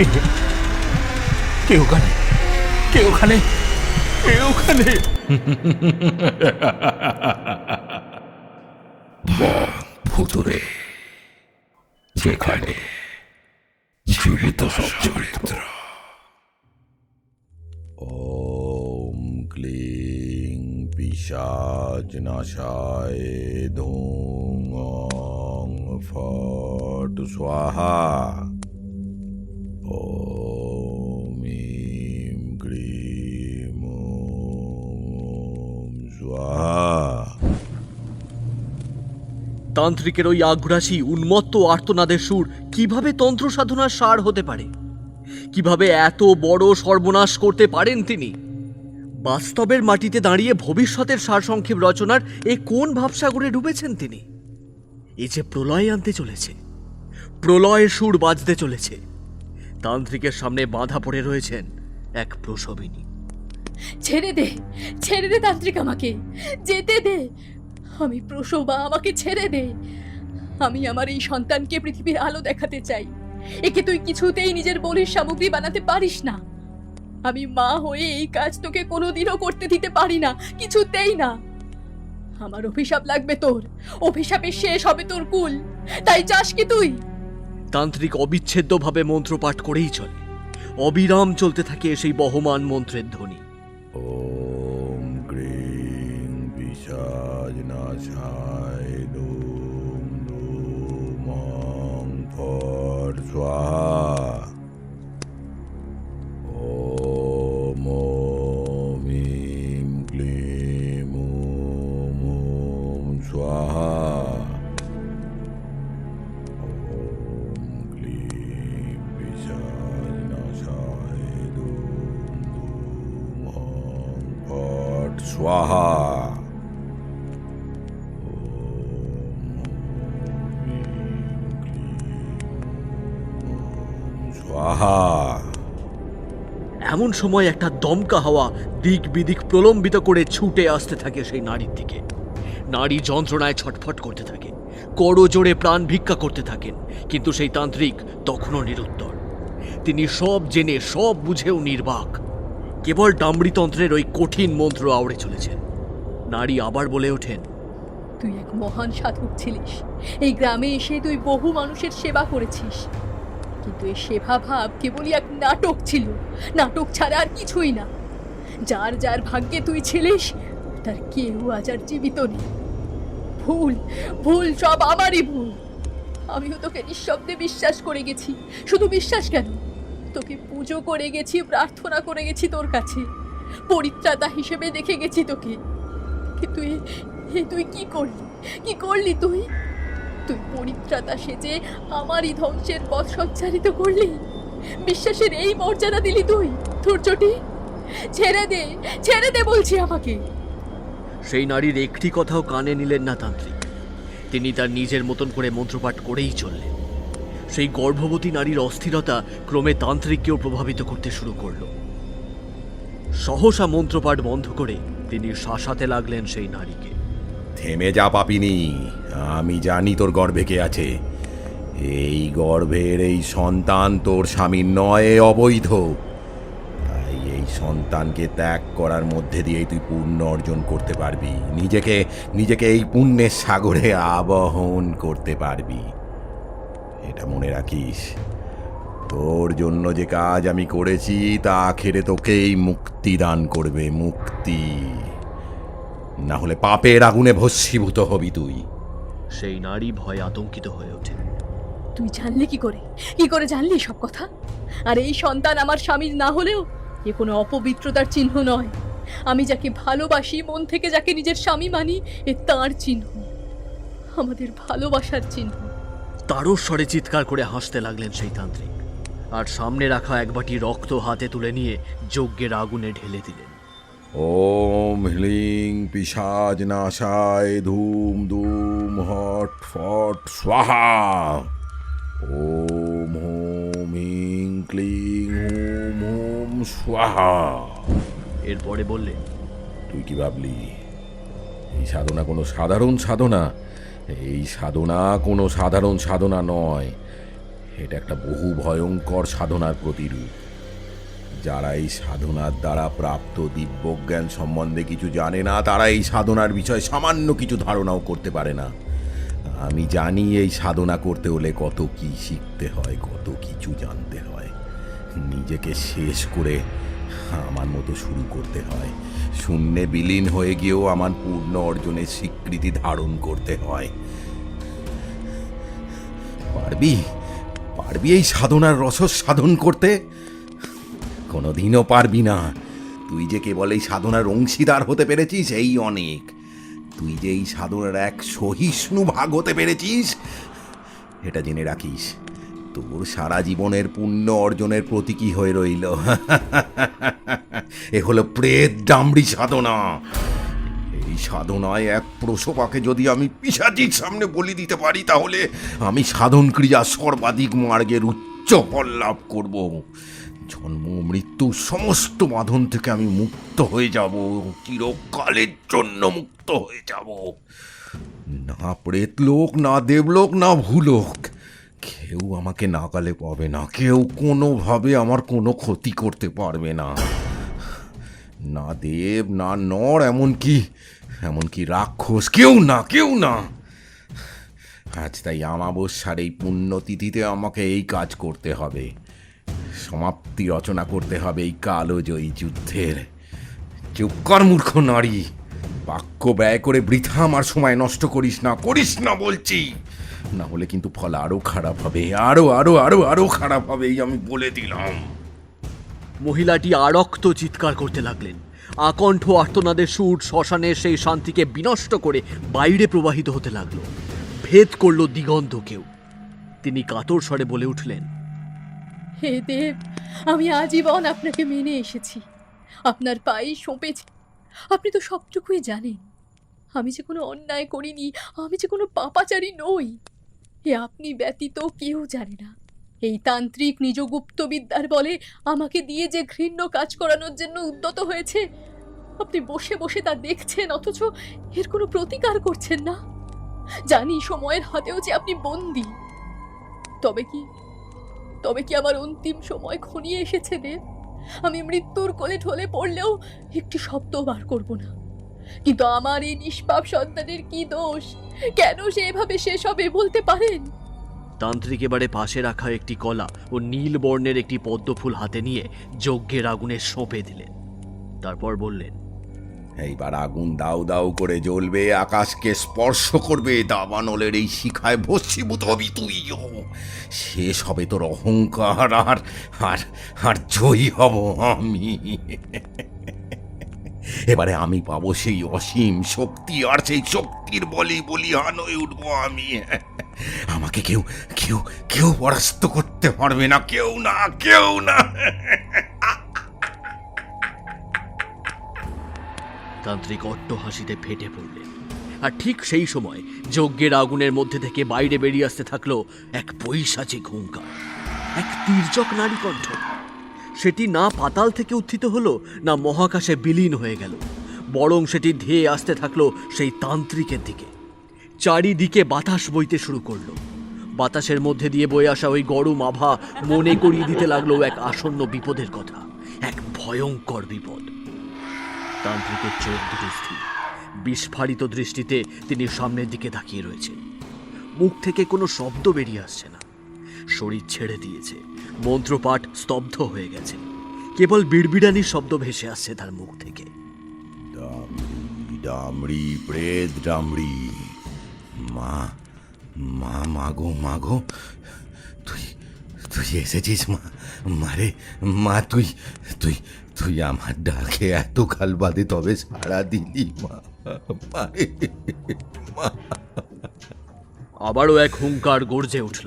কে কে ওখানে? কে ওখানে? কে ওখানে? ভুতুরে, যেখানে জীবিত সব চরিত্র। ওম ক্লিং পিশাচনাশায় ধূং অং ফট স্বাহা। ওম ঈম ক্রিম ওম স্বাহা। তান্ত্রিকের ওই আগ্রাসী উন্মত্ত আর্তনাদের সুর কিভাবে তন্ত্র সাধনার সার হতে পারে? কিভাবে এত বড় সর্বনাশ করতে পারেন তিনি? বাস্তবের মাটিতে দাঁড়িয়ে ভবিষ্যতের সারসংক্ষেপ রচনার এ কোন ভাবসাগরে ডুবেছেন তিনি? এ যে প্রলয় আনতে চলেছে, প্রলয়ের সুর বাজতে চলেছে। তান্ত্রিকের সামনে বাঁধা পড়ে রয়েছেন এক প্রসবিনী। ছেড়ে দে, ছেড়ে দে তান্ত্রিক, আমাকে যেতে দে। আমি প্রসবা, আমাকে ছেড়ে দে। আমি আমার এই সন্তানকে পৃথিবীর আলো দেখাতে চাই। একে তুই কিছুতেই নিজের বলির সামগ্রী বানাতে পারিস না। আমি মা হয়ে এই কাজ তোকে কোনোদিনও করতে দিতে পারি না, কিছুতেই না। আমার অভিশাপ লাগবে তোর, অভিশাপের শেষ হবে তোর কুল। তাই চাস কি তুই? তান্ত্রিক অবিচ্ছেদ্যভাবে মন্ত্রপাঠ করেই চলে। অবিরাম চলতে থাকে সেই বহমান মন্ত্রের ধ্বনি। ওম ক্রিং পিশাচনাশায় ধূম ধূম অং ফট স্বাহা। ওম ওম ঈম ক্লিম ওম ওম স্বাহা। ওম ক্লিং পিশাচনাশায় ধূম ধূম অং ফট স্বাহা। স্বাহা। এমন সময় একটা দমকা হাওয়া দিক বিদিক প্রলম্বিত করে ছুটে আসতে থাকে সেই নারীর দিকে। নারী যন্ত্রণায় ছটফট করতে থাকে, করজোড়ে প্রাণ ভিক্ষা করতে থাকেন। কিন্তু সেই তান্ত্রিক তখনও নিরুত্তর। তিনি সব জেনে সব বুঝেও নির্বাক। কেবল ডামরিতন্ত্রের ওই কঠিন মন্ত্র আওড়ে চলেছেন। নারী আবার বলে ওঠেন, তুই এক মহান সাধক ছিলিস। এই গ্রামে এসে তুই বহু মানুষের সেবা করেছিস। কিন্তু এই সেবা ভাব কেবলই এক নাটক ছিল, নাটক ছাড়া আর কিছুই না। যার যার ভাগ্যে তুই ছিলিস, তার কেউ আজ আর জীবিত নেই। ভুল, ভুল, সব আমারই ভুল। আমিও তোকে নিঃশব্দে বিশ্বাস করে গেছি। শুধু বিশ্বাস কেন, তোকে পুজো করে গেছি, প্রার্থনা করে গেছি তোর কাছে, পরিত্রাতা হিসেবে দেখে গেছি তোকে। কিন্তু তুই কি করলি? কি করলি তুই? তুই পরিত্রাতা সেজে আমারই ধ্বংসের পথ সঞ্চারিত করলি। বিশ্বাসের এই মর্যাদা দিলি তুই? ধৈর্যটি ছেড়ে দে, ছেড়ে দে বলছি আমাকে। সেই নারীর একটি কথাও কানে নিলেন না তান্ত্রিক। তিনি তার নিজের মতন করে মন্ত্রপাঠ করেই চললেন। সেই গর্ভবতী নারীর অস্থিরতা ক্রমে তান্ত্রিককেও প্রভাবিত করতে শুরু করল। সহসা মন্ত্রপাঠ বন্ধ করে তিনি শাসাতে লাগলেন সেই নারীকে। থেমে যা পাপিনি, আমি জানি তোর গর্ভে কে আছে। এই গর্ভের এই সন্তান তোর স্বামীর নয়, অবৈধ। তাই এই সন্তানকে ত্যাগ করার মধ্যে দিয়েই তুই পুণ্য অর্জন করতে পারবি, নিজেকে এই পুণ্যের সাগরে আবাহন করতে পারবি। এটা মনে রাখিস, তোর জন্য যে কাজ আমি করেছি তা আখেরে তোকেই মুক্তি দান করবে, মুক্তি। না হলে পাপের আগুনে ভস্মীভূত হবি তুই। সেই নারী ভয়ে আতঙ্কিত হয়ে ওঠে। তুই জানলি কি করে? কি করে জানলি সব কথা? আর এই সন্তান আমার স্বামীর না হলেও এ কোনো অপবিত্রতার চিহ্ন নয়। আমি যাকে ভালোবাসি, মন থেকে যাকে নিজের স্বামী মানি, এ তাঁর চিহ্ন, আমাদের ভালোবাসার চিহ্ন। তারস্বরে চিৎকার করে হাসতে লাগলেন সেই তান্ত্রিক, আর সামনে রাখা এক বাটি রক্ত হাতে তুলে নিয়ে যজ্ঞের আগুনে ঢেলে দিলেন। ওম হ্লিং পিশাচনাশায় ধূম ধূম হট ফট স্বাহা। ওম হোম হিং ক্লিং হুম হুম স্বাহা। এরপরে বললেন, তুই কি ভাবলি এই সাধনা কোনো সাধারণ সাধনা? এই সাধনা কোনো সাধারণ সাধনা নয়। এটা একটা বহু ভয়ঙ্কর সাধনার প্রতিরূপ। যারা এই সাধনার দ্বারা প্রাপ্ত দিব্যজ্ঞান সম্বন্ধে কিছু জানে না, তারা এই সাধনার বিষয়ে সামান্য কিছু ধারণাও করতে পারে না। আমি জানি এই সাধনা করতে হলে কত কি শিখতে হয়, কত কিছু জানতে হয়। নিজেকে শেষ করে আমার মতো শুরু করতে হয়। শূন্যে বিলীন হয়ে গিয়েও আমার পূর্ণ অর্জনের স্বীকৃতি ধারণ করতে হয়। পারবি পারবি এই সাধনার রসদ সাধন করতে? কোনোদিনও পারবি না। তুই যে কেবল এই সাধনার অংশীদার হতে পেরেছিস এই অনেক। তুই যে এই সাধনার এক সহিষ্ণু ভাগ হতে পেরেছিস, এটা জেনে রাখিস, তোর সারা জীবনের পুণ্য অর্জনের প্রতীকী হয়ে রইল। এ হলো প্রেত ডামড়ি সাধনা। এই সাধনায় এক প্রসবাকে যদি আমি পিশাচির সামনে বলি দিতে পারি, তাহলে আমি সাধন ক্রিয়া সর্বাধিক মার্গের উচ্চ ফল লাভ করব। জন্ম মৃত্যু সমস্ত বাঁধন থেকে আমি মুক্ত হয়ে যাব, চিরকালের জন্য মুক্ত হয়ে যাব। না প্রেতলোক, না দেবলোক, না ভূলোক, কেউ আমাকে নাগালে পাবে না। কেউ কোনোভাবে আমার কোনো ক্ষতি করতে পারবে না। না দেব, না নর, এমনকি রাক্ষস, কেউ না, কেউ না। আজ তাই আমাবস্যার এই পুণ্যতিথিতে আমাকে এই কাজ করতে হবে। সমাপ্তি রচনা করতে হবে এই কালোজয়ী যুদ্ধের। চুপ কর মূর্খ নারী, বাক্য ব্যয় করে বৃথা আমার সময় নষ্ট করিস না বলছি। না হলে কিন্তু ফল আরো খারাপ হবে, আরো আরো আরো আরো খারাপ হবে, এই আমি বলে দিলাম। মহিলাটি আরক্ত চিৎকার করতে লাগলেন। আকণ্ঠ আর্তনাদের সুর শ্মশানের সেই শান্তিকে বিনষ্ট করে বাইরে প্রবাহিত হতে লাগলো, ভেদ করল দিগন্তকেও। তিনি কাতর স্বরে বলে উঠলেন, হে দেব, আমি আজীবন আপনাকে মেনে এসেছি, আপনার পায়ে সঁপেছি। আপনি তো সবটুকুই জানেন। আমি যে কোনো অন্যায় করিনি, আমি যে কোনো পাপাচারী নই, এ আপনি ব্যতীত কেউ জানে না। এই তান্ত্রিক নিজ গুপ্তবিদ্যার বলে আমাকে দিয়ে যে ঘৃণ্য কাজ করানোর জন্য উদ্যত হয়েছে, আপনি বসে বসে তা দেখছেন, অথচ এর কোনো প্রতিকার করছেন না। জানি সময়ের হাতেও যে আপনি বন্দী। তবে কি আমার অন্তিম সময় ঘনিয়ে এসেছে দেব? আমি মৃত্যুর কোলে ঢলে পড়লেও একটি শব্দ বার করব না। কিন্তু আমার এই নিষ্পাপ সন্তানের কি দোষ? কেন সে এভাবে শেষ হবে বলতে পারেন? তান্ত্রিক এবারে পাশে রাখা একটি কলা ও নীল বর্ণের একটি পদ্মফুল হাতে নিয়ে যজ্ঞের আগুনে সঁপে দিলেন। তারপর বললেন, এইবার আগুন দাউ দাউ করে জ্বলবে, আকাশকে স্পর্শ করবে। দাবানলের এই শিখায় ভস্মীভূত হবি তুইও। শেষ হবে তোর অহংকার, আর আর আর জয়ী হব আমি। এবারে আমি পাবো সেই অসীম শক্তি, আর সেই শক্তির বলিহান হয়ে উঠবো আমি। আমাকে কেউ কেউ কেউ পরাস্ত করতে পারবে না, কেউ না, কেউ না। তান্ত্রিক অট্ট হাসিতে ফেটে পড়লেন। আর ঠিক সেই সময় যজ্ঞের আগুনের মধ্যে থেকে বাইরে বেরিয়ে আসতে থাকলো এক পৈশাচিক হুঙ্কার, এক তির্যক নারী কণ্ঠ। সেটি না পাতাল থেকে উত্থিত হলো, না মহাকাশে বিলীন হয়ে গেল, বরং সেটি ধেয়ে আসতে থাকলো সেই তান্ত্রিকের দিকে। চারিদিকে বাতাস বইতে শুরু করলো। বাতাসের মধ্যে দিয়ে বয়ে আসা ওই গরম আভা মনে করিয়ে দিতে লাগলো এক আসন্ন বিপদের কথা, এক ভয়ঙ্কর বিপদ। তান্ত্রিকের চোখ দুটো স্থির, বিস্ফারিত দৃষ্টিতে তিনি সামনের দিকে তাকিয়ে রয়েছেন। মুখ থেকে কোনো শব্দ বেরিয়ে আসছে না, শরীর ছেড়ে দিয়েছে, মন্ত্রপাঠ স্তব্ধ হয়ে গেছে। কেবল বিড়বিড়ানির শব্দ ভেসে আসছে তার মুখ থেকে। ডামড়ি ডামড়ি প্রেত ডামড়ি, মা মা মাগো মাগো, তুই তুই এসেছিস মা। মারে মা, তুই তুই তুই আমার ডাকে এত কাল বাদে তবে সাড়া দিলি মা। মারে মা। আবারও এক হুঙ্কার গর্জে উঠল,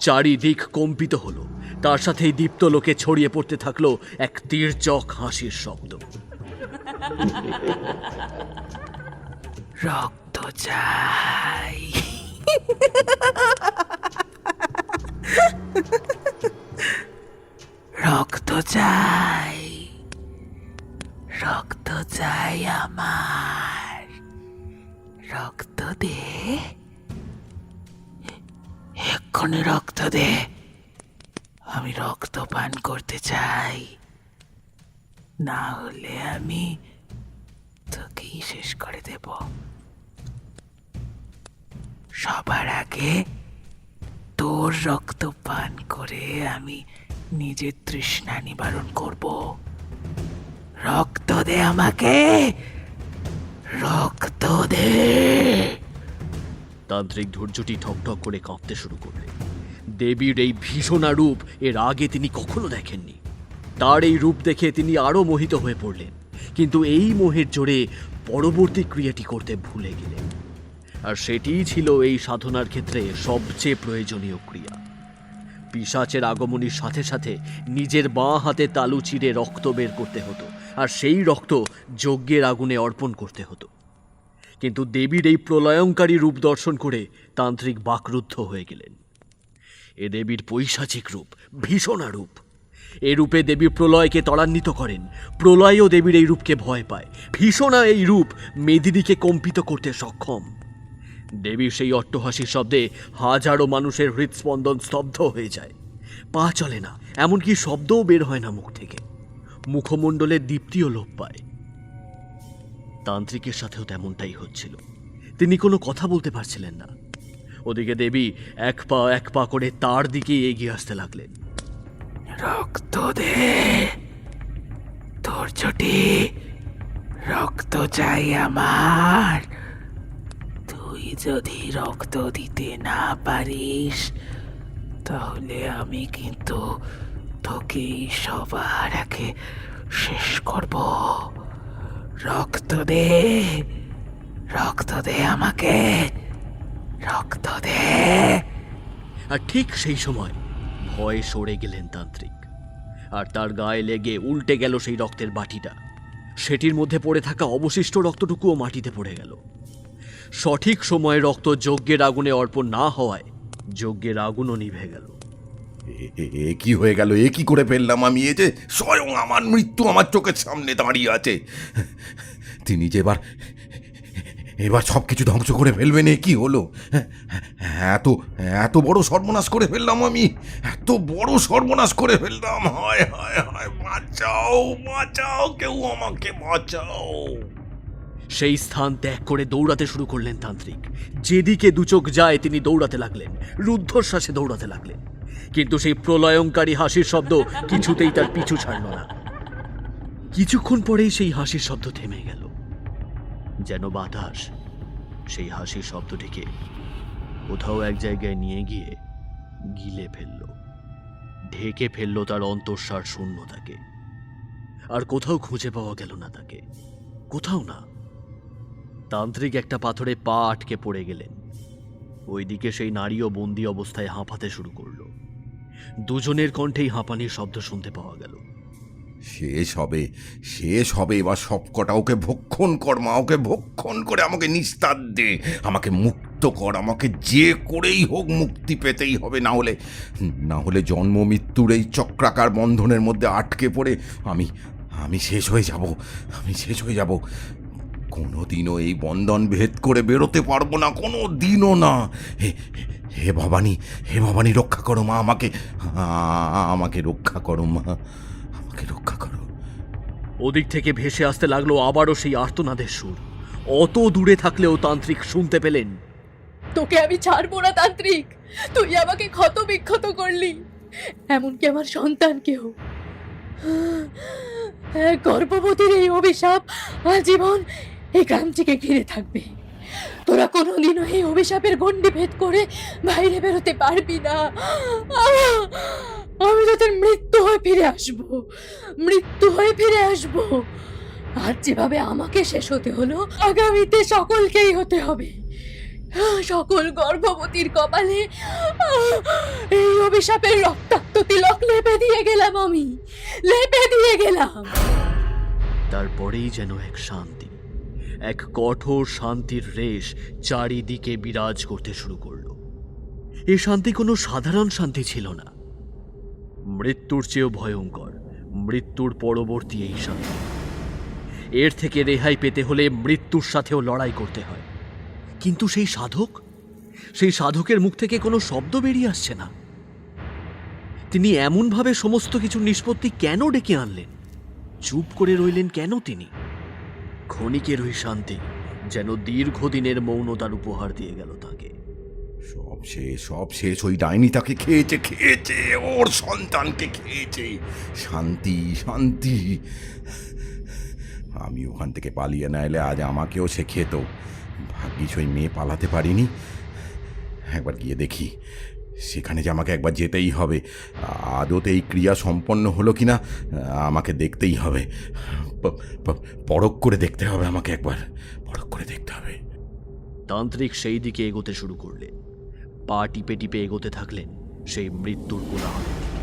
চারিদিক কম্পিত হলো। তার সাথেই দীপ্ত লোকে ছড়িয়ে পড়তে থাকলো এক তির্যক হাসির শব্দ। রক্ত চাই, রক্ত চাই, রক্ত চাই আমার। রক্ত দে, এক্ষুনি রক্ত দে। আমি রক্ত পান করতে চাই, না হলে আমি তোকেই শেষ করে দেব। সবার আগে তোর রক্ত পান করে আমি নিজের তৃষ্ণা নিবারণ করব। রক্ত দে আমাকে, রক্ত দে। তান্ত্রিক ধৈর্যটি ঠকঠক করে কাঁপতে শুরু করলেন। দেবীর এই ভীষণা রূপ এর আগে তিনি কখনো দেখেননি। তার এই রূপ দেখে তিনি আরো মোহিত হয়ে পড়লেন, কিন্তু এই মোহের জোরে পরবর্তী ক্রিয়াটি করতে ভুলে গেলেন। আর সেটিই ছিল এই সাধনার ক্ষেত্রে সবচেয়ে প্রয়োজনীয় ক্রিয়া। পিশাচের আগমনের সাথে সাথে নিজের বাঁ হাতে তালু চিরে রক্ত বের করতে হতো, আর সেই রক্ত যজ্ঞের আগুনে অর্পণ করতে হতো। কিন্তু দেবীর এই প্রলয়ঙ্কারী রূপ দর্শন করে তান্ত্রিক বাকরুদ্ধ হয়ে গেলেন। এ দেবীর পৈশাচিক রূপ, ভীষণা রূপ। এ রূপে দেবী প্রলয়কে ত্বরান্বিত করেন। প্রলয়ও দেবীর এই রূপকে ভয় পায়। ভীষণা এই রূপ মেদিনীকে কম্পিত করতে সক্ষম। দেবীর সেই অট্টহাসির শব্দে হাজারো মানুষের হৃদস্পন্দন স্তব্ধ হয়ে যায়। পা চলে না, এমনকি শব্দও বের হয় না মুখ থেকে। মুখমণ্ডলের দীপ্তিও লোপ পায়। তান্ত্রিকের সাথেও তেমনটাই হচ্ছিল। তিনি কোনো কথা বলতে পারছিলেন না। ওদিকে দেবী এক পা করে তার দিকে এগিয়ে আসতে লাগলেন। রক্ত দে তোর ছোটি, রক্ত চাই আমার। তুই যদি রক্ত দিতে না পারিস তাহলে আমি কিন্তু তোকেই সবার আগে শেষ করব। রক্ত দে, রক্ত দে আমাকে, রক্ত দে। আর ঠিক সেই সময় ভয়ে সরে গেলেন তান্ত্রিক, আর তার গায়ে লেগে উল্টে গেল সেই রক্তের বাটিটা। সেটির মধ্যে পড়ে থাকা অবশিষ্ট রক্তটুকুও মাটিতে পড়ে গেল। সঠিক সময়ে রক্ত যজ্ঞের আগুনে অর্পণ না হওয়ায় যজ্ঞের আগুনও নিভে গেল। এ কি হয়ে গেল? এ কি করে ফেললাম আমি? এ যে স্বয়ং আমার মৃত্যু আমার চোখের সামনে দাঁড়িয়ে আছে। তিনি যে এবার সব কিছু ধ্বংস করে ফেলবেন। এ কি হলো? এত এত বড় সর্বনাশ করে ফেললাম আমি, এত বড় সর্বনাশ করে ফেললাম। হায় হায় হায়, বাঁচাও বাঁচাও, কেউ আমাকে বাঁচাও। সেই স্থান ত্যাগ করে দৌড়াতে শুরু করলেন তান্ত্রিক। যেদিকে দুচোখ যায় তিনি দৌড়াতে লাগলেন, রুদ্ধশ্বাসে দৌড়াতে লাগলেন। কিন্তু সেই প্রলয়ঙ্কারী হাসির শব্দ কিছুতেই তার পিছু ছাড়ল না। কিছুক্ষণ পরেই সেই হাসির শব্দ থেমে গেল। যেন বাতাস সেই হাসির শব্দটিকে কোথাও এক জায়গায় নিয়ে গিয়ে গিলে ফেলল, ঢেকে ফেলল তার অন্তঃসার শূন্যতাকে। আর কোথাও খুঁজে পাওয়া গেল না তাকে, কোথাও না। তান্ত্রিক একটা পাথরে পা আটকে পড়ে গেলেন। ওইদিকে সেই নারীও বন্দি অবস্থায় হাঁপাতে শুরু করল। দুজনের কণ্ঠেই হাঁপানির শব্দ শুনতে পাওয়া গেল। শেষ হবে এবার সব কটা। ওকে ভক্ষণ কর মা, ওকে ভক্ষণ করে আমাকে নিস্তার দে, আমাকে মুক্ত কর। আমাকে যে করেই হোক মুক্তি পেতেই হবে, না হলে জন্ম মৃত্যুর এই চক্রাকার বন্ধনের মধ্যে আটকে পড়ে আমি শেষ হয়ে যাব। আমি শেষ হয়ে যাব। কোনোদিনও এই বন্ধন ভেদ করে বেরোতে পারবো না, কোনো দিনও না। হে ভবানী রক্ষা করো মা, আমাকে রক্ষা করো মা, আমাকে রক্ষা করো। ওদিক থেকে ভেসে আসতে লাগলো আবারও সেই আর্তনাদের সুর। অত দূরে থাকলেও তান্ত্রিক শুনতে পেলেন। তোকে আমি ছাড়বো না তান্ত্রিক, তুই আমাকে ক্ষত বিক্ষত করলি, এমনকি আমার সন্তানকেও। গর্ভবতীর এই অভিশাপ আজীবন এই গ্রামটিকে ঘিরে থাকবে। তোরা কোনোদিনও এই অভিশাপের গণ্ডি ভেদ করে বাইরে বেরোতে পারবি না। আমি তোদের মৃত্যু হয়ে ফিরে আসবো। আর যেভাবে আমাকে শেষ হতে হলো, আগামীতে সকলকেই হতে হবে। সকল গর্ভবতীর কপালে এই অভিশাপের রক্তাক্ত তিলক লেপে দিয়ে গেলাম। তারপরেই যেন এক শান্তি, এক কঠোর শান্তির রেশ চারিদিকে বিরাজ করতে শুরু করলো। এ শান্তি কোনো সাধারণ শান্তি ছিল না, মৃত্যুর চেয়েও ভয়ঙ্কর, মৃত্যুর পরবর্তী এই শান্তি। এর থেকে রেহাই পেতে হলে মৃত্যুর সাথেও লড়াই করতে হয়। কিন্তু সেই সাধকের মুখ থেকে কোনো শব্দ বেরিয়ে আসছে না। তিনি এমনভাবে সমস্ত কিছুর নিষ্পত্তি কেন ডেকে আনলেন? চুপ করে রইলেন কেন তিনি? ক্ষণিকের ওই শান্তি যেন দীর্ঘদিনের মৌনতার উপহার দিয়ে গেল তাকে। সব শেষ। ওই ডাইনি তাকে খেয়েছে, ওর সন্তানকে খেয়েছে। শান্তি। আমি ওখান থেকে পালিয়ে না এলে আজ আমাকেও সে খেত। ভাগ্যিস ওই মেয়ে পালাতে পারিনি। একবার গিয়ে দেখি, সেখানে যে আমাকে একবার যেতেই হবে। আদতে এই ক্রিয়া সম্পন্ন হলো কিনা আমাকে দেখতেই হবে। পরখ করে দেখতে হবে, আমাকে একবার পরখ করে দেখতে হবে। তান্ত্রিক সেই দিকে এগোতে শুরু করলেন। পা টিপে টিপে এগোতে থাকলেন সেই মৃত্যুর কোলাহলের দিকে,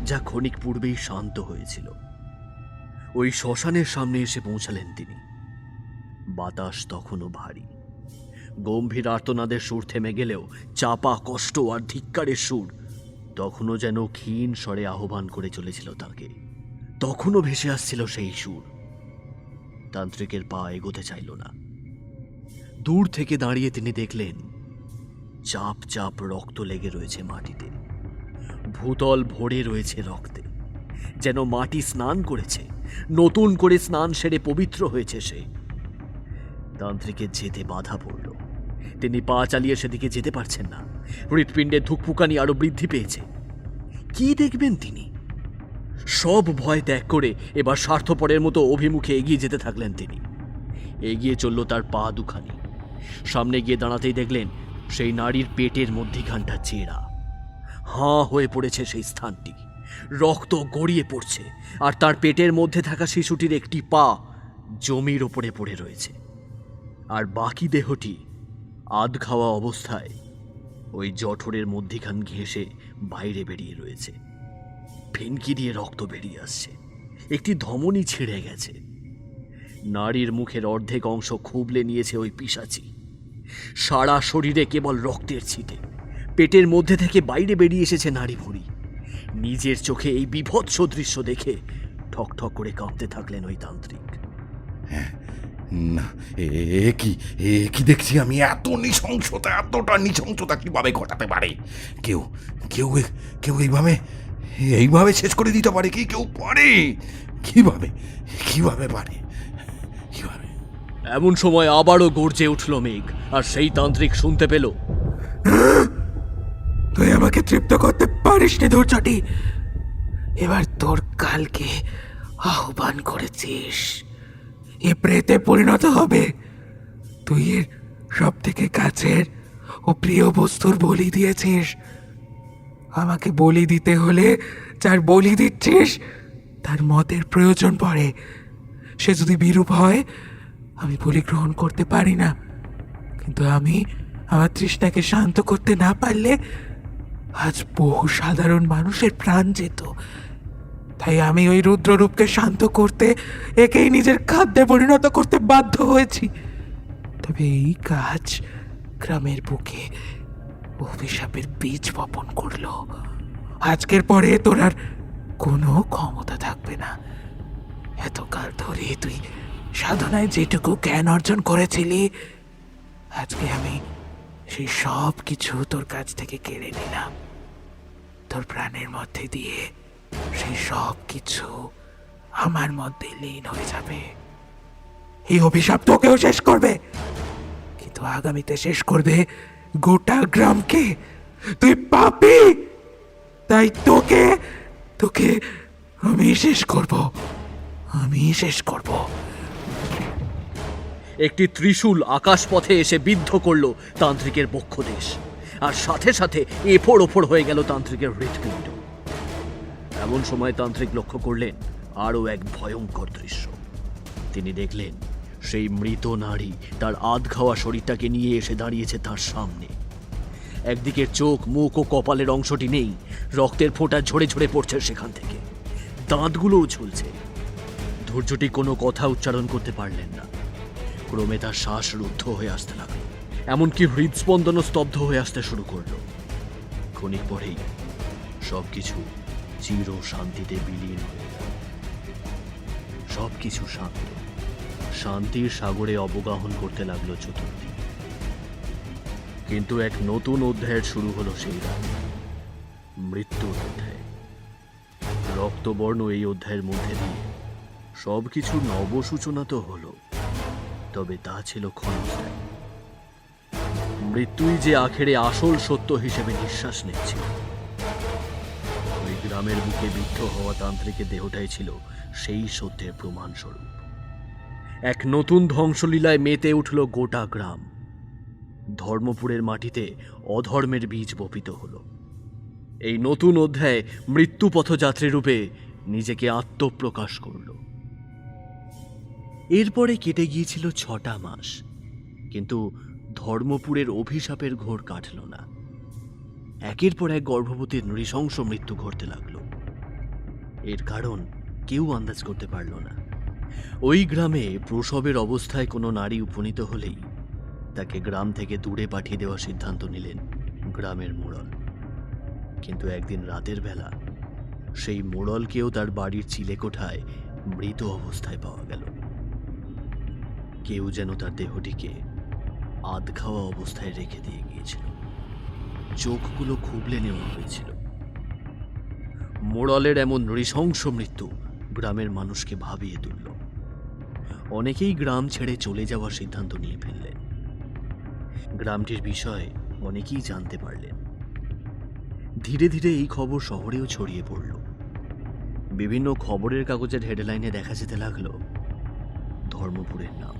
যা ক্ষণিক পূর্বেই শান্ত হয়েছিল। ওই শ্মশানের সামনে এসে পৌঁছালেন তিনি। বাতাস তখনও ভারী। গম্ভীর আর্তনাদের সুর থেমে গেলেও চাপা কষ্ট আর ধিক্কারের সুর তখনও যেন ক্ষীণ স্বরে আহ্বান করে চলেছিল তাকে। তখনও ভেসে আসছিল সেই সুর। তান্ত্রিকের পা এগোতে চাইল না। দূর থেকে দাঁড়িয়ে তিনি দেখলেন চাপ চাপ রক্ত লেগে রয়েছে মাটিতে। ভূতল ভরে রয়েছে রক্তে, যেন মাটি স্নান করেছে, নতুন করে স্নান সেরে পবিত্র হয়েছে সে। তান্ত্রিকের যেতে বাধা পড়ল। তিনি পা চালিয়ে সেদিকে যেতে পারছেন না। হৃৎপিণ্ডের ধুকপুকানি আরো বৃদ্ধি পেয়েছে। কি দেখবেন তিনি? সব ভয় ত্যাগ করে এবার স্বার্থপরের মতো অভিমুখে এগিয়ে যেতে থাকলেন তিনি। এগিয়ে চলল তার পা দুখানি। সামনে গিয়ে দাঁড়াতেই দেখলেন সেই নারীর পেটের মধ্যিখানটা চেরা। হাঁ হয়ে পড়েছে সেই স্থানটি। রক্ত গড়িয়ে পড়ছে, আর তার পেটের মধ্যে থাকা শিশুটির একটি পা জমির ওপরে পড়ে রয়েছে, আর বাকি দেহটি আধ খাওয়া অবস্থায় ওই জঠরের মধ্যিখান ঘেঁষে বাইরে বেরিয়ে রয়েছে। ফিনকি দিয়ে রক্ত বেরিয়ে আসছে। একটি ধমনী ছিঁড়ে গেছে। নারীর মুখের অর্ধেক অংশ খুবলে নিয়েছে ওই পিশাচি। সারা শরীরে কেবল রক্তের ছিটে। পেটের মধ্যে থেকে বাইরে বেরিয়ে এসেছে নারী ভুঁড়ি। নিজের চোখে এই বীভৎস দৃশ্য দেখে ঠকঠক করে কাঁপতে থাকলেন ওই তান্ত্রিক। না, কি দেখছি আমি? এতটা নৃশংসতা কিভাবে ঘটাতে পারে? কেউ এইভাবে শেষ করে দিতে পারে কি? কেউ পারে? কিভাবে পারে? এমন সময় আবারও গর্জে উঠল মেঘ, আর সেই তান্ত্রিক শুনতে পেল, তুই আমাকে তৃপ্ত করতে পারিস নি ধৈর্যটি। এবার তোর কালকে আহ্বান করেছিস, এ প্রেতে পরিণত হবে। তুই এর সব থেকে কাছের ও প্রিয় বস্তুর বলি দিয়েছিস। আমাকে বলি দিতে হলে যার বলি দিচ্ছিস তার মতের প্রয়োজন পড়ে। সে যদি বিরূপ হয় আমি বলি গ্রহণ করতে পারি না। কিন্তু আমি আমার তৃষ্ণাকে শান্ত করতে না পারলে আজ বহু সাধারণ মানুষের প্রাণ যেত। তাই আমি ওই রুদ্ররূপকে শান্ত করতে একেই নিজের খাদ্যে পরিণত করতে বাধ্য হয়েছি। তবে এই কাজ গ্রামের বুকে অভিশাপের বীজ বপন করলো। আজকের পরে তোর আর কোনো ক্ষমতা থাকবে না। এতকাল ধরে তুই সাধনায় যেটুকু জ্ঞান অর্জন করেছিলি, আজকে আমি সেই সব কিছু তোর কাছ থেকে কেড়ে নিলাম। তোর প্রাণের মধ্যে দিয়ে সেই সব কিছু আমার মধ্যে লীন হয়ে যাবে। এই অভিশাপ তোকেও শেষ করবে, কিন্তু আগামীতে শেষ করবে গোটা গ্রামকে। তুই পাপী, তাই তোকে আমি শেষ করব। একটি ত্রিশূল আকাশপথে এসে বিদ্ধ করল তান্ত্রিকের বক্ষদেশ, আর সাথে সাথে এফোড় ওফোড় হয়ে গেল তান্ত্রিকের হৃৎপিণ্ড। এমন সময় তান্ত্রিক লক্ষ্য করলেন আরও এক ভয়ঙ্কর দৃশ্য। তিনি দেখলেন সেই মৃত নারী তার আধ খাওয়া শরীরটাকে নিয়ে এসে দাঁড়িয়েছে তার সামনে। একদিকের চোখ, মুখ ও কপালের অংশটি নেই, রক্তের ফোঁটা ঝরে ঝরে পড়ছে সেখান থেকে। দাঁতগুলোও ঝুলছে। ধৈর্যটি কোনো কথা উচ্চারণ করতে পারলেন না। ক্রমে তার শ্বাস রুদ্ধ হয়ে আসতে লাগলো, এমনকি হৃদস্পন্দনও স্তব্ধ হয়ে আসতে শুরু করলো। ক্ষণিক পরেই সবকিছু চির শান্তিতে বিলীন হয়ে গেল। সবকিছু শান্ত, শান্তির সাগরে অবগাহন করতে লাগলো চতুর্দিক। কিন্তু এক নতুন অধ্যায়ের শুরু হলো সেই রাত, মৃত্যুর অধ্যায়। রক্তবর্ণ এই অধ্যায়ের মধ্যে দিয়ে সবকিছু নবসূচনা তো হলো, তবে তা ছিল ক্ষণস্থায়ী। মৃত্যুই যে আখেরে আসল সত্য হিসেবে নিঃশ্বাস নিচ্ছিল। ওই গ্রামের বুকে বিদ্ধ হওয়া তান্ত্রিকের দেহটাই ছিল সেই সত্যের প্রমাণস্বরূপ। এক নতুন ধ্বংসলীলায় মেতে উঠল গোটা গ্রাম। ধর্মপুরের মাটিতে অধর্মের বীজ বপিত হলো। এই নতুন অধ্যায় মৃত্যু পথযাত্রী রূপে নিজেকে আত্মপ্রকাশ করল। এরপরে কেটে গিয়েছিল 6টা মাস, কিন্তু ধর্মপুরের অভিশাপের ঘোর কাটল না। একের পর এক গর্ভবতীর নৃশংস মৃত্যু ঘটতে লাগল। এর কারণ কেউ আন্দাজ করতে পারল না। ওই গ্রামে প্রসবের অবস্থায় কোনো নারী উপনীত হলেই তাকে গ্রাম থেকে দূরে পাঠিয়ে দেওয়ার সিদ্ধান্ত নিলেন গ্রামের মোড়ল। কিন্তু একদিন রাতের বেলা সেই মোড়লকেও তার বাড়ির চিলেকোঠায় মৃত অবস্থায় পাওয়া গেল। কেউ যেন তার দেহটিকে আধ খাওয়া অবস্থায় রেখে দিয়ে গিয়েছিল। চোখগুলো খুবলে নেওয়া হয়েছিল। মোড়লের এমন নৃশংস মৃত্যু গ্রামের মানুষকে ভাবিয়ে তুলল। অনেকেই গ্রাম ছেড়ে চলে যাওয়ার সিদ্ধান্ত নিয়ে ফেললেন। গ্রামটির বিষয়ে অনেকেই জানতে পারলেন। ধীরে ধীরে এই খবর শহরেও ছড়িয়ে পড়ল। বিভিন্ন খবরের কাগজের হেডলাইনে দেখা যেতে লাগলো ধর্মপুরের নাম।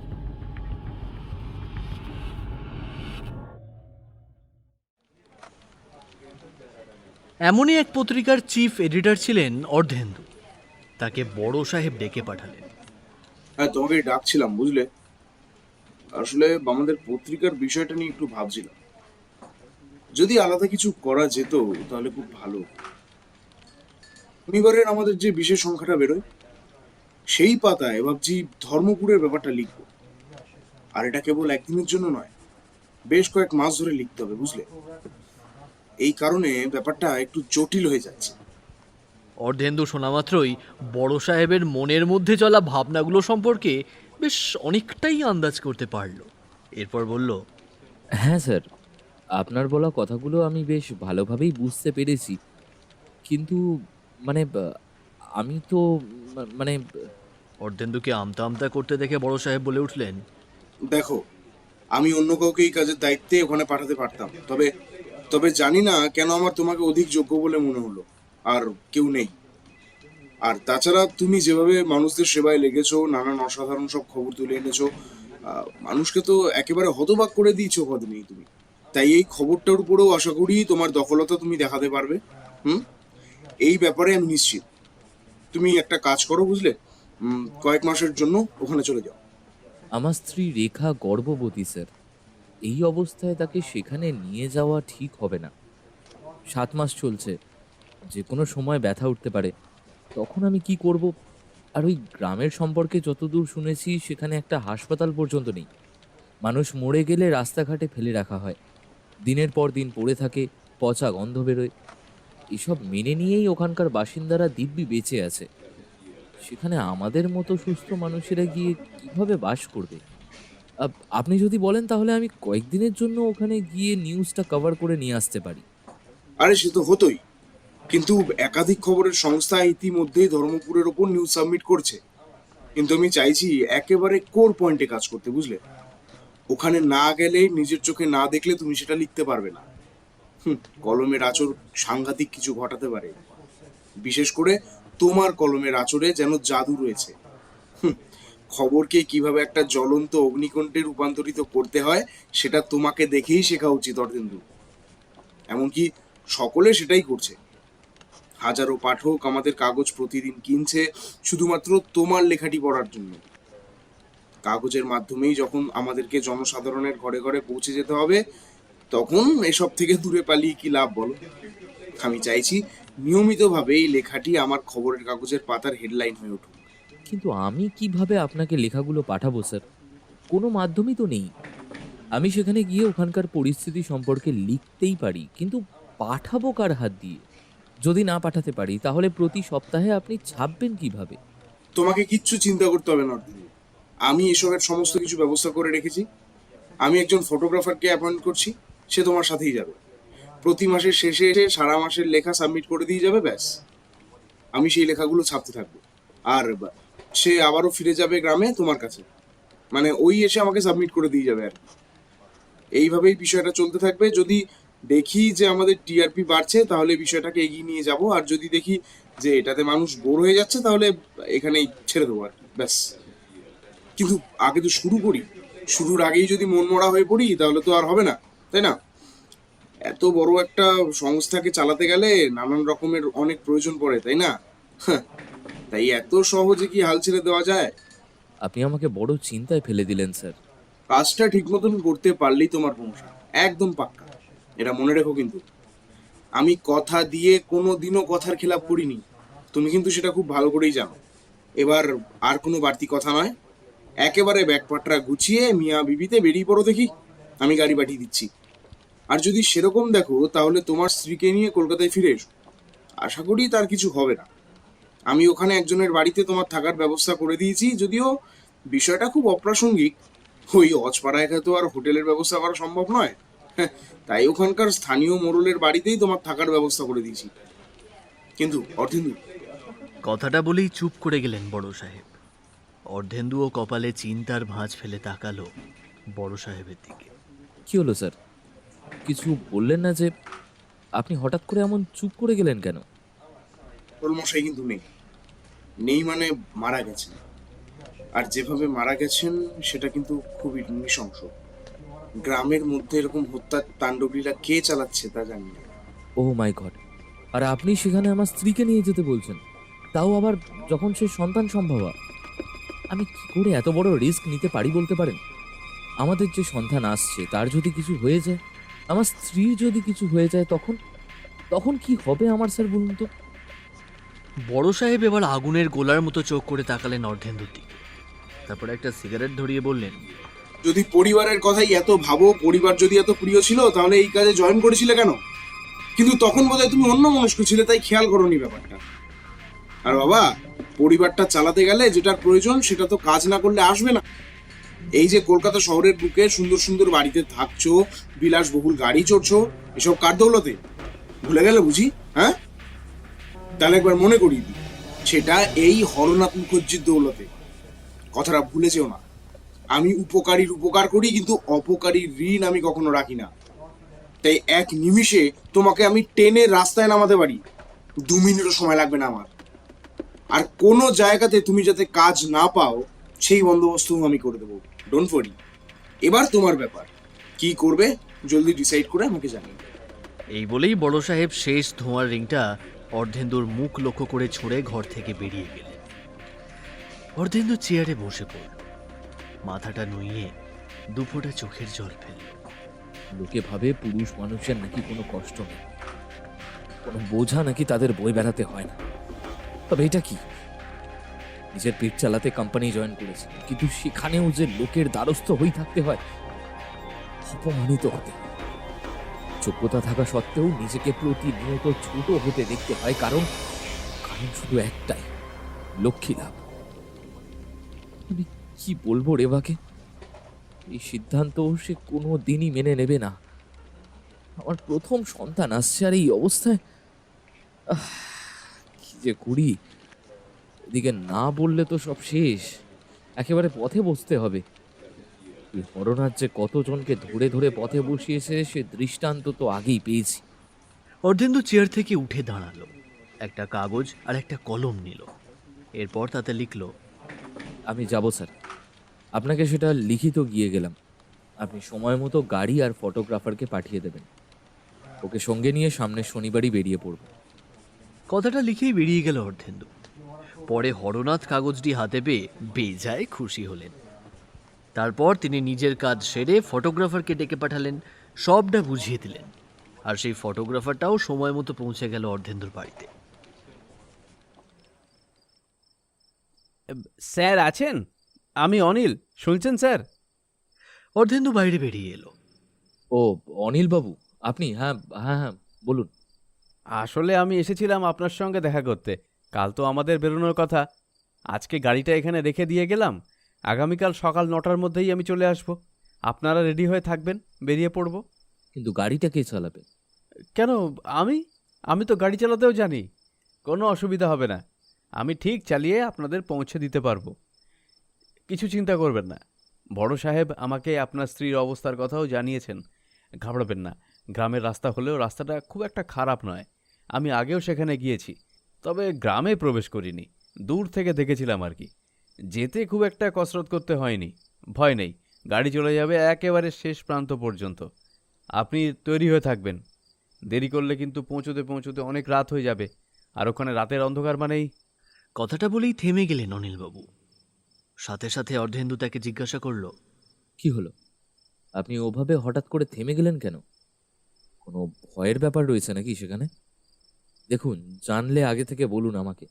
এমনই এক পত্রিকার চিফ এডিটর ছিলেন অর্ধেন্দু। তাকে বড় সাহেব ডেকে পাঠালেন। হ্যাঁ, তোমাকে ডাকছিলাম বুঝলে। আসলে আমাদের পত্রিকার বিষয়টা নিয়ে একটু ভাবছিলাম, যদি আলাদা কিছু করা যেত তাহলে খুব ভালো। শনিবারের আমাদের যে বিশেষ সংখ্যাটা বেরোয় সেই পাতায় ভাবছি ধর্মপুরের ব্যাপারটা লিখবো। আর এটা কেবল একদিনের জন্য নয়, বেশ কয়েক মাস ধরে লিখতে হবে বুঝলে। এই কারণে ব্যাপারটা একটু জটিল হয়ে যাচ্ছে। অর্ধেন্দু শোনা মাত্রই বড় সাহেবের মনের মধ্যে চলা ভাবনাগুলো সম্পর্কে বেশ অনেকটাই আন্দাজ করতে পারল। এরপর বলল, হ্যাঁ স্যার, আপনার বলা কথাগুলো আমি বেশ ভালোভাবেই বুঝতে পেরেছি, কিন্তু মানে আমি তো মানে অর্ধেন্দুকে আমতা আমতা করতে দেখে বড় সাহেব বলে উঠলেন, দেখো, আমি অন্য কাউকে এই কাজের দায়িত্বে ওখানে পাঠাতে পারতাম, তবে তবে জানি না কেন আমার তোমাকে অধিক যোগ্য বলে মনে হলো। আর কেউ নেই। আর তাছাড়া তুমি যেভাবে মানুষদের সেবায় লেগেছো, নানান অসাধারণ সব খবর তুলে এনেছো, মানুষকে তো একেবারে হতবাক করে দিয়েছো কদিনেই তুমি। তাই এই খবরটার উপরেও আশা করি তোমার দখলতা তুমি দেখাতে পারবে। এই ব্যাপারে আমি নিশ্চিত। তুমি একটা কাজ করো বুঝলে, কয়েক মাসের জন্য ওখানে চলে যাও। আমার স্ত্রী রেখা গর্ভবতী স্যার। এই অবস্থায় তাকে সেখানে নিয়ে যাওয়া ঠিক হবে না। 7 মাস চলছে, যে কোনো সময় ব্যথা উঠতে পারে। তখন আমি কি করব? আর ওই গ্রামের সম্পর্কে যতদূর শুনেছি সেখানে একটা হাসপাতাল পর্যন্ত নেই। মানুষ মরে গেলে রাস্তাঘাটে ফেলে রাখা হয়, দিনের পর দিন পড়ে থাকে, পচা গন্ধ বেরোয়। এসব মেনে নিয়েই ওখানকার বাসিন্দারা দিব্যি বেঁচে আছে। সেখানে আমাদের মতো সুস্থ মানুষেরা গিয়ে কিভাবে বাস করবে? আপনি যদি বলেন তাহলে আমি কয়েকদিনের জন্য ওখানে গিয়ে নিউজটা কভার করে নিয়ে আসতে পারি। আরে সে তো হতোই, কিন্তু একাধিক খবরের সংস্থা ইতিমধ্যেই ধর্মপুরের ওপর নিউজ সাবমিট করছে। কিন্তু আমি চাইছি একেবারে কোর পয়েন্টে কাজ করতে বুঝলে। ওখানে না গেলে, নিজের চোখে না দেখলে তুমি সেটা লিখতে পারবে না। কলমের আঁচড় সাংঘাতিক কিছু ঘটাতে পারে। বিশেষ করে তোমার কলমের আঁচড়ে যেন জাদু রয়েছে। খবরকে কিভাবে একটা জ্বলন্ত অগ্নিকুণ্ডে রূপান্তরিত করতে হয় সেটা তোমাকে দেখেই শেখা উচিত অর্ধেন্দু। এমনকি সকলে সেটাই করছে। হাজারো পাঠক আমাদের কাগজ প্রতিদিন কিনছে শুধুমাত্র তোমার লেখাটি পড়ার জন্য। কাগজের মাধ্যমেই যখন আমাদেরকে জনসাধারণের ঘরে ঘরে পৌঁছে যেতে হবে, তখন এসব থেকে দূরে পালিয়ে কি লাভ বলো? আমি চাইছি নিয়মিতভাবে এই লেখাটি আমার খবরের কাগজের পাতার হেডলাইন হয়ে উঠুক। কিন্তু আমি কিভাবে আপনাকে লেখাগুলো পাঠাবো স্যার? কোনো মাধ্যমই তো নেই। আমি সেখানে গিয়ে ওখানকার পরিস্থিতি সম্পর্কে লিখতেই পারি, কিন্তু পাঠাবো কার হাত দিয়ে? যদি না পাঠাতে পারি তাহলে প্রতি সপ্তাহে আপনি ছাপবেন কিভাবে? তোমাকে কিচ্ছু চিন্তা করতে হবে না অর্ধেন্দু। আমি এসবের সমস্ত কিছু ব্যবস্থা করে রেখেছি। আমি একজন ফটোগ্রাফারকে অ্যাপয়েন্ট করছি, সে তোমার সাথেই যাবে। প্রতি মাসের শেষে এসে সারা মাসের লেখা সাবমিট করে দিয়ে যাবে, ব্যাস। আমি সেই লেখাগুলো ছাপতে থাকবো। আর সে আবারও ফিরে যাবে গ্রামে তোমার কাছে, মানে ওই এসে আমাকে সাবমিট করে দিয়ে যাবে আর কি। এইভাবেই বিষয়টা চলতে থাকবে। যদি দেখি যে আমাদের টিআরপি বাড়ছে তাহলে বিষয়টাকে এগিয়ে নিয়ে যাব, আর যদি দেখি যে এটাতে মানুষ বোর হয়ে যাচ্ছে তাহলে এখানেই ছেড়ে দেবো আর কি, ব্যাস। কিন্তু আগে তো শুরু করি, শুরুর আগেই যদি মন মরা হয়ে পড়ি তাহলে তো আর হবে না, তাই না? এত বড় একটা সংস্থাকে চালাতে গেলে নানান রকমের অনেক প্রয়োজন পড়ে, তাই না? হ্যাঁ, তাই এত সহজে কি হাল ছেড়ে দেওয়া যায়? আপনি আমাকে বড় চিন্তায় ফেলে দিলেন স্যার। কাজটা ঠিক মতন করতে পারলেই তোমার প্রমোশন একদম পাক্কা, এটা মনে রেখো। কিন্তু আমি কথা দিয়ে কোনো দিনও কথার খেলাপ করিনি, তুমি কিন্তু সেটা খুব ভালো করেই জানো। এবার আর কোনো বাড়তি কথা নয়, একেবারে ব্যাগপাটরা গুছিয়ে মিয়া বিবিতে বেরিয়ে পড়ো দেখি, আমি গাড়ি পাঠিয়ে দিচ্ছি। আর যদি সেরকম দেখো তাহলে তোমার স্ত্রীকে নিয়ে কলকাতায় ফিরে এসো, আশা করি তার কিছু হবে না। আমি ওখানে একজনের বাড়িতে তোমার থাকার ব্যবস্থা করে দিয়েছি, যদিও বিষয়টা খুব অপ্রাসঙ্গিক, ওই অজপাড়া একা তো আর হোটেলের ব্যবস্থা করা সম্ভব নয়। হ্যাঁ, তাই ওখানকার স্থানীয় মোড়লের বাড়িতেই তোমার থাকার ব্যবস্থা করে দিয়েছি। কিন্তু অর্ধেন্দু, কথাটা বলেই চুপ করে গেলেন বড় সাহেব। অর্ধেন্দুও কপালে চিন্তার ভাঁজ ফেলে তাকালো বড় সাহেবের দিকে। কি হলো স্যার, কিছু বললেন না যে? আপনি হঠাৎ করে এমন চুপ করে গেলেন কেন? মশাই কিন্তু নেই, নেই মানে মারা গেছেন। আর যেভাবে মারা গেছেন সেটা কিন্তু খুবই নৃশংস। গ্রামের মধ্যে এরকম হত্যার তাণ্ডবলীলা কে চালাচ্ছে তা জানি না। ও মাই গড! আর আপনি সেখানে আমার স্ত্রীকে নিয়ে যেতে বলছেন, তাও আবার যখন সে সন্তান সম্ভবা। আমি কি করে এত বড় রিস্ক নিতে পারি বলতে পারেন? আমাদের যে সন্তান আসছে তার যদি কিছু হয়ে যায়, আমার স্ত্রীর যদি কিছু হয়ে যায়, তখন তখন কি হবে আমার স্যার বলুন তো? বড় সাহেব এবার আগুনের গোলার মতো চোখ করে তাকালেন অর্ধেন্দুর দিকে। তারপর একটা সিগারেট ধরিয়ে বললেন, যদি পরিবারের কথাই এত ভাবো, পরিবার যদি এত প্রিয় ছিল তাহলে এই কাজে জয়েন করেছিলে কেন? কিন্তু তখন বোধহয় তুমি অন্য মনস্ক ছিলে, তাই খেয়াল করোনি ব্যাপারটা। আর বাবা, পরিবারটা চালাতে গেলে যেটার প্রয়োজন সেটা তো কাজ না করলে আসবে না। এই যে কলকাতা শহরের বুকে সুন্দর সুন্দর বাড়িতে থাকছো, বিলাসবহুল গাড়ি চড়ছো, এসব কার দৌলতে? ভুলে গেলে বুঝি? হ্যাঁ, তাহলে একবার মনে করিয়ে দিই, সেটা এই হরনাথ মুখার্জির দৌলতে। কথাটা ভুলে যেও না। আমি উপকারীর উপকার করি, কিন্তু অপকারীর ঋণ আমি কখনো রাখি না। তাই এক নিমিষে তোমাকে আমি টেনে রাস্তায় নামাতে পারি, 2 মিনিটও সময় লাগবে না আমার। আর কোনো জায়গাতে তুমি যাতে কাজ না পাও সেই বন্দোবস্ত আমি করে দেবো, ডোন্ট ওয়ারি। এবার তোমার ব্যাপার, কি করবে জলদি ডিসাইড করে আমাকে জানিয়ে। এই বলেই বড় সাহেব শেষ ধোঁয়ার রিংটা অর্ধেন্দুর মুখ লক্ষ্য করে ছুঁড়ে ঘর থেকে বেরিয়ে গেলেন। অর্ধেন্দু চেয়ারে বসে পড়ল, মাথাটা নুইয়ে দুফোঁটা চোখের জল ফেলল। লোকে ভাবে পুরুষ মানুষের নাকি কোনো কষ্ট নেই, কোনো বোঝা নাকি তাদের বই বেড়াতে হয় না। তবে এটা কি, নিজের পেট চালাতে কোম্পানি জয়েন করেছে, কিন্তু সেখানেও যে লোকের দ্বারস্থ হয়ে থাকতে হয়, অপমানিত হতে হয়। যোগ্যতা থাকা সত্ত্বেও নিজেকে প্রতিনিয়ত ছোট হতে দেখতে হয়, কারণ শুধু একটাই, লক্ষ্মী লাভ। আমি কি বলবো রেবাকে? এই সিদ্ধান্ত সে কোনো দিনই মেনে নেবে না। আমার প্রথম সন্তান আসছে, আর এই অবস্থায় কি যে করি। এদিকে না বললে তো সব শেষ, একেবারে পথে বসতে হবে। এই হরনাথ যে কতজনকে ধরে ধরে পথে বসিয়েছে সে দৃষ্টান্ত তো আগেই পেয়েছি। অর্ধেন্দু চেয়ার থেকে উঠে দাঁড়ালো, একটা কাগজ আর একটা কলম নিল। এরপর তাতে লিখল, আমি যাব স্যার, আপনাকে সেটা লিখিত গিয়ে গেলাম। আপনি সময় মতো গাড়ি আর ফটোগ্রাফারকে পাঠিয়ে দেবেন। ওকে সঙ্গে নিয়ে সামনের শনিবারই বেরিয়ে পড়ব। কথাটা লিখেই বেরিয়ে গেল অর্ধেন্দু। পরে হরনাথ কাগজটি হাতে পেয়ে বেজায় খুশি হলেন। তারপর তিনি নিজের কাজ সেরে ফটোগ্রাফারকে ডেকে পাঠালেন, সবটা বুঝিয়ে দিলেন। আর সেই ফটোগ্রাফারটাও সময় মতো পৌঁছে গেল অর্ধেন্দুর বাড়িতে। স্যার আছেন? আমি অনিল, শুনছেন স্যার? অর্ধেন্দু বাইরে বেরিয়ে এলো। ও অনিল বাবু, আপনি? হ্যাঁ হ্যাঁ হ্যাঁ, বলুন। আসলে আমি এসেছিলাম আপনার সঙ্গে দেখা করতে। কাল তো আমাদের বেরোনোর কথা। আজকে গাড়িটা এখানে রেখে দিয়ে গেলাম। আগামীকাল সকাল 9টার মধ্যেই আমি চলে আসব। আপনারা রেডি হয়ে থাকবেন, বেরিয়ে পড়ব। কিন্তু গাড়িটা কে চালাবে? কেন, আমি তো গাড়ি চালাতেও জানি। কোনো অসুবিধা হবে না, আমি ঠিক চালিয়ে আপনাদের পৌঁছে দিতে পারবো। কিছু চিন্তা করবেন না। বড় সাহেব আমাকে আপনার স্ত্রীর অবস্থার কথাও জানিয়েছেন। ঘাবড়াবেন না, গ্রামের রাস্তা হলেও রাস্তাটা খুব একটা খারাপ নয়। আমি আগেও সেখানে গিয়েছি, তবে গ্রামে প্রবেশ করিনি, দূর থেকে দেখেছিলাম আর কি। যেতে খুব একটা কসরত করতে হয়নি। ভয় নেই, গাড়ি চলে যাবে একেবারে শেষ প্রান্ত পর্যন্ত। আপনি তৈরি হয়ে থাকবেন, দেরি করলে কিন্তু পৌঁছতে পৌঁছতে অনেক রাত হয়ে যাবে, আর ওখানে রাতের অন্ধকার মানেই। কথাটা বলেই থেমে গেলেন অনিলবাবু। সাথে সাথে অর্ধেন্দু তাকে জিজ্ঞাসা করল, কি হলো? আপনি ওভাবে হঠাৎ করে থেমে গেলেন কেন? কোনো ভয়ের ব্যাপার রয়েছে নাকি সেখানে? দেখুন, জানলে আগে থেকে বলুন আমাকে।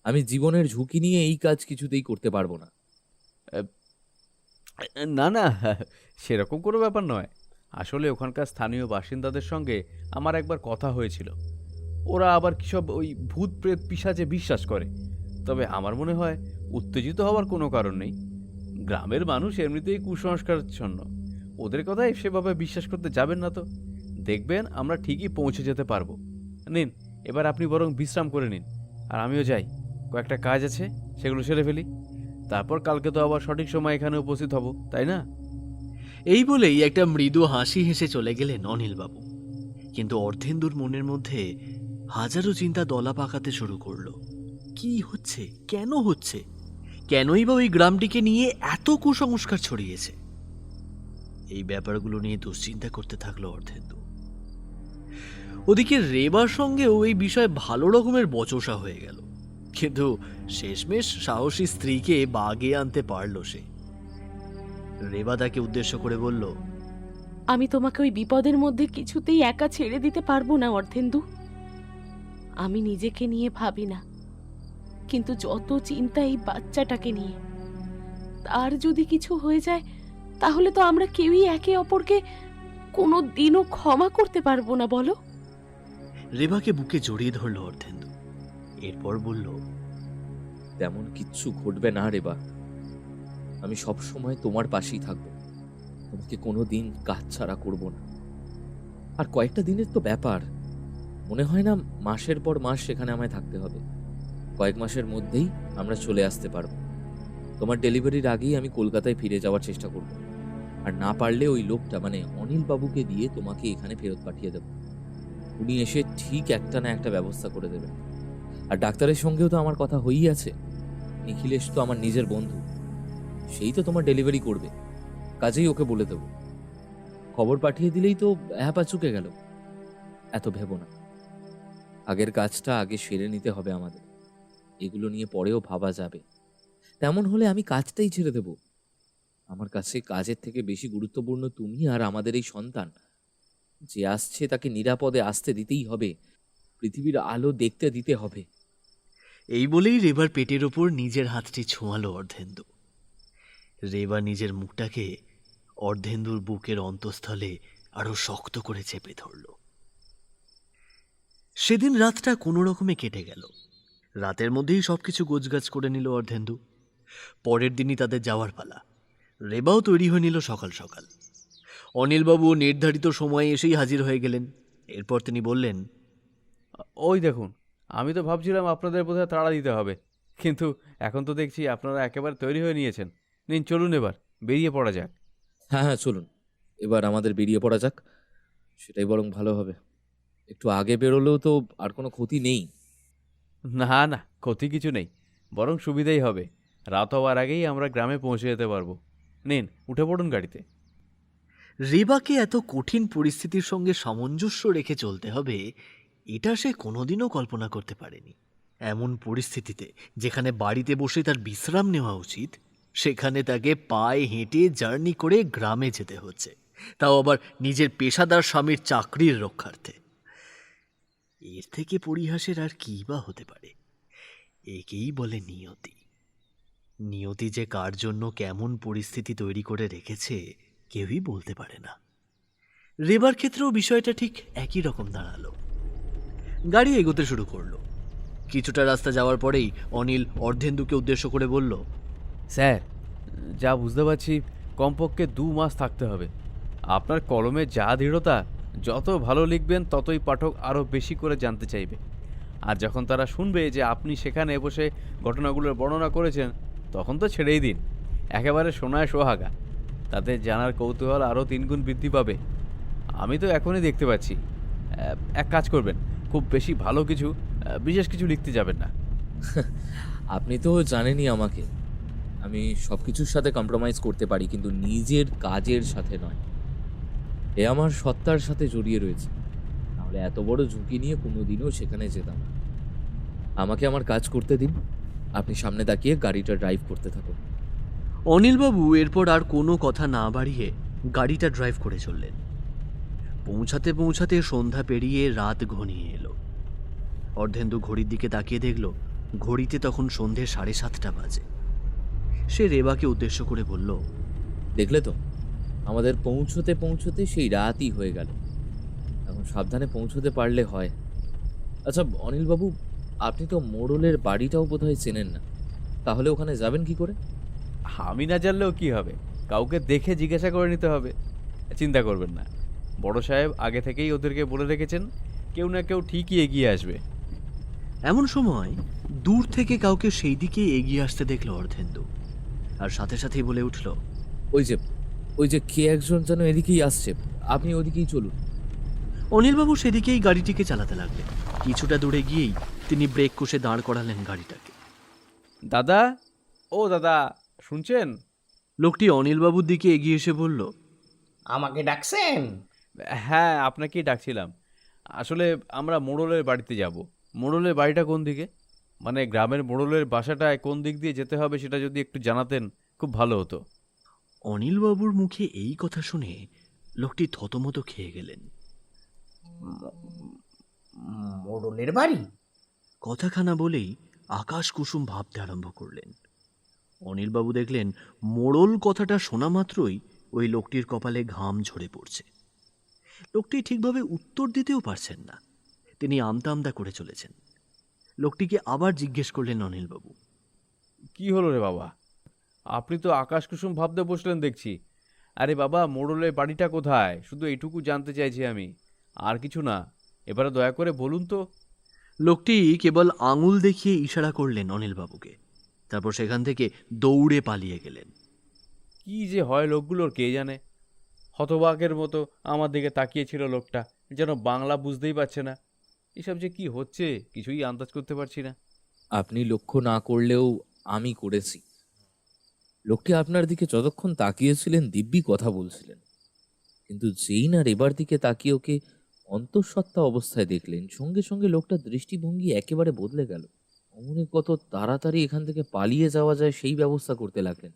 আমি জীবনের ঝুঁকি নিয়ে এই কাজ কিছুতেই করতে পারবো না। না না, সেরকম কোনো ব্যাপার নয়। আসলে ওখানকার স্থানীয় বাসিন্দাদের সঙ্গে আমার একবার কথা হয়েছিল। ওরা আবার কিসব ওই ভূত প্রেত পিশাচে বিশ্বাস করে। তবে আমার মনে হয় উত্তেজিত হওয়ার কোনো কারণ নেই। গ্রামের মানুষ এমনিতেই কুসংস্কারাচ্ছন্ন, ওদের কথায় সেভাবে বিশ্বাস করতে যাবেন না তো। দেখবেন আমরা ঠিকই পৌঁছে যেতে পারবো। নিন, এবার আপনি বরং বিশ্রাম করে নিন, আর আমিও যাই, কয়েকটা কাজ আছে সেগুলো সেরে ফেলি। তারপর কালকে তো আবার সঠিক সময় এখানে উপস্থিত হব, তাই না? এই বলেই একটা মৃদু হাসি হেসে চলে গেলেন অনিলবাবু। কিন্তু অর্ধেন্দুর মনের মধ্যে হাজারো চিন্তা দলা পাকাতে শুরু করলো। কি হচ্ছে, কেন হচ্ছে, কেনই বা ওই গ্রামটিকে নিয়ে এত কুসংস্কার ছড়িয়েছে? এই ব্যাপারগুলো নিয়ে দুশ্চিন্তা করতে থাকলো অর্ধেন্দু। ওদিকে রেবার সঙ্গেও এই বিষয়ে ভালো রকমের বচসা হয়ে গেল, কিন্তু শেষমেশ সাহসী স্ত্রীকে বাগিয়ে আনতে পারল সে। রেবা তাকে উদ্দেশ্য করে বলল, আমি তোমাকে ওই বিপদের মধ্যে কিছুতেই একা ছেড়ে দিতে পারবো না অর্ধেন্দু। আমি নিজেকে নিয়ে ভাবি না, কিন্তু যত চিন্তা এই বাচ্চাটাকে নিয়ে। তার যদি কিছু হয়ে যায় তাহলে তো আমরা কেউই একে অপরকে কোনো দিনও ক্ষমা করতে পারবো না, বলো? রেবাকে বুকে জড়িয়ে ধরল অর্ধেন্দু। এরপর বলল, তেমন কিচ্ছু ঘটবে না রেবা। আমি সব সময় তোমার পাশেই থাকবো, তোমাকে কোনো দিন কাজ ছাড়া করবো না। আর কয়েকটা দিনের তো ব্যাপার, মনে হয় না মাসের পর মাস সেখানে আমায় থাকতে হবে। কয়েক মাসের মধ্যেই আমরা চলে আসতে পারবো। তোমার ডেলিভারির আগেই আমি কলকাতায় ফিরে যাওয়ার চেষ্টা করব, আর না পারলে ওই লোকটা মানে অনিল বাবুকে দিয়ে তোমাকে এখানে ফেরত পাঠিয়ে দেব। উনি এসে ঠিক একটা না একটা ব্যবস্থা করে দেবেন। আর ডাক্তারের সঙ্গেও তো আমার কথা হয়েই আছে। নিখিলেশ তো আমার নিজের বন্ধু, সেই তো তোমার ডেলিভারি করবে, কাজেই ওকে বলে দেবো। খবর পাঠিয়ে দিলেই তো হ্যাপা চুকে গেল। এত ভেবো না, আগের কাজটা আগে সেরে নিতে হবে আমাদের। এগুলো নিয়ে পরেও ভাবা যাবে। তেমন হলে আমি কাজটাই ছেড়ে দেব। আমার কাছে কাজের থেকে বেশি গুরুত্বপূর্ণ তুমি আর আমাদের এই সন্তান। যে আসছে তাকে নিরাপদে আসতে দিতেই হবে, পৃথিবীর আলো দেখতে দিতে হবে। এই বলেই রেবার পেটের ওপর নিজের হাতটি ছোঁয়ালো অর্ধেন্দু। রেবা নিজের মুখটাকে অর্ধেন্দুর বুকের অন্তঃস্থলে আরো শক্ত করে চেপে ধরল। সেদিন রাতটা কোনো রকমে কেটে গেল। রাতের মধ্যেই সবকিছু গোছগাছ করে নিল অর্ধেন্দু। পরের দিনই তাদের যাওয়ার পালা। রেবাও তৈরি হয়ে নিল সকাল সকাল। অনিলবাবু নির্ধারিত সময়ে এসেই হাজির হয়ে গেলেন। এরপর তিনি বললেন, ওই দেখুন, আমি তো ভাবছিলাম আপনাদের বোধহয় তাড়া দিতে হবে, কিন্তু এখন তো দেখছি আপনারা একেবারে তৈরি হয়ে নিয়েছেন। নিন, চলুন এবার বেরিয়ে পড়া যাক। হ্যাঁ হ্যাঁ, চলুন এবার আমাদের বেরিয়ে পড়া যাক। সেটাই বরং ভালো হবে। একটু আগে বেরোলেও তো আর কোনো ক্ষতি নেই। না না, ক্ষতি কিছু নেই, বরং সুবিধাই হবে। রাত হওয়ার আগেই আমরা গ্রামে পৌঁছে যেতে পারবো। নিন, উঠে পড়ুন গাড়িতে। রেবাকে এত কঠিন পরিস্থিতির সঙ্গে সামঞ্জস্য রেখে চলতে হবে, এটা সে কোনোদিনও কল্পনা করতে পারেনি। এমন পরিস্থিতিতে যেখানে বাড়িতে বসে তার বিশ্রাম নেওয়া উচিত, সেখানে তাকে পায়ে হেঁটে জার্নি করে গ্রামে যেতে হচ্ছে, তাও আবার নিজের পেশাদার স্বামীর চাকরির রক্ষার্থে। এর থেকে পরিহাসের আর কী বা হতে পারে? একেই বলে নিয়তি। নিয়তি যে কার জন্য কেমন পরিস্থিতি তৈরি করে রেখেছে কেউই বলতে পারে না। রেবার ক্ষেত্রেও বিষয়টা ঠিক একই রকম দাঁড়ালো। গাড়ি এগোতে শুরু করলো। কিছুটা রাস্তা যাওয়ার পরেই অনিল অর্ধেন্দুকে উদ্দেশ্য করে বলল, স্যার, যা বুঝতে পারছি কমপক্ষে 2 মাস থাকতে হবে। আপনার কলমে যা দৃঢ়তা, যত ভালো লিখবেন ততই পাঠক আরও বেশি করে জানতে চাইবে। আর যখন তারা শুনবে যে আপনি সেখানে বসে ঘটনাগুলোর বর্ণনা করেছেন, তখন তো ছেড়েই দিন, একেবারে সোনায় সোহাগা। তাদের জানার কৌতূহল আরও 3 গুণ বৃদ্ধি পাবে। আমি তো এখনই দেখতে পাচ্ছি। এক কাজ করবেন, খুব বেশি ভালো কিছু, বিশেষ কিছু লিখতে যাবেন না। আপনি তো জানেনই আমাকে, আমি সব কিছুর সাথে কম্প্রোমাইজ করতে পারি, কিন্তু নিজের কাজের সাথে নয়। এ আমার সত্তার সাথে জড়িয়ে রয়েছে, নাহলে এত বড় ঝুঁকি নিয়ে কোনোদিনও সেখানে যেতাম না। আমাকে আমার কাজ করতে দিন, আপনি সামনে তাকিয়ে গাড়িটা ড্রাইভ করতে থাকুন। অনিলবাবু এরপর আর কোনো কথা না বাড়িয়ে গাড়িটা ড্রাইভ করে চললেন। পৌঁছাতে পৌঁছাতে সন্ধ্যা পেরিয়ে রাত ঘনিয়ে এলো। অর্ধেন্দু ঘড়ির দিকে তাকিয়ে দেখল ঘড়িতে তখন সন্ধে 7:30 বাজে। সে রেবাকে উদ্দেশ্য করে বলল, দেখলে তো, আমাদের পৌঁছতে পৌঁছতে সেই রাতই হয়ে গেল। এখন সাবধানে পৌঁছতে পারলে হয়। আচ্ছা অনিলবাবু, আপনি তো মোড়লের বাড়িটাও বোধহয় চেনেন না, তাহলে ওখানে যাবেন কি করে? আমি না জানলেও কি হবে, কাউকে দেখে জিজ্ঞাসা করে নিতে হবে। চিন্তা করবেন না, বড় সাহেব আগে থেকেই ওদেরকে বলে রেখেছেন, কেউ না কেউ ঠিকই এগিয়ে আসবে। এমন সময় দূর থেকে কাউকে সেই দিকে এগিয়ে আসতে দেখল অর্ধেন্দু, আর সাথে সাথেই বলে উঠল, ওই যে কে একজন যেন এদিকেই আসছে, আপনি ওদিকেই চলুন। অনিলবাবু সেদিকেই গাড়িটিকে চালাতে লাগলেন। কিছুটা দূরে গিয়েই তিনি ব্রেক কষে দাঁড় করালেন গাড়িটাকে। দাদা, ও দাদা, শুনছেন? লোকটি অনিলবাবুর দিকে এগিয়ে এসে বলল, আমাকে ডাকছেন? হ্যাঁ, আপনাকেই ডাকছিলাম। আসলে আমরা মোড়লের বাড়িতে যাব। মোড়লের বাড়িটা কোন দিকে? মানে গ্রামের মোড়লের বাসাটায় কোন দিক দিয়ে যেতে হবে সেটা যদি একটু জানাতেন খুব ভালো হতো। অনিলবাবুর মুখে এই কথা শুনে লোকটি থতমত খেয়ে গেলেন। মোড়লের বাড়ি? কথাখানা বলেই আকাশ কুসুম ভাবতে আরম্ভ করলেন। অনিলবাবু দেখলেন মোড়ল কথাটা শোনা মাত্রই ওই লোকটির কপালে ঘাম ঝরে পড়ছে। লোকটি ঠিকভাবে উত্তর দিতেও পারছেন না, তিনি আমতা আমতা করে চলেছেন। লোকটিকে আবার জিজ্ঞেস করলেন অনিলবাবু, কি হলো রে বাবা, আপনি তো আকাশ কুসুম ভাবতে বসলেন দেখছি। আরে বাবা, মোড়লের বাড়িটা কোথায় শুধু এইটুকু জানতে চাইছি আমি, আর কিছু না। এবারে দয়া করে বলুন তো। লোকটি কেবল আঙুল দেখিয়ে ইশারা করলেন অনিলবাবুকে, তারপর সেখান থেকে দৌড়ে পালিয়ে গেলেন। কি যে হয় লোকগুলোর কে জানে। হতবাকের মতো আমার দিকে তাকিয়েছিল লোকটা, যেন বাংলা বুঝতেই পারছে না। এসব যে কি হচ্ছে কিছুই আন্দাজ করতে পারছি না। আপনি লক্ষ্য না করলেও আমি করেছি। লোকটি আপনার দিকে যতক্ষণ তাকিয়েছিলেন দিব্যি কথা বলছিলেন, কিন্তু যেই না রেবার দিকে তাকিয়ে ওকে অন্তঃসত্ত্বা অবস্থায় দেখলেন, সঙ্গে সঙ্গে লোকটার দৃষ্টিভঙ্গি একেবারে বদলে গেল। অমনি কত তাড়াতাড়ি এখান থেকে পালিয়ে যাওয়া যায় সেই ব্যবস্থা করতে লাগলেন।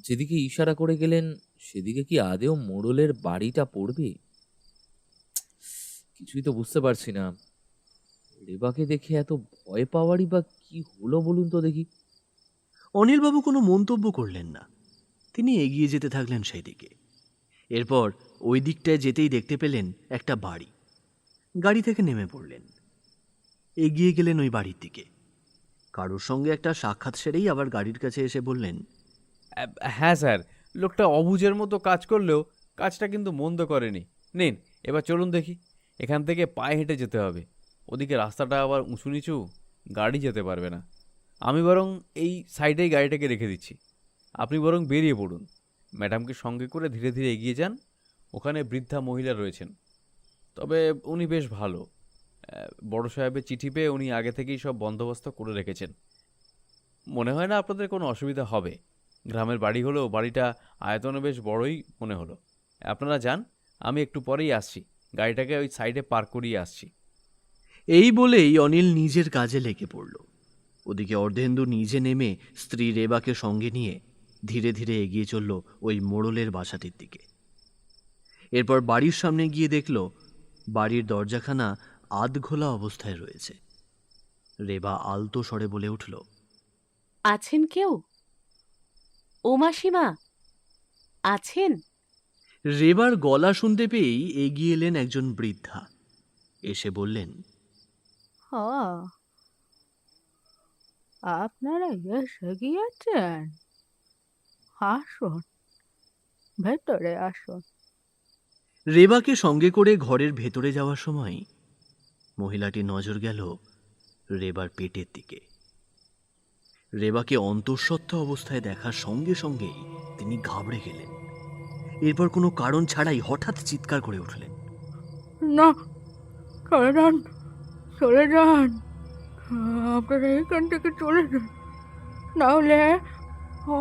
যেদিকে ইশারা করে গেলেন সেদিকে কি আদেও মোড়লের বাড়িটা পড়বে? কিছুই তো বুঝতে পারছি না। রেবাকে দেখে এত ভয় পাওয়ারই বা কি হলো বলুন তো দেখি। অনিলবাবু কোনো মন্তব্য করলেন না, তিনি এগিয়ে যেতে থাকলেন সেই দিকে। এরপর ওই দিকটায় যেতেই দেখতে পেলেন একটা বাড়ি। গাড়ি থেকে নেমে পড়লেন, এগিয়ে গেলেন ওই বাড়ির দিকে। কারোর সঙ্গে একটা সাক্ষাৎ সেরেই আবার গাড়ির কাছে এসে বললেন, হ্যাঁ স্যার, লোকটা অবুঝের মতো কাজ করলেও কাজটা কিন্তু মন্দ করেনি। নিন, এবার চলুন দেখি। এখান থেকে পায়ে হেঁটে যেতে হবে, ওদিকে রাস্তাটা আবার উঁচু নিচু, গাড়ি যেতে পারবে না। আমি বরং এই সাইডেই গাড়িটাকে রেখে দিচ্ছি, আপনি বরং বেরিয়ে পড়ুন। ম্যাডামকে সঙ্গে করে ধীরে ধীরে এগিয়ে যান। ওখানে বৃদ্ধা মহিলা রয়েছেন, তবে উনি বেশ ভালো। বড় সাহেবের চিঠি পেয়ে উনি আগে থেকেই সব বন্দোবস্ত করে রেখেছেন। মনে হয় না আপনাদের কোনো অসুবিধা হবে। গ্রামের বাড়ি হলেও বাড়িটা আয়তনে বেশ বড়ই মনে হলো। আপনারা যান, আমি একটু পরেই আসছি, গাড়িটাকে ওই সাইডে পার্ক করিয়ে আসছি। এই বলেই অনিল নিজের কাজে লেগে পড়ল। ওদিকে অর্ধেন্দু নিজে নেমে স্ত্রী রেবাকে সঙ্গে নিয়ে ধীরে ধীরে এগিয়ে চলল ওই মোড়লের বাসাটির দিকে। এরপর বাড়ির সামনে গিয়ে দেখল বাড়ির দরজাখানা আধখোলা অবস্থায় রয়েছে। রেবা আলতো স্বরে বলে উঠল, আছেন কেউ? ও মাসিমা, আছেন? রেবার গলা শুনতে পেয়েই এগিয়ে এলেন একজন বৃদ্ধা। এসে বললেন, আপনারা এসে গিয়েছেন? আসুন, ভেতরে আসুন। রেবাকে সঙ্গে করে ঘরের ভেতরে যাওয়ার সময় মহিলাটির নজর গেল রেবার পেটের দিকে। রেবাকে অন্তঃসত্ত্বা অবস্থায় দেখার সঙ্গে সঙ্গেই তিনি ঘাবড়ে গেলেন। এরপর কোনো কারণ ছাড়াই হঠাৎ চিৎকার করে উঠলেন, না, চলে যান, চলে যান, আপনারা এখান থেকে চলে যান, নাহলে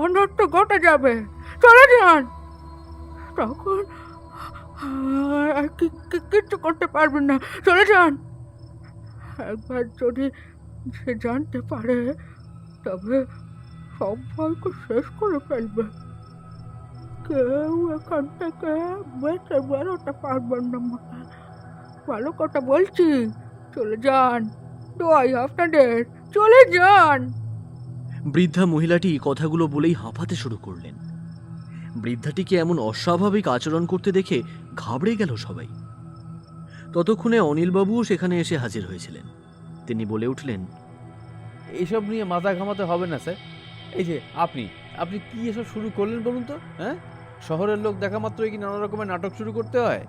অনর্থ ঘটে যাবে। চলে যান, তখন আর কিচ্ছু করতে পারবেন না। চলে যান। একবার যদি সে জানতে পারে তবে সবাইকে শেষ করে ফেলবে। কেউ এখান থেকে বেঁচে বেরোতে পারবেন না। ভালো কথা বলছি, চলে যান, দোয়াই আপনাদের, চলে যান। বৃদ্ধা মহিলাটি কথাগুলো বলেই হাঁপাতে শুরু করলেন। বৃদ্ধাটিকে এমন অস্বাভাবিক আচরণ করতে দেখে ঘাবড়ে গেল সবাই। ততক্ষণে অনিলবাবুও সেখানে এসে হাজির হয়েছিলেন। তিনি বলে উঠলেন, এইসব নিয়ে মাথা ঘামাতে হবে না স্যার। এই যে আপনি আপনি কি এসব শুরু করলেন বলুন তো? হ্যাঁ, শহরের লোক দেখা মাত্রই কি নানা রকমের নাটক শুরু করতে হয়?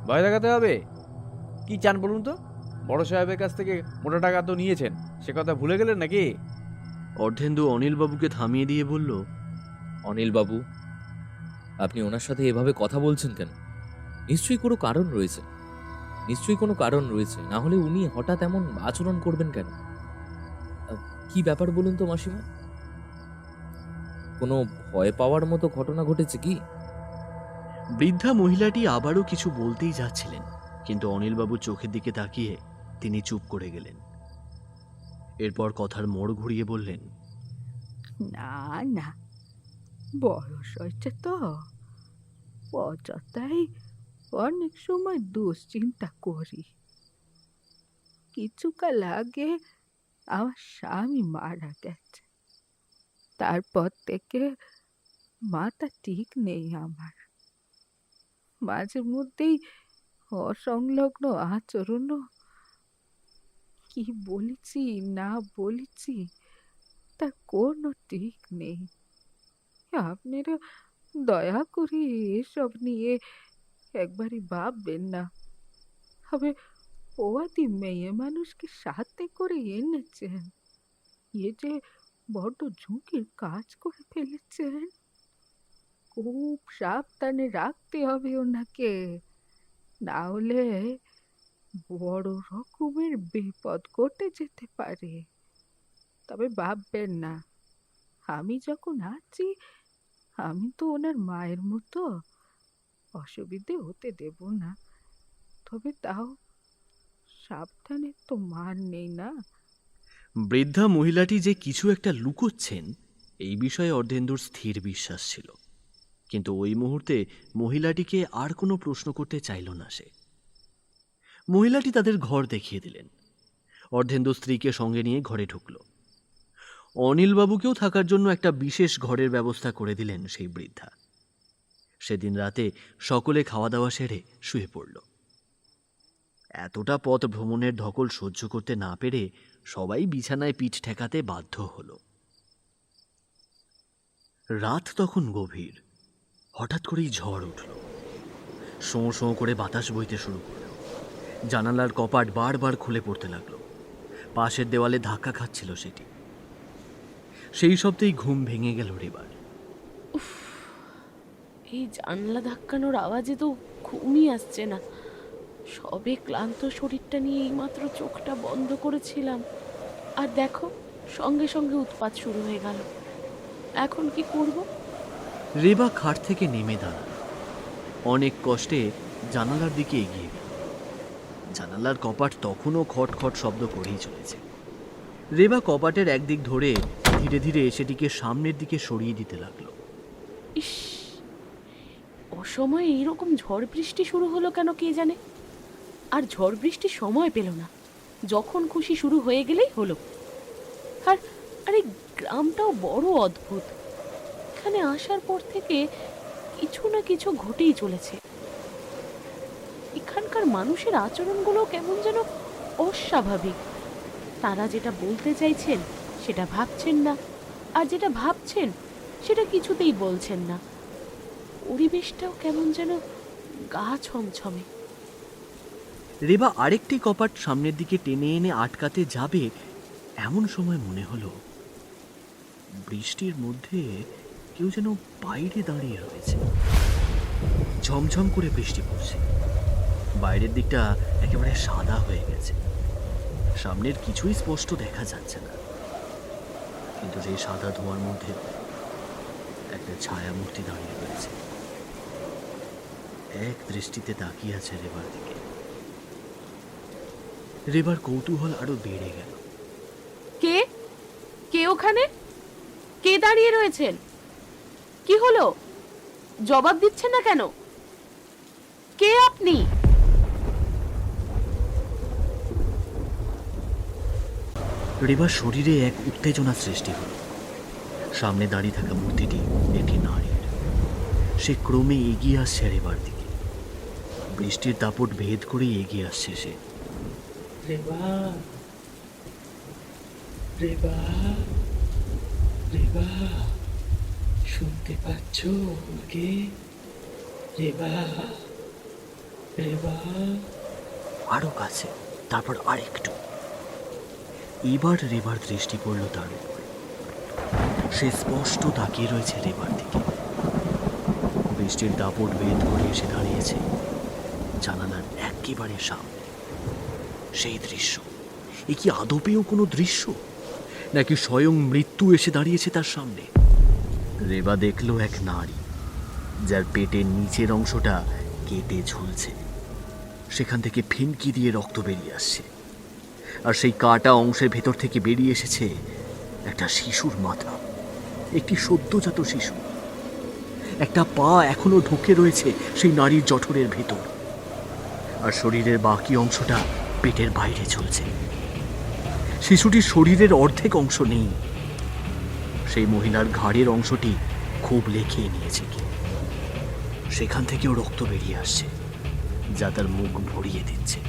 ভয় দেখাতে হবে? কি চান বলুন তো? বড় সাহেবের কাছ থেকে মোটা টাকা তো নিয়েছেন, সে কথা ভুলে গেলেন নাকি? অর্ধেন্দু অনিলবাবুকে থামিয়ে দিয়ে বলল, অনিলবাবু, আপনি ওনার সাথে এভাবে কথা বলছেন কেন? নিশ্চয়ই কোনো কারণ রয়েছে, নিশ্চয়ই কোনো কারণ রয়েছে, না হলে উনি হঠাৎ এমন আচরণ করবেন কেন? কি ব্যাপার বলুন তো মাসিমা? কোনো ভয় পাওয়ার মতো ঘটনা ঘটেছে কি? বৃদ্ধা মহিলাটি আবারও কিছু বলতেই যাচ্ছিলেন, কিন্তু অনিলবাবু চোখের দিকে তাকিয়ে তিনি চুপ করে গেলেন। এরপর কথার মোড় ঘুরিয়ে বললেন, না না, বয়স হয়েছে তো, অযথাই অনেক সময় দুশ্চিন্তা করি। কিছুকাল আগে আমার স্বামী মারা গেছে, তারপর থেকে মাথা ঠিক নেই আমার। মাঝে মধ্যেই অসংলগ্ন আচরণও, কি বলেছি না বলেছি তার কোনো ঠিক নেই। আপনারা দয়া করে এসব নিয়ে একবারই ভাববেন না। তবে পোয়াতি মেয়ে মানুষকে সাথে করে এনেছেন, এ যে বড্ড ঝুঁকির কাজ করে ফেলেছেন। খুব সাবধানে রাখতে হবে ওনাকে, না হলে বড় রকমের বিপদ ঘটে যেতে পারে। তবে ভাববেন না, আমি যখন আছি আমি তো ওনার মায়ের মতো, অসুবিধে হতে দেব না। তবে তাও সাবধানে তো মান নেই না। বৃদ্ধা মহিলাটি যে কিছু একটা লুকোচ্ছেন এই বিষয়ে অর্ধেন্দুর স্থির বিশ্বাস ছিল, কিন্তু ওই মুহূর্তে মহিলাটিকে আর কোনো প্রশ্ন করতে চাইল না সে। মহিলাটি তাদের ঘর দেখিয়ে দিলেন। অর্ধেন্দু স্ত্রীকে সঙ্গে নিয়ে ঘরে ঢুকল। অনিলবাবুকেও থাকার জন্য একটা বিশেষ ঘরের ব্যবস্থা করে দিলেন সেই বৃদ্ধা। সেদিন রাতে সকলে খাওয়া দাওয়া সেরে শুয়ে পড়ল। এতটা পথ ভ্রমণের ধকল সহ্য করতে না পেরে সবাই বিছানায় পিঠ ঠেকাতে বাধ্য হল। রাত তখন গভীর। হঠাৎ করেই ঝড় উঠল। শোঁ শোঁ করে বাতাস বইতে শুরু করল। জানালার কপাট বারবার খুলে পড়তে লাগলো। পাশের দেওয়ালে ধাক্কা খাচ্ছিল সেটি। সেই শব্দেই ঘুম ভেঙে গেল রেবার। এই জানলা ধাক্কানোর আওয়াজে তো ঘুমই আসছে না। সবে ক্লান্ত শরীরটা নিয়ে এইমাত্র চোখটা বন্ধ করেছিলাম, আর দেখো সঙ্গে সঙ্গে উৎপাত শুরু হয়ে গেল। এখন কি করব? রেবা খাট থেকে নেমে দাঁড়াল। অনেক কষ্টে জানালার দিকে এগিয়ে গেল। জানালার কপাট তখনও খটখট শব্দ করেই চলেছে। রেবা কপাটের একদিক ধরে ধীরে ধীরে সেটিকে সামনের দিকে সরিয়ে দিতে লাগলো। ইস, অসময়ে এইরকম ঝড় বৃষ্টি শুরু হলো কেন কে জানে। আর ঝড় বৃষ্টির সময় পেল না, যখন খুশি শুরু হয়ে গেলেই হলো। আর এই গ্রামটাও বড় অদ্ভুত। এখানে আসার পর থেকে কিছু না কিছু ঘটেই চলেছে। এখানকার মানুষের আচরণগুলো কেমন যেন অস্বাভাবিক। তারা যেটা বলতে চাইছেন সেটা ভাবছেন না, আর যেটা ভাবছেন সেটা কিছুতেই বলছেন না। পরিবেশটাও কেমন যেন গা ছমছমে। রেবা আরেকটি কপাট সামনের দিকে টেনে এনে আটকাতে যাবে, এমন সময় মনে হলো বৃষ্টির মধ্যে কেউ যেন বাইরে দাঁড়িয়ে রয়েছে। ঝমঝম করে বৃষ্টি পড়ছে, বাইরের দিকটা একেবারে সাদা হয়ে গেছে, সামনের কিছুই স্পষ্ট দেখা যাচ্ছে না, কিন্তু সেই সাদা ধোঁয়ার মধ্যে একটা ছায়া মূর্তি দাঁড়িয়ে রয়েছে, এক দৃষ্টিতে তাকিয়ে আছে রেবার দিকে। রেবার কৌতূহল আরো বেড়ে গেল। কে কে ওখানে? কে দাঁড়িয়ে রয়েছেন? কি হলো? জবাব দিচ্ছেন না কেন? কে আপনি? রেবার শরীরে এক উত্তেজনা সৃষ্টি হল। সামনে দাঁড়িয়ে থাকা মূর্তিটি একটি নারীর। সে ক্রমে এগিয়ে আসছে রেবার দিকে, বৃষ্টির দাপট ভেদ করে এগিয়ে আসছে সে। রেবা, রেবা, রেবা, শুনতে পাচ্ছ আমাকে? রেবা, রেবা। আরো কাছে, তারপর আরেকটু। এবার রেবার দৃষ্টি পড়ল তার উপর। সে স্পষ্ট তাকিয়ে রয়েছে রেবার দিকে। বৃষ্টির দাপট ভেদ করে এসে দাঁড়িয়েছে জানালার একেবারে সামনে। সেই দৃশ্য, এ কি আদপেও কোনো দৃশ্য, নাকি স্বয়ং মৃত্যু এসে দাঁড়িয়েছে তার সামনে? রেবা দেখল এক নারী, যার পেটের নিচের অংশটা কেটে ঝুলছে, সেখান থেকে ফিনকি দিয়ে রক্ত বেরিয়ে আসছে, আর সেই কাটা অংশের ভেতর থেকে বেরিয়ে এসেছে একটা শিশুর মাথা, একটি সদ্যজাত শিশু। একটা পা এখনো ঢুকে রয়েছে সেই নারীর জঠরের ভেতর, আর শরীরের বাকি অংশটা পেটের বাইরে চলছে। শিশুটির শরীরের অর্ধেক অংশ নেই। সেই মহিলার ঘাড়ের অংশটি খুব লেখে নিয়েছে কি, সেখান থেকেও রক্ত বেরিয়ে আসছে, যা তার মুখ ভরিয়ে দিচ্ছে।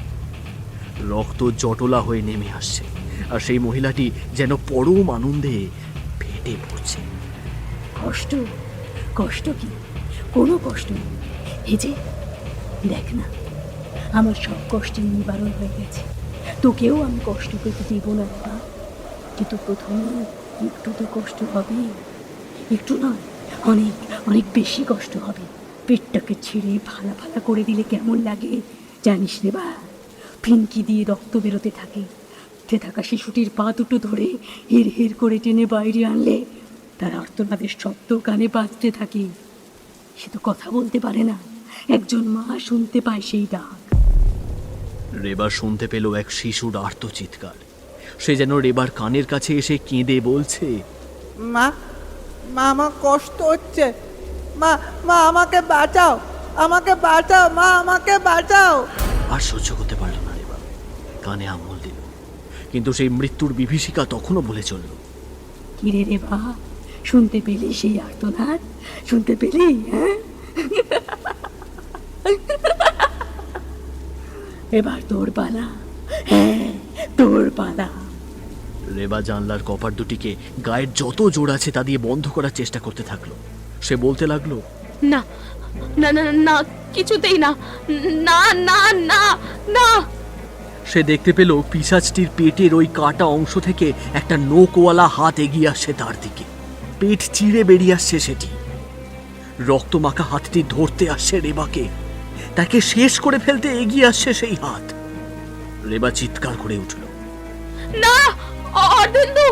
রক্ত জটলা হয়ে নেমে আসছে, আর সেই মহিলাটি যেন পরম আনন্দে ফেটে পড়ছে। কষ্ট, কষ্ট কি? কোনো কষ্ট নেই। এই যে দেখ না, আমার সব কষ্টের নিবারণ হয়ে গেছে। তোকেও আমি কষ্ট পেতে দেব না বাবা, কিন্তু প্রথমে একটু তো কষ্ট হবে, একটু নয়, অনেক অনেক বেশি কষ্ট হবে। পেটটাকে ছেড়ে ফালা ফালা করে দিলে কেমন লাগে জানিস রে বা? ফিনকি দিয়ে রক্ত বেরোতে থাকে, উঠে থাকা শিশুটির পা দুটো ধরে হির হির করে টেনে বাইরে আনলে তার আর্তনাদের শব্দ কানে বাজতে থাকে। সে তো কথা বলতে পারে না, একজন মা শুনতে পায় সেই ডাক। রেবা শুনতে পেল এক শিশুর আর্ত চিৎকার। সে যেন রেবার কানের কাছে এসে কেঁদে বলছে, মা, মা, আমার কষ্ট হচ্ছে। মা, মা, আমাকে বাঁচাও, আমাকে বাঁচাও, মা, আমাকে বাঁচাও। আর সহ্য করতে পারল না রেবা, কানে আঙুল দিল, কিন্তু সেই মৃত্যুর বিভীষিকা তখনও বলে চলল। কিরে রে বা, শুনতে পেলি সেই আর্তনাদ? শুনতে পেলি? হ্যাঁ, এবার তোর পালা। হ্যাঁ, তোর পালা। রেবা জানলার কপাট দুটিকে গায়ের যত জোর আছে তা দিয়ে বন্ধ করার চেষ্টা করতে থাকলো। সে বলতে লাগলো, না না না না, কিছুতেই না, না না না না। সে দেখতে পেল পিশাচটির পেটের ওই কাটা অংশ থেকে একটা নোকওয়ালা হাত এগিয়ে আসছে তার দিকে। পেট চিড়ে বেরিয়ে আসছে সেটি। রক্তমাখা হাতটি ধরতে আসছে রেবাকে, তাকে শেষ করে ফেলতে এগিয়ে আসছে সেই হাত। রেবা চিৎকার করে উঠল, না, অর্ধেন্দু,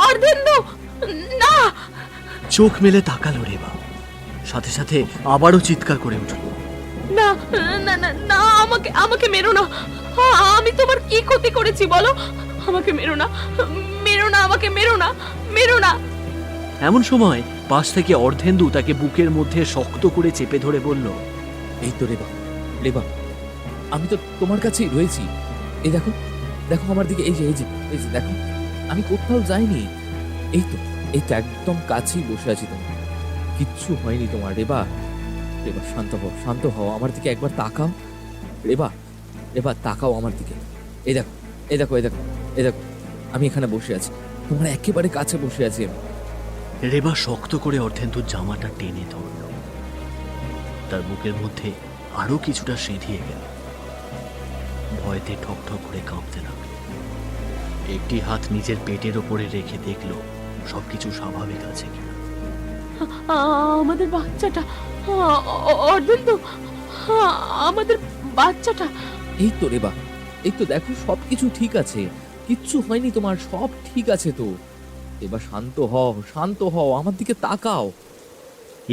অর্ধেন্দু, না। চোখ মেলে তাকালো রেবা, সাথে সাথে আবারও চিৎকার করে উঠল, না না না না, আমাকে আমাকে মেরো না। আমি তোমার কি ক্ষতি করেছি বলো? আমাকে মেরো না, মেরো না, আমাকে মেরো না, মেরো না। এমন সময় পাশ থেকে অর্ধেন্দু তাকে বুকের মধ্যে শক্ত করে চেপে ধরে বলল, এই তো রেবা, রেবা, আমি তো তোমার কাছেই রয়েছি। এই দেখো, দেখো আমার দিকে, এই যে এই যে এই যে দেখো, আমি কোথাও যাইনি। এই তো একদম কাছেই বসে আছি তোমার, কিচ্ছু হয়নি তোমার। রেবা, রেবা, শান্ত হও, শান্ত হও, আমার দিকে একবার তাকাও। রেবা, রেবা, তাকাও আমার দিকে। এই দেখো, এই দেখো, এই দেখো, এই দেখো, আমি এখানে বসে আছি, তোমার একেবারে কাছে বসে আছি আমি। রেবা শক্ত করে অর্ধেন্দুর জামাটা টেনে ধরল। তার বুকের মধ্যে আরো কিছুটা সেঁধিয়ে গেল। ভয়তে ঠকঠক করে কাঁপতে লাগলো। একটি হাত নিজের পেটের ওপরে রেখে দেখলো সবকিছু স্বাভাবিক আছে কিনা। আমাদের বাচ্চাটা, অর্ধেন্দু, আমাদের বাচ্চাটা। এই তো রেবা, এই তো দেখো সব কিছু ঠিক আছে, কিচ্ছু হয়নি তোমার, সব ঠিক আছে তো। এবার শান্ত হও, শান্ত হও, আমার দিকে তাকাও।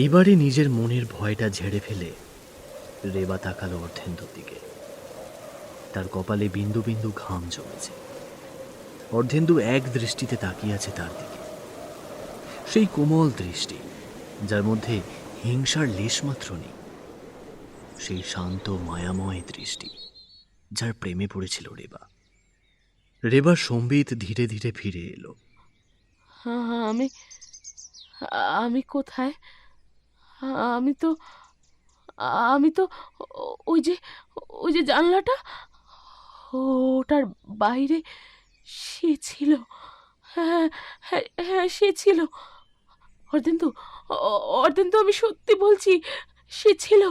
এবারে নিজের মনের ভয়টা ঝেড়ে ফেলে রেবা তাকালো অর্ধেন্দুর দিকে। তার কপালে বিন্দু বিন্দু ঘাম জমেছে। অর্ধেন্দু এক দৃষ্টিতে তাকিয়ে আছে তার দিকে, সেই কোমল দৃষ্টি যার মধ্যে হিংসার লেশমাত্র নেই, সেই শান্ত মায়াময় দৃষ্টি যার প্রেমে পড়েছিল রেবা। রেবার সম্বিত ধীরে ধীরে ফিরে এলো। আমি আমি কোথায়? আমি তো আমি তো ওই যে ওই যে জানলাটা, ওটার বাইরে সে ছিল। হ্যাঁ, হ্যাঁ, হ্যাঁ, সে ছিল। অর্ধেন্দু, অর্ধেন্দু, আমি সত্যি বলছি, সে ছিল।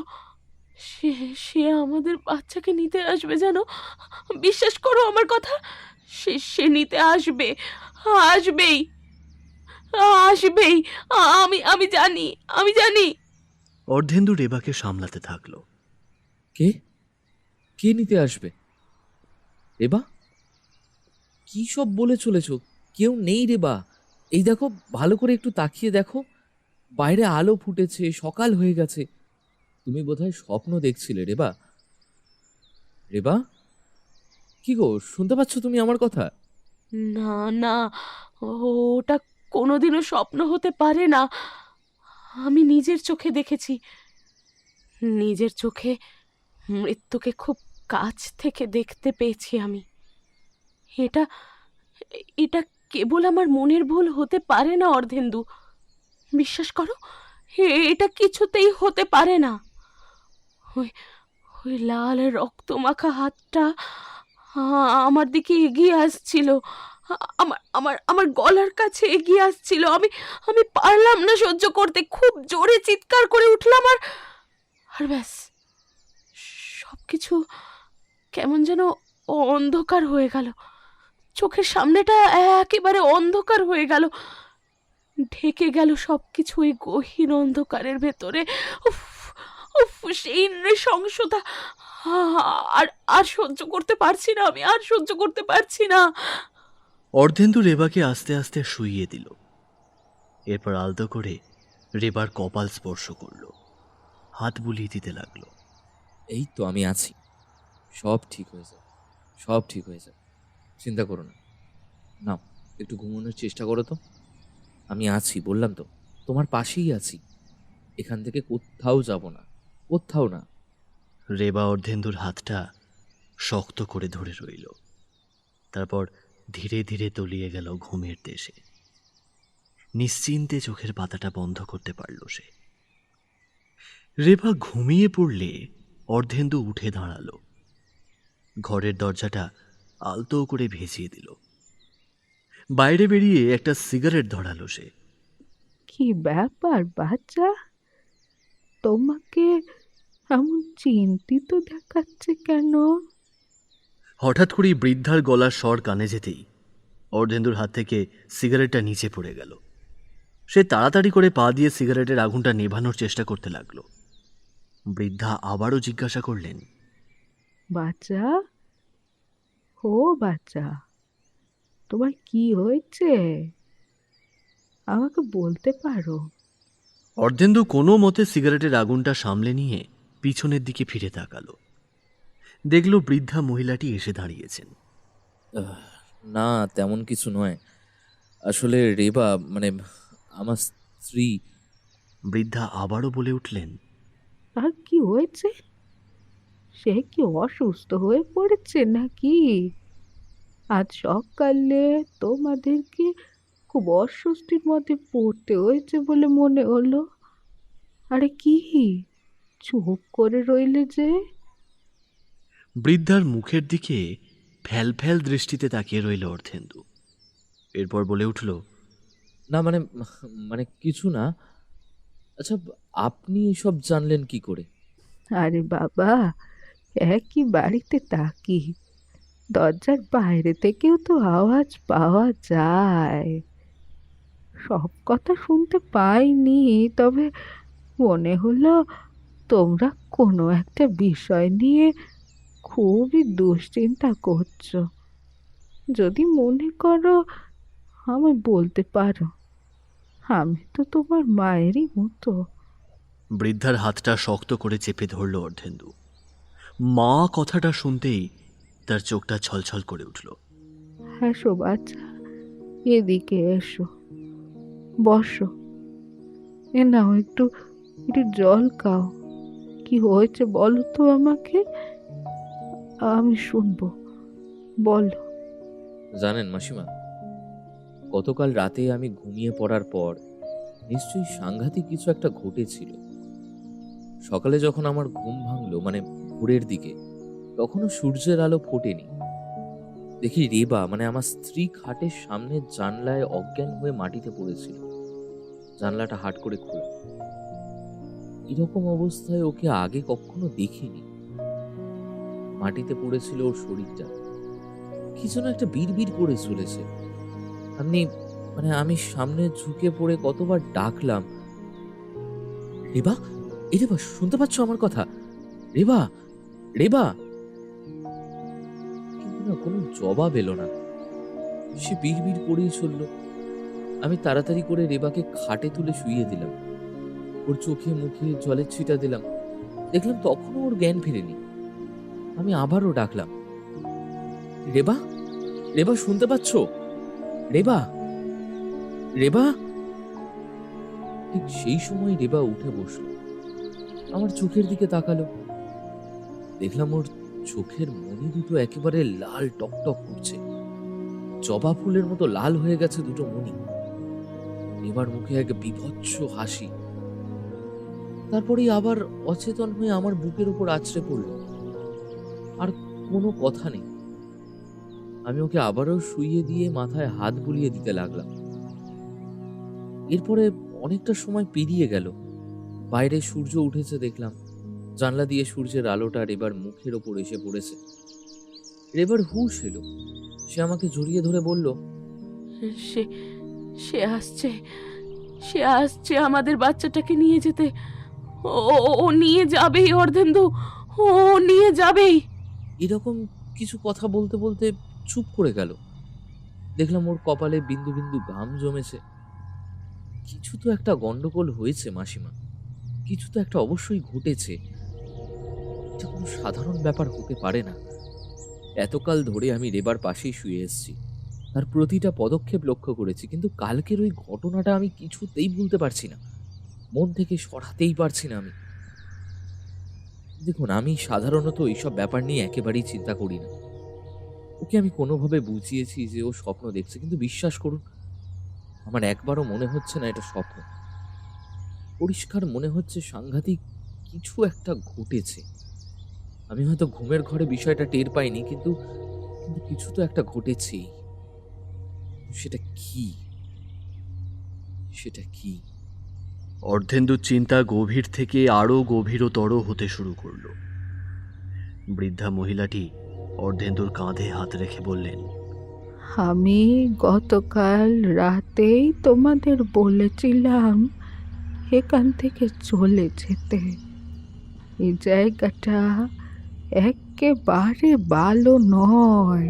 সে সে আমাদের বাচ্চাকে নিতে আসবে, জানো? বিশ্বাস করো আমার কথা, সে সে নিতে আসবে, আসবেই, আসবেই। আমি আমি জানি, আমি জানি। অর্ধেন্দু রেবাকে সামলাতে থাকলো। কে কে নিতে আসবে? রেবা, কি সব বলে চলেছ? কেউ নেই রেবা। এই দেখো, ভালো করে একটু তাকিয়ে দেখো, বাইরে আলো ফুটেছে, সকাল হয়ে গেছে। তুমি বোধহয় স্বপ্ন দেখছিলে রেবা। রেবা, কি গো, শুনতে পাচ্ছ তুমি আমার কথা? না, না, ওটা কোনোদিনও স্বপ্ন হতে পারে না। আমি নিজের চোখে দেখেছি, নিজের চোখে মৃত্যুকে খুব কাছ থেকে দেখতে পেয়েছি আমি। এটা এটা কেবল আমার মনের ভুল হতে পারে না অর্ধেন্দু, বিশ্বাস করো, এটা কিছুতেই হতে পারে না। ওই ওই লাল রক্তমাখা হাতটা আমার দিকে এগিয়ে আসছিল, আমার আমার আমার গলার কাছে এগিয়ে আসছিল। আমি আমি পারলাম না সহ্য করতে, খুব জোরে চিৎকার করে উঠলাম, আর আর ব্যাস, সবকিছু কেমন যেন অন্ধকার হয়ে গেল। চোখের সামনেটা একেবারে অন্ধকার হয়ে গেল, ঢেকে গেল সবকিছু ওই গহীন অন্ধকারের ভেতরে। উফ, উফ, সেই নৃশংসতা আর আর সহ্য করতে পারছি না, আমি আর সহ্য করতে পারছি না। অর্ধেন্দু রেবাকে আস্তে আস্তে শুইয়ে দিল। এরপর আলতো করে রেবার কপাল স্পর্শ করলো, হাত বুলিয়ে দিতে লাগলো। এই তো আমি আছি, সব ঠিক হয়ে যাবে, সব ঠিক হয়ে যাবে, চিন্তা করো না। নাও, একটু ঘুমানোর চেষ্টা করো তো। আমি আছি, বললাম তো, তোমার পাশেই আছি। এখান থেকে কোথাও যাব না, কোথাও না। রেবা অর্ধেন্দুর হাতটা শক্ত করে ধরে রইল, তারপর ধীরে ধীরে তলিয়ে গেল ঘুমের দেশে। নিশ্চিন্তে চোখের পাতাটা বন্ধ করতে পারল সে। রেবা ঘুমিয়ে পড়লে অর্ধেন্দু উঠে দাঁড়ালো, ঘরের দরজাটা আলতো করে ভেজিয়ে দিল। বাইরে বেরিয়ে একটা সিগারেট ধরালো সে। কি ব্যাপার বাচ্চা, তোমাকে এমন চিন্তিত দেখাচ্ছে কেন? হঠাৎ করেই বৃদ্ধার গলার স্বর কানে যেতেই অর্ধেন্দুর হাত থেকে সিগারেটটা নিচে পড়ে গেল। সে তাড়াতাড়ি করে পা দিয়ে সিগারেটের আগুনটা নেভানোর চেষ্টা করতে লাগলো। বৃদ্ধা আবারও জিজ্ঞাসা করলেন, বাচ্চা, ও বাচ্চা, তোমার কি হয়েছে? আমাকে বলতে পারো? অর্ধেন্দু কোনো মতে সিগারেটের আগুনটা সামলে নিয়ে পিছনের দিকে ফিরে তাকালো। দেখল বৃদ্ধা মহিলাটি এসে দাঁড়িয়েছেন। না, তেমন কিছু নয়। আসলে রেবা, মানে আমার স্ত্রী। বৃদ্ধা আবারও বলে উঠলেন, আর কি হয়েছে? সে কি অসুস্থ হয়ে পড়েছে নাকি? আজ সকালে তোমাদেরকে খুব অস্বস্তির মধ্যে পড়তে হয়েছে বলে মনে হলো। আরে কি, চুপ করে রইলে যে? বৃদ্ধার মুখের দিকে ফ্যাল ফ্যাল দৃষ্টিতে তাকিয়ে রইল অর্ধেন্দু। এরপর বলে উঠল, না, মানে মানে কিছু না। আচ্ছা, আপনি সব জানলেন কি করে? আরে বাবা, একই বাড়িতে থাকি, দরজার বাইরে থেকেও তো আওয়াজ পাওয়া যায়। সব কথা শুনতে পাইনি, তবে মনে হলো তোমরা কোনো একটা বিষয় নিয়ে খুবই দুশ্চিন্তা করছো। যদি মনে করো আমায় বলতে পারো, আমি তো তোমার মায়েরই মতো। বৃদ্ধার হাতটা শক্ত করে চেপে ধরল অর্ধেন্দু। মা কথাটা শুনতেই তার চোখটা ছলছল করে উঠল। এসো বাচ্চা, এদিকে এসো, বসো। এ নাও একটু একটু জল খাও। কি হয়েছে বলো তো আমাকে, আমি শুনবো, বলো। জানেন মাসিমা, গতকাল রাতে আমি ঘুমিয়ে পড়ার পর নিশ্চয়ই সাংঘাতিক কিছু একটা ঘটেছিল। সকালে যখন আমার ঘুম ভাঙলো, মানে ভোরের দিকে, তখনও সূর্যের আলো ফোটেনি। দেখি রেবা, মানে আমার স্ত্রী, খাটের সামনের জানলায় অজ্ঞান হয়ে মাটিতে পড়েছিল। জানলাটা হাট করে খোলা। এরকম অবস্থায় ওকে আগে কখনো দেখিনি। মাটিতে পড়েছিল ওর শরীরটা, কি যেন একটা বিড়বিড় করে চলেছে। আমি সামনে ঝুঁকে পড়ে কতবার ডাকলাম, রেবা, এ রেবা, শুনতে পাচ্ছ আমার কথা? রেবা, রেবা, কিন্তু না, কোনো জবাব এলো না। সে বিড়বিড় করেই চলল। আমি তাড়াতাড়ি করে রেবাকে খাটে তুলে শুইয়ে দিলাম। ওর চোখে মুখে জলের ছিটা দিলাম। দেখলাম তখনও ওর জ্ঞান ফেরেনি। আমি আবারও ডাকলাম, রেবা, রেবা, শুনতে পাচ্ছ? রেবা, রেবা। ঠিক সেই সময় রেবা উঠে বসল, আমার চোখের দিকে তাকালো। দেখলাম ওর চোখের মনি দুটো একেবারে লাল টকটক করছে, জবা ফুলের মতো লাল হয়ে গেছে দুটো মনি। রেবার মুখে এক বীভৎস হাসি। তারপরেই আবার অচেতন হয়ে আমার বুকের উপর আছড়ে পড়ল। আর কোনো কথা নেই। আমি ওকে আবারও শুইয়ে দিয়ে মাথায় হাত বুলিয়ে দিতে লাগলাম। এরপরে অনেকটা সময় পেরিয়ে গেল। বাইরে সূর্য উঠেছে দেখলাম। জানলা দিয়ে সূর্যের আলোটা রেবার মুখের ওপর এসে পড়েছে। রেবার হুঁশ এলো। সে আমাকে জড়িয়ে ধরে বলল, সে সে আসছে, সে আসছে আমাদের বাচ্চাটাকে নিয়ে যেতে। ও নিয়ে যাবেই অর্ধেন্দু, ও নিয়ে যাবেই। এরকম কিছু কথা বলতে বলতে চুপ করে গেল। দেখলাম ওর কপালে বিন্দু বিন্দু ঘাম জমেছে। কিছু তো একটা গন্ডগোল হয়েছে মাসিমা, কিছু তো একটা অবশ্যই ঘটেছে। এটা কোনো সাধারণ ব্যাপার হতে পারে না। এতকাল ধরে আমি রেবার পাশেই শুয়ে এসেছি, তার প্রতিটা পদক্ষেপ লক্ষ্য করেছি, কিন্তু কালকের ওই ঘটনাটা আমি কিছুতেই ভুলতে পারছি না, মন থেকে সরাতেই পারছি না আমি। দেখুন, আমি সাধারণত এইসব ব্যাপার নিয়ে একেবারেই চিন্তা করি না। ওকে আমি কোনোভাবে বুঝিয়েছি যে ও স্বপ্ন দেখছে, কিন্তু বিশ্বাস করুন, আমার একবারও মনে হচ্ছে না এটা স্বপ্ন। পরিষ্কার মনে হচ্ছে সাংঘাতিক কিছু একটা ঘটেছে। আমি হয়তো ঘুমের ঘরে বিষয়টা টের পাইনি, কিন্তু কিন্তু কিছু তো একটা ঘটেছেই। সেটা কি? সেটা কি? অর্ধেন্দুর চিন্তা গভীর থেকে আরো গভীরতর হতে শুরু করল। বৃদ্ধা মহিলাটি অর্ধেন্দুর কাঁধে হাত রেখে বললেন, আমি গতকাল রাতেই তোমাদের বলেছিলাম এখান থেকে চলে যেতে। এই জায়গাটা একেবারে ভালো নয়,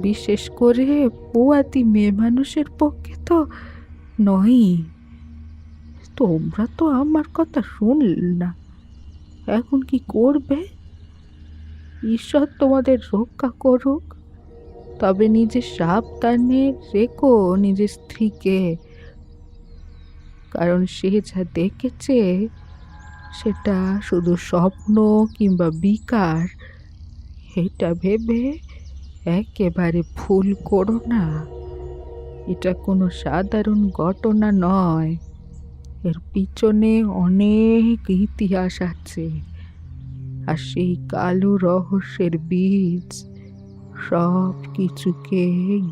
বিশেষ করে পোয়াতি মেয়ে মানুষের পক্ষে তো নয়ই। তোমরা তো আমার কথা শুনলে না, এখন কি করবে? ঈশ্বর তোমাদের রক্ষা করুক। তবে নিজের সাবধানে রেখো নিজের স্ত্রীকে, কারণ সে যা দেখেছে সেটা শুধু স্বপ্ন কিংবা বিকার, এটা ভেবে একেবারে ভুল করো না। এটা কোনো সাধারণ ঘটনা নয়, এর পিছনে অনেক ইতিহাস আছে। আর সেই কালো রহস্যের বীজ সব কিছুকে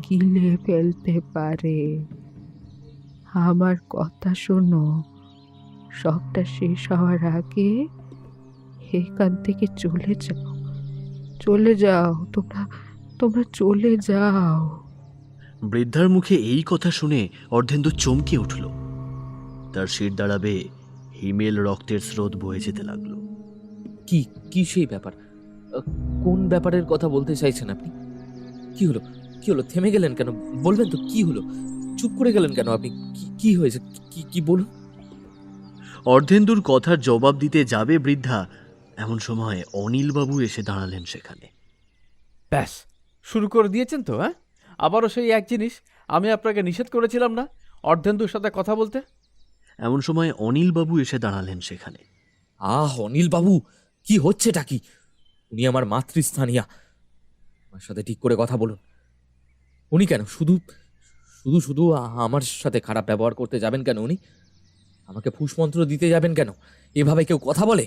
গিলে ফেলতে পারে। আমার কথা শোনো, সবটা শেষ হওয়ার আগে এখান থেকে চলে যাও। তোমরা তোমরা চলে যাও। বৃদ্ধার মুখে এই কথা শুনে অর্ধেন্দু চমকে উঠল। তার শির দাঁড়াবে হিমেল রক্তের স্রোত বয়ে যেতে লাগলো। কি কি সেই ব্যাপার? কোন ব্যাপারের কথা বলতে চাইছেন আপনি? কি হলো? কি হলো? থেমে গেলেন কেন? বলবেন তো কি হলো? চুপ করে গেলেন কেন আপনি? কি হয়েছে? কি কি বলুন। অর্ধেন্দুর কথার জবাব দিতে যাবে বৃদ্ধা, এমন সময় অনিলবাবু এসে দাঁড়ালেন সেখানে। ব্যাস, শুরু করে দিয়েছেন তো, হ্যাঁ? আবারও সেই এক জিনিস, আমি আপনাকে নিষেধ করেছিলাম না অর্ধেন্দুর সাথে কথা বলতে? এমন সময় অনিলবাবু এসে দাঁড়ালেন সেখানে। অনিল বাবু, কি হচ্ছেটা কি? উনি আমার মাতৃস্থানীয়া, আমার সাথে ঠিক করে কথা বলুন। উনি কেন শুধু শুধু শুধু আমার সাথে খারাপ ব্যবহার করতে যাবেন কেন? উনি আমাকে ফুসমন্ত্র দিতে যাবেন কেন? এভাবে কেউ কথা বলে?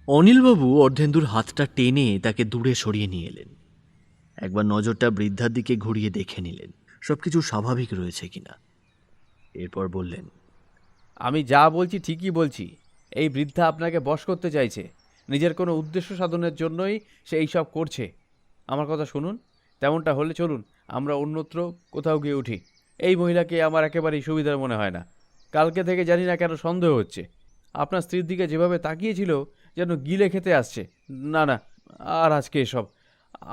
অনিলবাবু অর্ধেন্দুর হাতটা টেনে তাকে দূরে সরিয়ে নিয়ে এলেন। একবার নজরটা বৃদ্ধার দিকে ঘুরিয়ে দেখে নিলেন সবকিছু স্বাভাবিক রয়েছে কিনা। এরপর বললেন, আমি যা বলছি ঠিকই বলছি। এই বৃদ্ধা আপনাকে বশ করতে চাইছে, নিজের কোনো উদ্দেশ্য সাধনের জন্যই সে এইসব করছে। আমার কথা শুনুন, তেমনটা হলে চলুন আমরা অন্যত্র কোথাও গিয়ে উঠি। এই মহিলাকে আমার একেবারেই সুবিধার মনে হয় না। কালকে থেকে জানি না কেন সন্দেহ হচ্ছে। আপনার স্ত্রীর দিকে যেভাবে তাকিয়েছিল যেন গিলে খেতে আসছে। না না, আর আজকে এসব।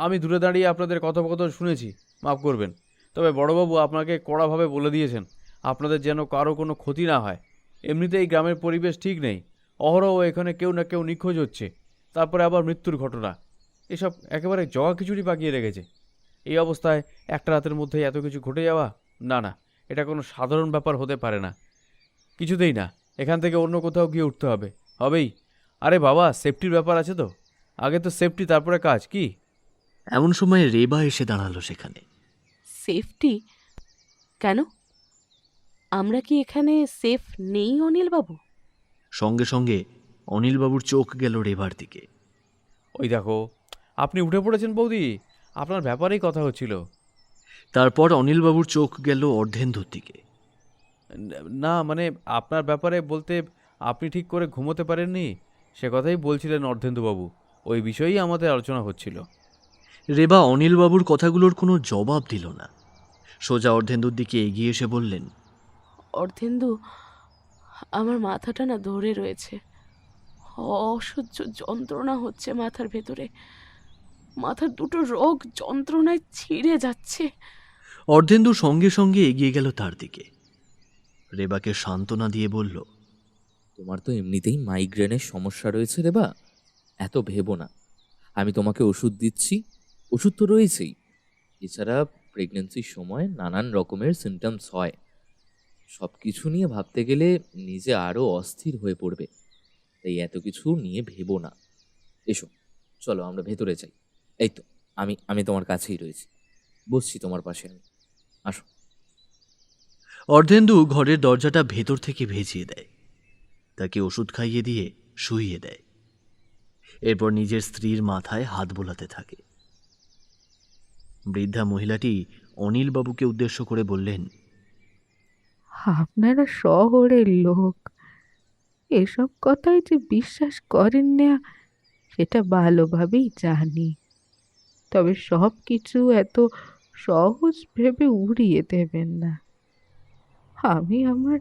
আমি দূরে দাঁড়িয়ে আপনাদের কথোপকথন শুনেছি, মাফ করবেন। তবে বড়বাবু আপনাকে কড়াভাবে বলে দিয়েছেন আপনাদের যেন কারো কোনো ক্ষতি না হয়। এমনিতেই গ্রামের পরিবেশ ঠিক নেই, অহরহ এখানে কেউ না কেউ নিখোঁজ হচ্ছে, তারপরে আবার মৃত্যুর ঘটনা। এসব একেবারে জগা খিচুড়ি পাকিয়ে রেখেছে। এই অবস্থায় একটা রাতের মধ্যেই এত কিছু ঘটে যাওয়া, না না, এটা কোনো সাধারণ ব্যাপার হতে পারে না। কিছুতেই না, এখান থেকে অন্য কোথাও গিয়ে উঠতে হবে, হবেই। আরে বাবা, সেফটির ব্যাপার আছে তো, আগে তো সেফটি তারপরে কাজ, কি? এমন সময় রেবা এসে দাঁড়ালো সেখানে। সেফটি? কেন? আমরা কি এখানে সেফ নেই অনিল বাবু? সঙ্গে সঙ্গে অনিলবাবুর চোখ গেল রেবার দিকে। ওই দেখো, আপনি উঠে পড়েছেন বৌদি, আপনার ব্যাপারেই কথা হচ্ছিল। তারপর অনিলবাবুর চোখ গেল অর্ধেন্দুর দিকে। না মানে আপনার ব্যাপারে বলতে, আপনি ঠিক করে ঘুমোতে পারেননি সে কথাই বলছিলেন অর্ধেন্দুবাবু। ওই বিষয়েই আমাদের আলোচনা হচ্ছিল। রেবা অনিলবাবুর কথাগুলোর কোনো জবাব দিল না। সোজা অর্ধেন্দুর দিকে এগিয়ে এসে বললেন, অর্ধেন্দু, আমার মাথাটা না ধরে রয়েছে, অসহ্য যন্ত্রণা হচ্ছে মাথার ভেতরে। মাথার দুটো রোগ যন্ত্রণায় ছিঁড়ে যাচ্ছে। অর্ধেন্দু সঙ্গে সঙ্গে এগিয়ে গেল তার দিকে। রেবাকে সান্ত্বনা দিয়ে বলল, তোমার তো এমনিতেই মাইগ্রেনের সমস্যা রয়েছে রেবা, এত ভেবো না। আমি তোমাকে ওষুধ দিচ্ছি, ওষুধ তো রয়েছেই। এছাড়া প্রেগন্যান্সির সময় নানান রকমের সিমটমস হয়, সব কিছু নিয়ে ভাবতে গেলে নিজে আরও অস্থির হয়ে পড়বে। তাই এত কিছু নিয়ে ভেবো না। এসো, চলো আমরা ভেতরে যাই। এই তো আমি আমি তোমার কাছেই রয়েছি, বসছি তোমার পাশে আমি, আসো। অর্ধেন্দু ঘরের দরজাটা ভেতর থেকে ভেজিয়ে দেয়, তাকে ওষুধ খাইয়ে দিয়ে শুইয়ে দেয়। এরপর নিজের স্ত্রীর মাথায় হাত বোলাতে থাকে। বৃদ্ধা মহিলাটি অনিলবাবুকে উদ্দেশ্য করে বললেন, আপনারা শহরের লোক, এসব কথাই যে বিশ্বাস করেন না সেটা ভালোভাবেই জানি। তবে সব কিছু এত সহজ ভেবে উড়িয়ে দেবেন না। আমি আমার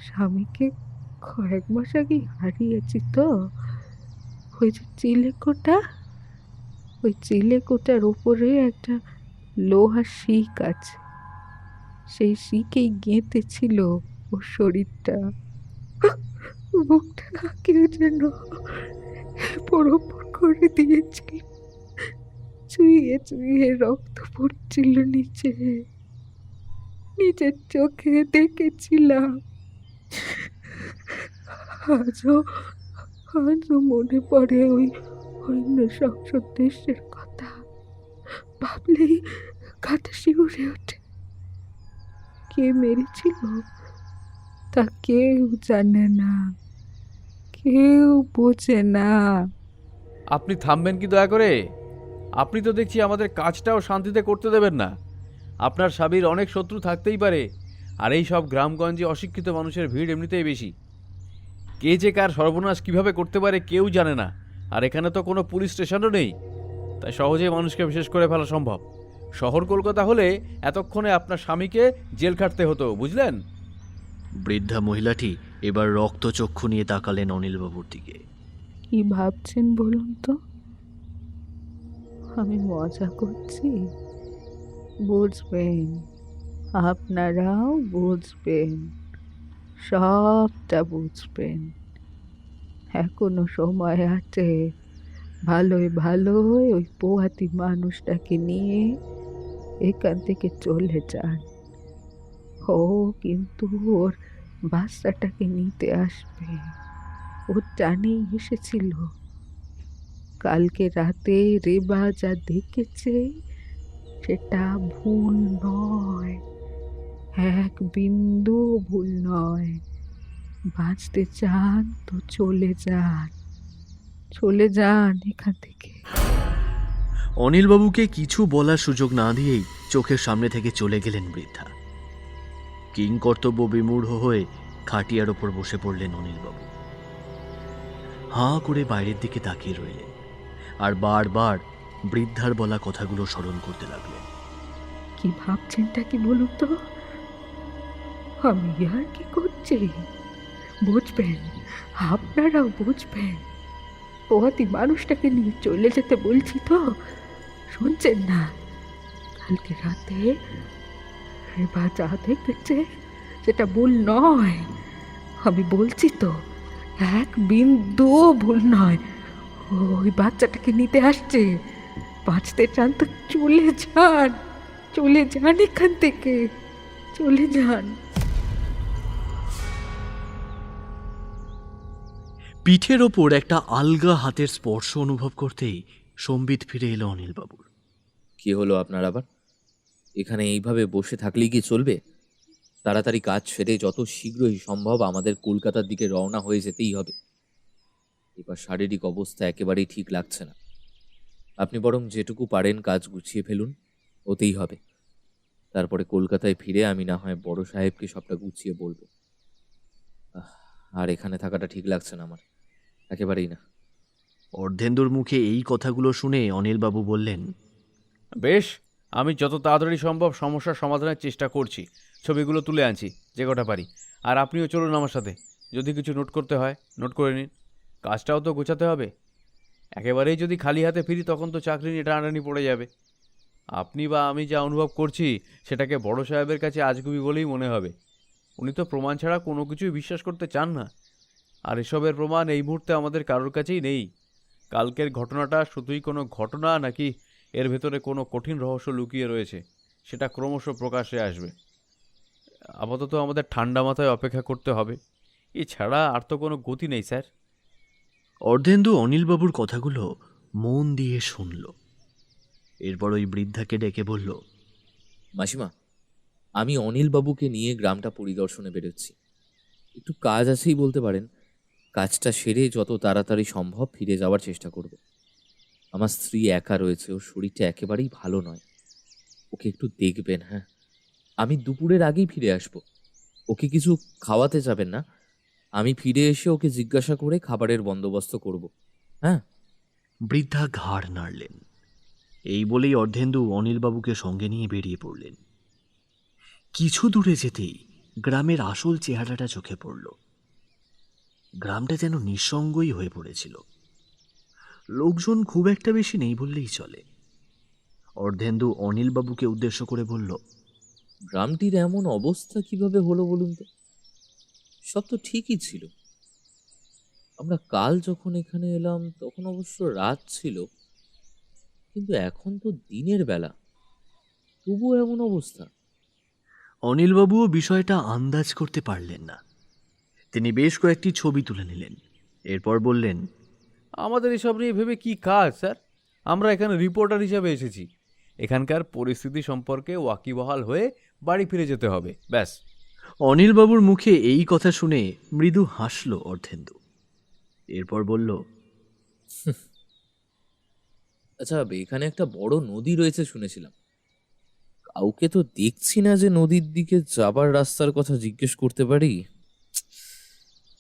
স্বামীকে কয়েক মাস আগে হারিয়েছি তো। ওই যে চিলেকোটা, ওই চিলেকোটার উপরে একটা লোহার শিক আছে, সেই শিকেই গেঁথে ছিল ওর শরীরটা। মুখটা কেউ যেন পরোপর করে দিয়েছিল, চুইয়ে চুইয়ে রক্ত পড়ছিল নিচে। নিজের চোখে দেখেছিলাম। আজও আজও মনে পড়ে ওই ওই নৃশংস দৃশ্যের কথা, ভাবলেই কাঁথা শিউরে ওঠে। কে মেরেছিল তা কেউ জানে না, কেউ বোঝে না। আপনি থামবেন কি দয়া করে? আপনি তো দেখছি আমাদের কাজটাও শান্তিতে করতে দেবেন না। আপনার স্বামীর অনেক শত্রু থাকতেই পারে, আর এই সব গ্রামগঞ্জে অশিক্ষিত মানুষের ভিড় এমনিতেই বেশি। কে যে কার সর্বনাশ কিভাবে করতে পারে কেউ জানে না। আর এখানে তো কোনো পুলিশ স্টেশনও নেই, তাই সহজেই মানুষকে বিশেষ করে ফেলা সম্ভব। শহর কলকাতা হলে এতক্ষণে আপনার স্বামীকে জেল খাটতে হতো, বুঝলেন? বৃদ্ধা মহিলাটি এবার রক্তচক্ষু নিয়ে তাকালেন অনিলবাবুর দিকে। কি ভাবছেন বলুন তো? আমি মজা করছি? বুঝবেন, আপনারাও বুঝবেন, সবটা বুঝবেন। এখনো সময় আছে। ভালোই ভালোই ওই পোয়াতি মানুষটাকে নিয়ে এখান থেকে চলে যান। ও কিন্তু ওর বাচ্চাটাকে নিতে আসবে। ও জানেই এসেছিল। কালকে রাতে রেবা যা দেখেছে সেটা ভুল নয়, এক বিন্দু ভুল নয়। বাঁচতে চান তো চলে যান, চলে যান এখান থেকে। অনিলবাবুকে কিছু বলার সুযোগ না দিয়েই চোখের সামনে থেকে চলে গেলেন বৃদ্ধা। কিংকর্তব্য বিমূঢ় হয়ে খাটিয়ার ওপর বসে পড়লেন অনিলবাবু। হাঁ করে বাইরের দিকে তাকিয়ে রইলেন আর বারবার বৃদ্ধার বলা কথাগুলো স্মরণ করতে লাগলেন। কি ভাবছেনটা কি বলুন তো? আমি আর কি করছি? বুঝবেন, আপনারাও বুঝবেন। পোয়াতি মানুষটাকে নিয়ে চলে যেতে বলছি তো, শুনছেন না? কালকে রাতে রেবা যা দেখেছে সেটা ভুল নয়, আমি বলছি তো, এক বিন্দু ভুল নয়। ওই বাচ্চাটাকে নিতে আসছে। বাঁচতে চান তো চলে যান, চলে যান এখান থেকে, চলে যান। পিঠের ওপর একটা আলগা হাতের স্পর্শ অনুভব করতেই সম্বিত ফিরে এলো অনিলবাবুর। কি হলো আপনার আবার? এখানে এইভাবে বসে থাকলেই কি চলবে? তাড়াতাড়ি কাজ সেরে যত শীঘ্রই সম্ভব আমাদের কলকাতার দিকে রওনা হয়ে যেতেই হবে। এবার শারীরিক অবস্থা একেবারেই ঠিক লাগছে না। আপনি বরং যেটুকু পারেন কাজ গুছিয়ে ফেলুন, ওতেই হবে। তারপরে কলকাতায় ফিরে আমি না হয় বড় সাহেবকে সবটা গুছিয়ে বলবো। আর এখানে থাকাটা ঠিক লাগছে না আমার, একেবারেই না। অর্ধেন্দুর মুখে এই কথাগুলো শুনে অনিলবাবু বললেন, বেশ, আমি যত তাড়াতাড়ি সম্ভব সমস্যার সমাধানের চেষ্টা করছি। ছবিগুলো তুলে আনছি যে কটা পারি। আর আপনিও চলুন আমার সাথে। যদি কিছু নোট করতে হয় নোট করে নিন। কাজটাও তো গোছাতে হবে। একেবারেই যদি খালি হাতে ফিরি তখন তো চাকরি নিয়ে টানাটানি পড়ে যাবে। আপনি বা আমি যা অনুভব করছি সেটাকে বড় সাহেবের কাছে আজগুবি বলেই মনে হবে। উনি তো প্রমাণ ছাড়া কোনো কিছুই বিশ্বাস করতে চান না। আর এসবের প্রমাণ এই মুহূর্তে আমাদের কারোর কাছেই নেই। কালকের ঘটনাটা শুধুই কোনো ঘটনা নাকি এর ভেতরে কোনো কঠিন রহস্য লুকিয়ে রয়েছে সেটা ক্রমশ প্রকাশ্যে আসবে। আপাতত আমাদের ঠান্ডা মাথায় অপেক্ষা করতে হবে। এছাড়া আর তো কোনো গতি নেই স্যার। অর্ধেন্দু অনিলবাবুর কথাগুলো মন দিয়ে শুনল। এরপর ওই বৃদ্ধাকে ডেকে বলল, মাসিমা, আমি অনিলবাবুকে নিয়ে গ্রামটা পরিদর্শনে বেরোচ্ছি। একটু কাজ আছেই বলতে পারেন। কাজটা সেরে যত তাড়াতাড়ি সম্ভব ফিরে যাওয়ার চেষ্টা করব। আমার স্ত্রী একা রয়েছে, ওর শরীরটা একেবারেই ভালো নয়। ওকে একটু দেখবেন। হ্যাঁ, আমি দুপুরের আগেই ফিরে আসব। ওকে কিছু খাওয়াতে যাবেন না। আমি ফিরে এসে ওকে জিজ্ঞাসা করে খাবারের বন্দোবস্ত করব। হ্যাঁ। বৃদ্ধা ঘাড় নাড়লেন। এই বলেই অর্ধেন্দু অনিলবাবুকে সঙ্গে নিয়ে বেরিয়ে পড়লেন। কিছু দূরে যেতেই গ্রামের আসল চেহারাটা চোখে পড়ল। গ্রামটা যেন নিঃসঙ্গই হয়ে পড়েছিল। লোকজন খুব একটা বেশি নেই বললেই চলে। অর্ধেন্দু অনিলবাবুকে উদ্দেশ্য করে বলল, গ্রামটির এমন অবস্থা কিভাবে হলো বলুন তো? সব তো ঠিকই ছিল। আমরা কাল যখন এখানে এলাম তখন অবশ্য রাত ছিল, কিন্তু এখন তো দিনের বেলা, তবুও এমন অবস্থা। অনিলবাবুও বিষয়টা আন্দাজ করতে পারলেন না। তিনি বেশ কয়েকটি ছবি তুলে নিলেন। এরপর বললেন, আমাদের এসব নিয়ে ভেবে কি কাজ স্যার? আমরা এখানে রিপোর্টার হিসাবে এসেছি। এখানকার পরিস্থিতি সম্পর্কে ওয়াকিবহাল হয়ে বাড়ি ফিরে যেতে হবে, ব্যাস। অনিলবাবুর মুখে এই কথা শুনে মৃদু হাসল অর্ধেন্দু। এরপর বলল, আচ্ছা, এখানে একটা বড় নদী রয়েছে শুনেছিলাম। কাউকে তো দেখছি না যে নদীর দিকে যাবার রাস্তার কথা জিজ্ঞেস করতে পারি।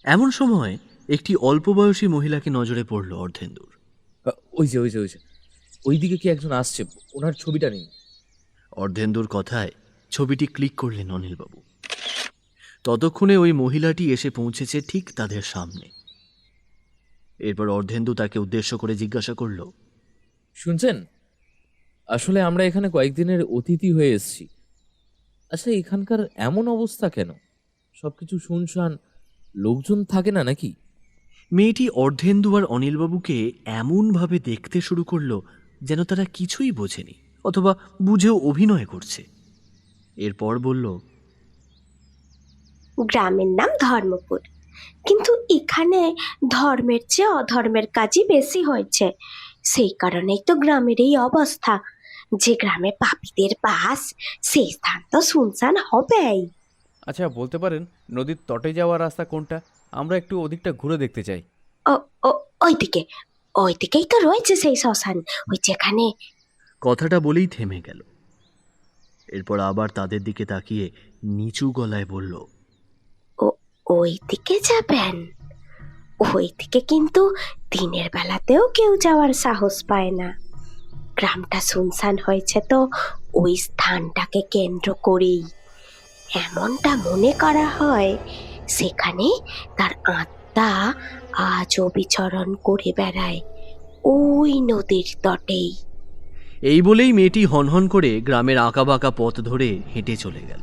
এমন সময় একটি অল্প বয়সী মহিলাকে নজরে পড়ল অর্ধেন্দুর। ওই যে ওইদিকে কি একজন আসছে, ওনার ছবিটা নিন। অর্ধেন্দুর কথায় ছবিটি ক্লিক করলেন অনিলবাবু। ততক্ষণে ওই মহিলাটি এসে পৌঁছেছে ঠিক তাদের সামনে। এরপর অর্ধেন্দু তাকে উদ্দেশ্য করে জিজ্ঞাসা করল, শুনছেন, আসলে আমরা এখানে কয়েকদিনের অতিথি হয়ে এসেছি। আচ্ছা, এখানকার এমন অবস্থা কেন? সবকিছু শুনশান, লোকজন থাকে না নাকি? মেয়েটি অর্ধেন্দু আর অনিলবাবুকে এমনভাবে দেখতে শুরু করলো যেন তারা কিছুই বোঝেনি, অথবা বুঝেও অভিনয় করছে। এরপর বলল, গ্রামের নাম ধর্মপুর, কিন্তু এখানে ধর্মের চেয়ে অধর্মের কাজই বেশি হয়েছে। সেই কারণেই তো গ্রামের এই অবস্থা। যে গ্রামে পাপীদের বাস, সেই স্থান তো শুনশান হবেই। আচ্ছা, বলতে পারেন নদীর তটে যাওয়ার রাস্তা কোনটা? আমরা একটু ওদিকটা ঘুরে দেখতে চাই। ওইদিকে, ওইদিকেই তো রয়েছে সেই শ্মশান, ওই যেখানে। কথাটা বলেই থেমে গেল। এরপর আবার তাদের দিকে তাকিয়ে নিচু গলায় বলল, ওইদিকে যাবেন? ওইদিকে কিন্তু দিনের বেলাতেও কেউ যাওয়ার সাহস পায় না। গ্রামটা শুনশান হয়েছে তো ওই স্থানটাকে কেন্দ্র করেই। এমনটা মনে করা হয় সেখানে তার আত্মা আজও বিচরণ করে বেড়ায়, ওই নদীর তটেই। এই বলেই মেয়েটি হনহন করে গ্রামের আঁকাবাঁকা পথ ধরে হেঁটে চলে গেল।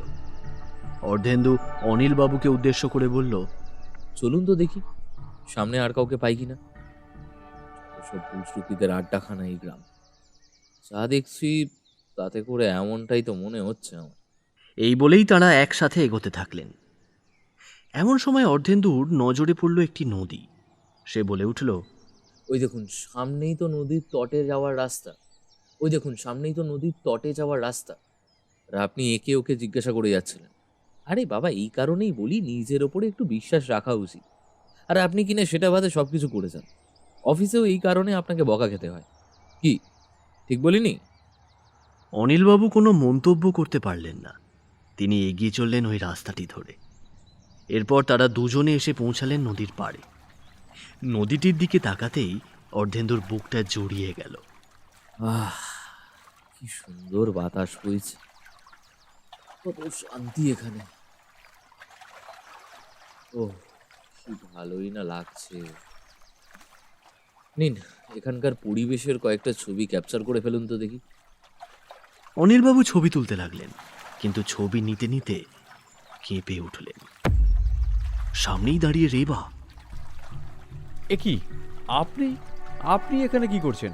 অর্ধেন্দু অনিলবাবুকে উদ্দেশ্য করে বলল, চলুন তো দেখি সামনে আর কাউকে পাই কিনা। সব ভুলশ্রুতিদের আড্ডাখানা এই গ্রাম। যা দেখছি তাতে করে এমনটাই তো মনে হচ্ছে আমার। এই বলেই তারা একসাথে এগোতে থাকলেন। এমন সময় অর্ধেন্দুর নজরে পড়ল একটি নদী। সে বলে উঠল, ওই দেখুন সামনেই তো নদীর তটে যাওয়ার রাস্তা। ওই দেখুন সামনেই তো নদীর তটে যাওয়ার রাস্তা। আর আপনি একে ওকে জিজ্ঞাসা করে যাচ্ছিলেন। আরে বাবা, এই কারণেই বলি নিজের ওপরে একটু বিশ্বাস রাখা উচিত। আর আপনি কিনা সেটা বাদে সব কিছু করেছেন। অফিসেও এই কারণে আপনাকে বকা খেতে হয়। কি ঠিক বলিনি? অনিলবাবু কোনো মন্তব্য করতে পারলেন না। তিনি এগিয়ে চললেন ওই রাস্তাটি ধরে। এরপর তারা দুজনে এসে পৌঁছালেন নদীর পাড়ে। নদীটির দিকে তাকাতেই অর্ধেন্দুর বুকটা জড়িয়ে গেল। আহ, কি সুন্দর বাতাস বইছে, কত শান্তি এখানে। ও কি ভালোই না লাগছে। নিন, এখানকার পরিবেশের কয়েকটা ছবি ক্যাপচার করে ফেলুন তো দেখি। অনিলবাবু ছবি তুলতে লাগলেন, কিন্তু ছবি নিতে নিতে কেঁপে উঠলেন। সামনেই দাঁড়িয়ে রেবা। এ কি, আপনি আপনি এখানে কি করছেন?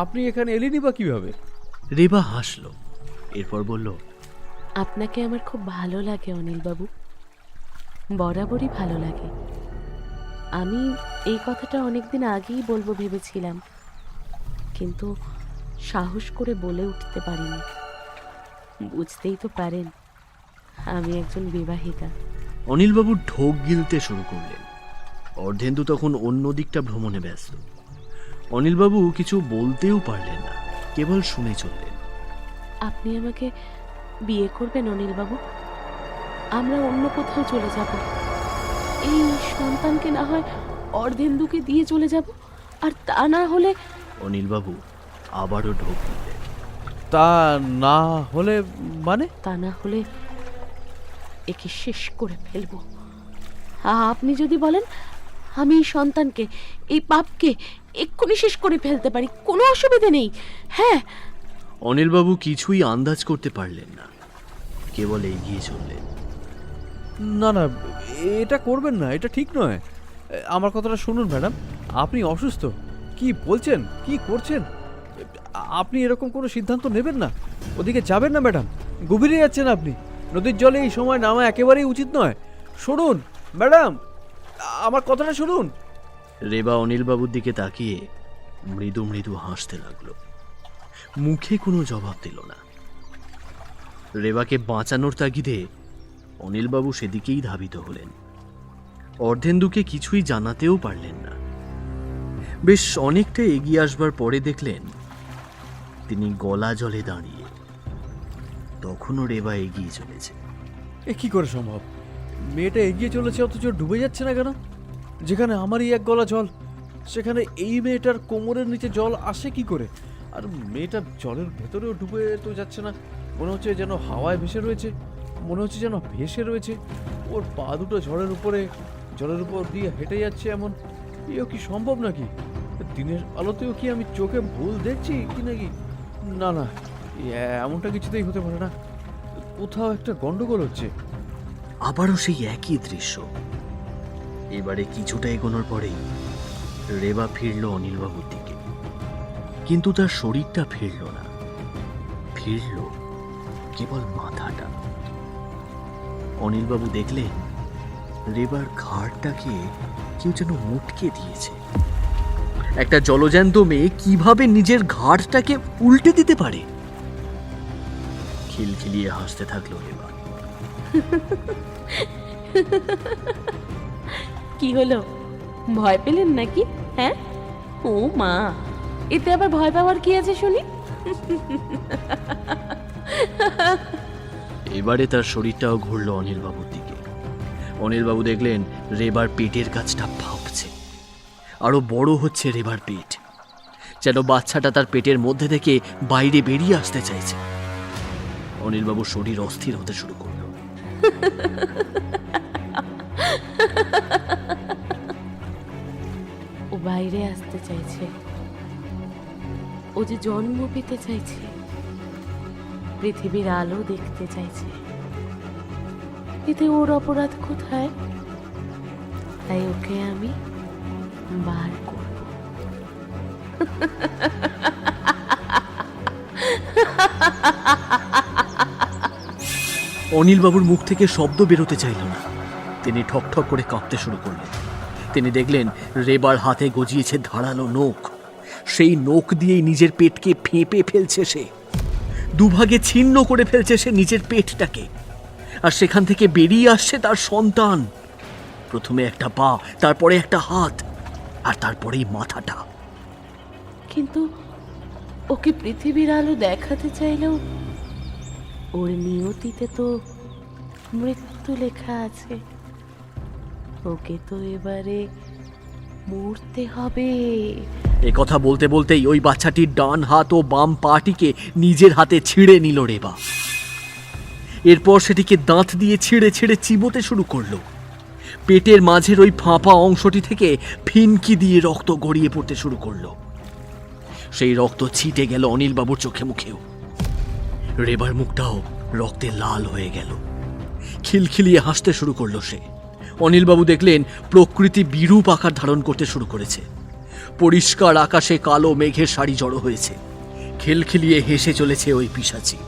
আপনি এখানে এলেনই বা কিভাবে? রেবা হাসল, এরপর বলল, আপনাকে আমার খুব ভালো লাগে অনিলবাবু, বরাবরই ভালো লাগে। আমি এই কথাটা অনেকদিন আগেই বলবো ভেবেছিলাম, কিন্তু সাহস করে বলে উঠতে পারিনি। বুঝতেই তো পারেন আমি একজন বিবাহিতা। অনিলবাবু ঢোক গিলতে শুরু করলেন। অর্ধেন্দু তখন অন্য দিকটা ভ্রমণে ব্যস্ত। অনিলবাবু কিছু বলতেও পারলেন না, কেবল শুনে চললেন। আপনি আমাকে বিয়ে করবেন অনিলবাবু? আমরা অন্য কোথাও চলে যাব। এই সন্তানকে না হয় অর্ধেন্দুকে দিয়ে চলে যাব, আর তা না হলে। অনিলবাবু আবারও ঢোক গিললেন। তা না হলে মানে? তা না হলে একে শেষ করে ফেলবো। আপনি যদি বলেন আমি এই সন্তানকে, এই পাপকে এক্ষুনি শেষ করে ফেলতে পারি, কোনো অসুবিধা নেই। হ্যাঁ। অনিলবাবু কিছুই আন্দাজ করতে পারলেন না, কেবল এগিয়ে চললেন। না না, এটা করবেন না, এটা ঠিক নয়। আমার কথাটা শুনুন ম্যাডাম, আপনি অসুস্থ। কি বলছেন, কি করছেন? আপনি এরকম কোনো সিদ্ধান্ত নেবেন না। ওদিকে যাবেন না ম্যাডাম, গভীরে যাচ্ছেন আপনি। নদীর জলে এই সময় নামা একেবারেই উচিত নয়। শুনুন ম্যাডাম, আমার কথাটা শুনুন। রেবা অনিলবাবুর দিকে তাকিয়ে মৃদু মৃদু হাসতে লাগলো, মুখে কোনো জবাব দিল না। রেবাকে বাঁচানোর তাগিদে অনিলবাবু সেদিকেই ধাবিত হলেন। অর্ধেন্দুকে কিছুই জানাতেও পারলেন না। বেশ অনেকটা এগিয়ে আসবার পরে দেখলেন তিনি গলা জলে দাঁড়িয়ে। তখনও রেবা এগিয়ে চলেছে। এ কি করে সম্ভব? মেয়েটা এগিয়ে চলেছে অথচ ডুবে যাচ্ছে না কেন? যেখানে আমারই এক গলা জল, সেখানে এই মেয়েটার কোমরের নিচে জল আসে কি করে? আর মেয়েটা জলের ভেতরেও ডুবে তো যাচ্ছে না, মনে হচ্ছে যেন হাওয়ায় ভেসে রয়েছে, মনে হচ্ছে যেন ভেসে রয়েছে। ওর পা দুটো জলের উপর দিয়ে হেঁটে যাচ্ছে, এমন এও কি সম্ভব নাকি? দিনের আলোতেও কি আমি চোখে ভুল দেখছি কি নাকি? না না, এমনটা কিছুতেই হতে পারে না, কোথাও একটা গন্ডগোল হচ্ছে। আবারও সেই একই দৃশ্য। এবারে কিছুটা এগোনোর পরেই রেবা ফিরল অনিলবাবুর দিকে, কিন্তু তার শরীরটা ফিরল না, ফিরল কেবল মাথাটা। অনিলবাবু দেখলেন রেবার ঘাড়টাকে কেউ যেন মুটকে দিয়েছে। একটা জলজ্যান্ত মেয়ে কিভাবে নিজের ঘাড়টাকে উল্টে দিতে পারে? খিলখিলিয়ে হাসতে থাকলো রেবা। কি হলো, ভয় পেলেন নাকি? হ্যাঁ, ও মা, এতে আবার ভয় পাওয়ার কি আছে শুনি? এবারে তার শরীরটাও ঘুরল অনিলবাবুর দিকে। অনিলবাবু দেখলেন রেবার পেটের কাছটা ভাবছে, আরো বড় হচ্ছে রেবার পেট, যেন বাচ্চাটা তার পেটের মধ্যে থেকে বাইরে বেরিয়ে আসতে চাইছে। অনিলবাবুর শরীর অস্থির হতে শুরু করলো। ও বাইরে আসতে চাইছে, ও যে জন্ম পেতে চাইছে, পৃথিবীর আলো দেখতে চাইছে। এতে ওর অপরাধ কোথায়? তাই ওকে আমি বার করব। অনিলবাবুর মুখ থেকে শব্দ বেরোতে চাইল না। তিনি ঠকঠক করে কাঁপতে শুরু করলেন। তিনি দেখলেন রেবার হাতে গজিয়েছে ধারালো নখ। সেই নখ দিয়েই নিজের পেটকে ফেঁপে ফেলছে সে, দুভাগে ছিন্ন করে ফেলছে সে নিজের পেটটাকে। আর সেখান থেকে বেরিয়ে আসছে তার সন্তান। প্রথমে একটা পা, তারপরে একটা হাত, আর তারপরেই মাথাটা। কিন্তু ওকে পৃথিবীর আলো দেখাতে চাইলেও ওর নিয়তিতে তো মৃত্যু লেখা আছে। ওকে তো এবারে মরতে হবে। এ কথা বলতে বলতেই ওই বাচ্চাটির ডান হাত ও বাম পাটিকে নিজের হাতে ছিঁড়ে নিল রেবা। এরপর সেটিকে দাঁত দিয়ে ছিঁড়ে ছিঁড়ে চিবোতে শুরু করলো। পেটের মাঝের ওই ফাঁপা অংশটি থেকে ফিনকি দিয়ে রক্ত গড়িয়ে পড়তে শুরু করলো। সেই রক্ত ছিটে গেল অনিলবাবুর চোখে মুখেও। রেবার মুখটাও রক্তে লাল হয়ে গেল। খিলখিলিয়ে হাসতে শুরু করলো সে। অনিলবাবু দেখলেন প্রকৃতি বিরূপ আকার ধারণ করতে শুরু করেছে। পরিষ্কার আকাশে কালো মেঘের সারি জড়ো হয়েছে। খিলখিলিয়ে হেসে চলেছে ওই পিশাচি।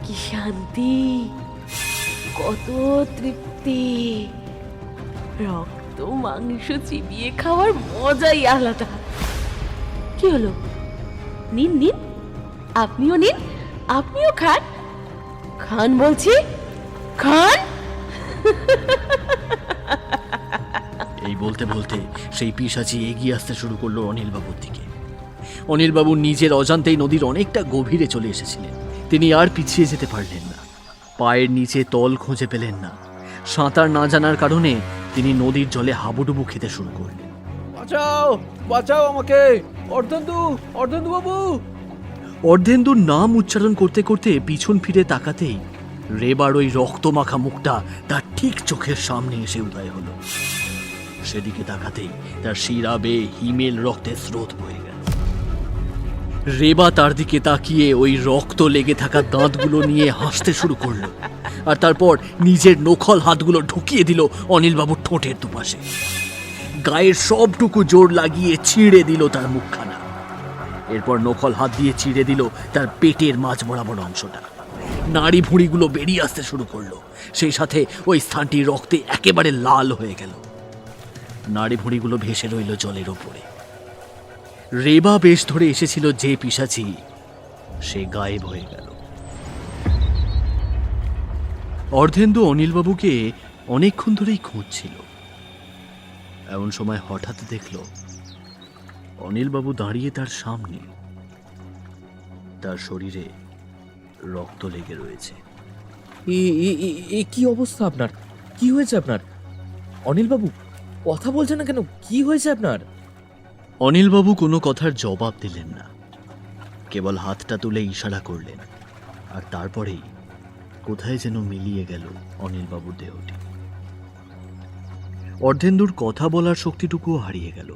কি শান্তি, কত তৃপ্তি! রক্ত মাংস চিবিয়ে খাওয়ার মজাই আলাদা। কি হলো? নিন নিন, আপনিও নিন, আপনিও খান, খান বলছি, খান। এই বলতে বলতে সেই পিশাচি এগিয়ে আসতে শুরু করলো অনিলবাবুর দিকে। অনিলবাবু নিজের অজান্তেই নদীর অনেকটা গভীরে চলে এসেছিলেন। তিনি আর পিছিয়ে যেতে পারলেন না। পায়ের নিচে তল খুঁজে পেলেন না। সাঁতার না জানার কারণে তিনি নদীর জলে হাবুডুবু খেতে শুরু করলেন। বাঁচাও, বাঁচাও আমাকে, অর্ধেন্দু, অর্ধেন্দু বাবু! অর্ধেন্দুর নাম উচ্চারণ করতে করতে পিছন ফিরে তাকাতেই রেবার ওই রক্তমাখা মুখটা তার ঠিক চোখের সামনে এসে উদয় হলো। সেদিকে তাকাতেই তার শিরা বেয়ে হিমেল রক্তের স্রোত বয়ে গেল। রেবা তার দিকে তাকিয়ে ওই রক্ত লেগে থাকা দাঁতগুলো নিয়ে হাসতে শুরু করলো। আর তারপর নিজের নখল হাতগুলো ঢুকিয়ে দিল অনিলবাবুর ঠোঁটের দুপাশে। গায়ের সবটুকু জোর লাগিয়ে ছিঁড়ে দিল তার মুখখানা। এরপর নখল হাত দিয়ে চিড়ে দিল তার পেটের মাঝ বরাবর অংশটা। নাড়ি ভুঁড়িগুলো বেরিয়ে আসতে শুরু করলো। সেই সাথে ওই স্থানটি রক্তে একেবারে লাল হয়ে গেল। নাড়ি ভুঁড়িগুলো ভেসে রইল জলের ওপরে। রেবা বেশ ধরে এসেছিল যে পিশাচি, সে গায়েব হয়ে গেল। অর্ধেন্দু অনিলবাবুকে অনেকক্ষণ ধরেই খুঁজছিল। এমন সময় হঠাৎ দেখল অনিলবাবু দাঁড়িয়ে তার সামনে। তার শরীরে রক্ত লেগে রয়েছে। এ কি অবস্থা আপনার? কি হয়েছে আপনার? অনিলবাবু কথা বলছেন না কেন? কি হয়েছে আপনার? অনিলবাবু কোনো কথার জবাব দিলেন না, কেবল হাতটা তুলে ইশারা করলেন, আর তারপরেই কোথায় যেন মিলিয়ে গেল অনিলবাবুর দেহটি। অর্ধেন্দুর কথা বলার শক্তিটুকুও হারিয়ে গেল।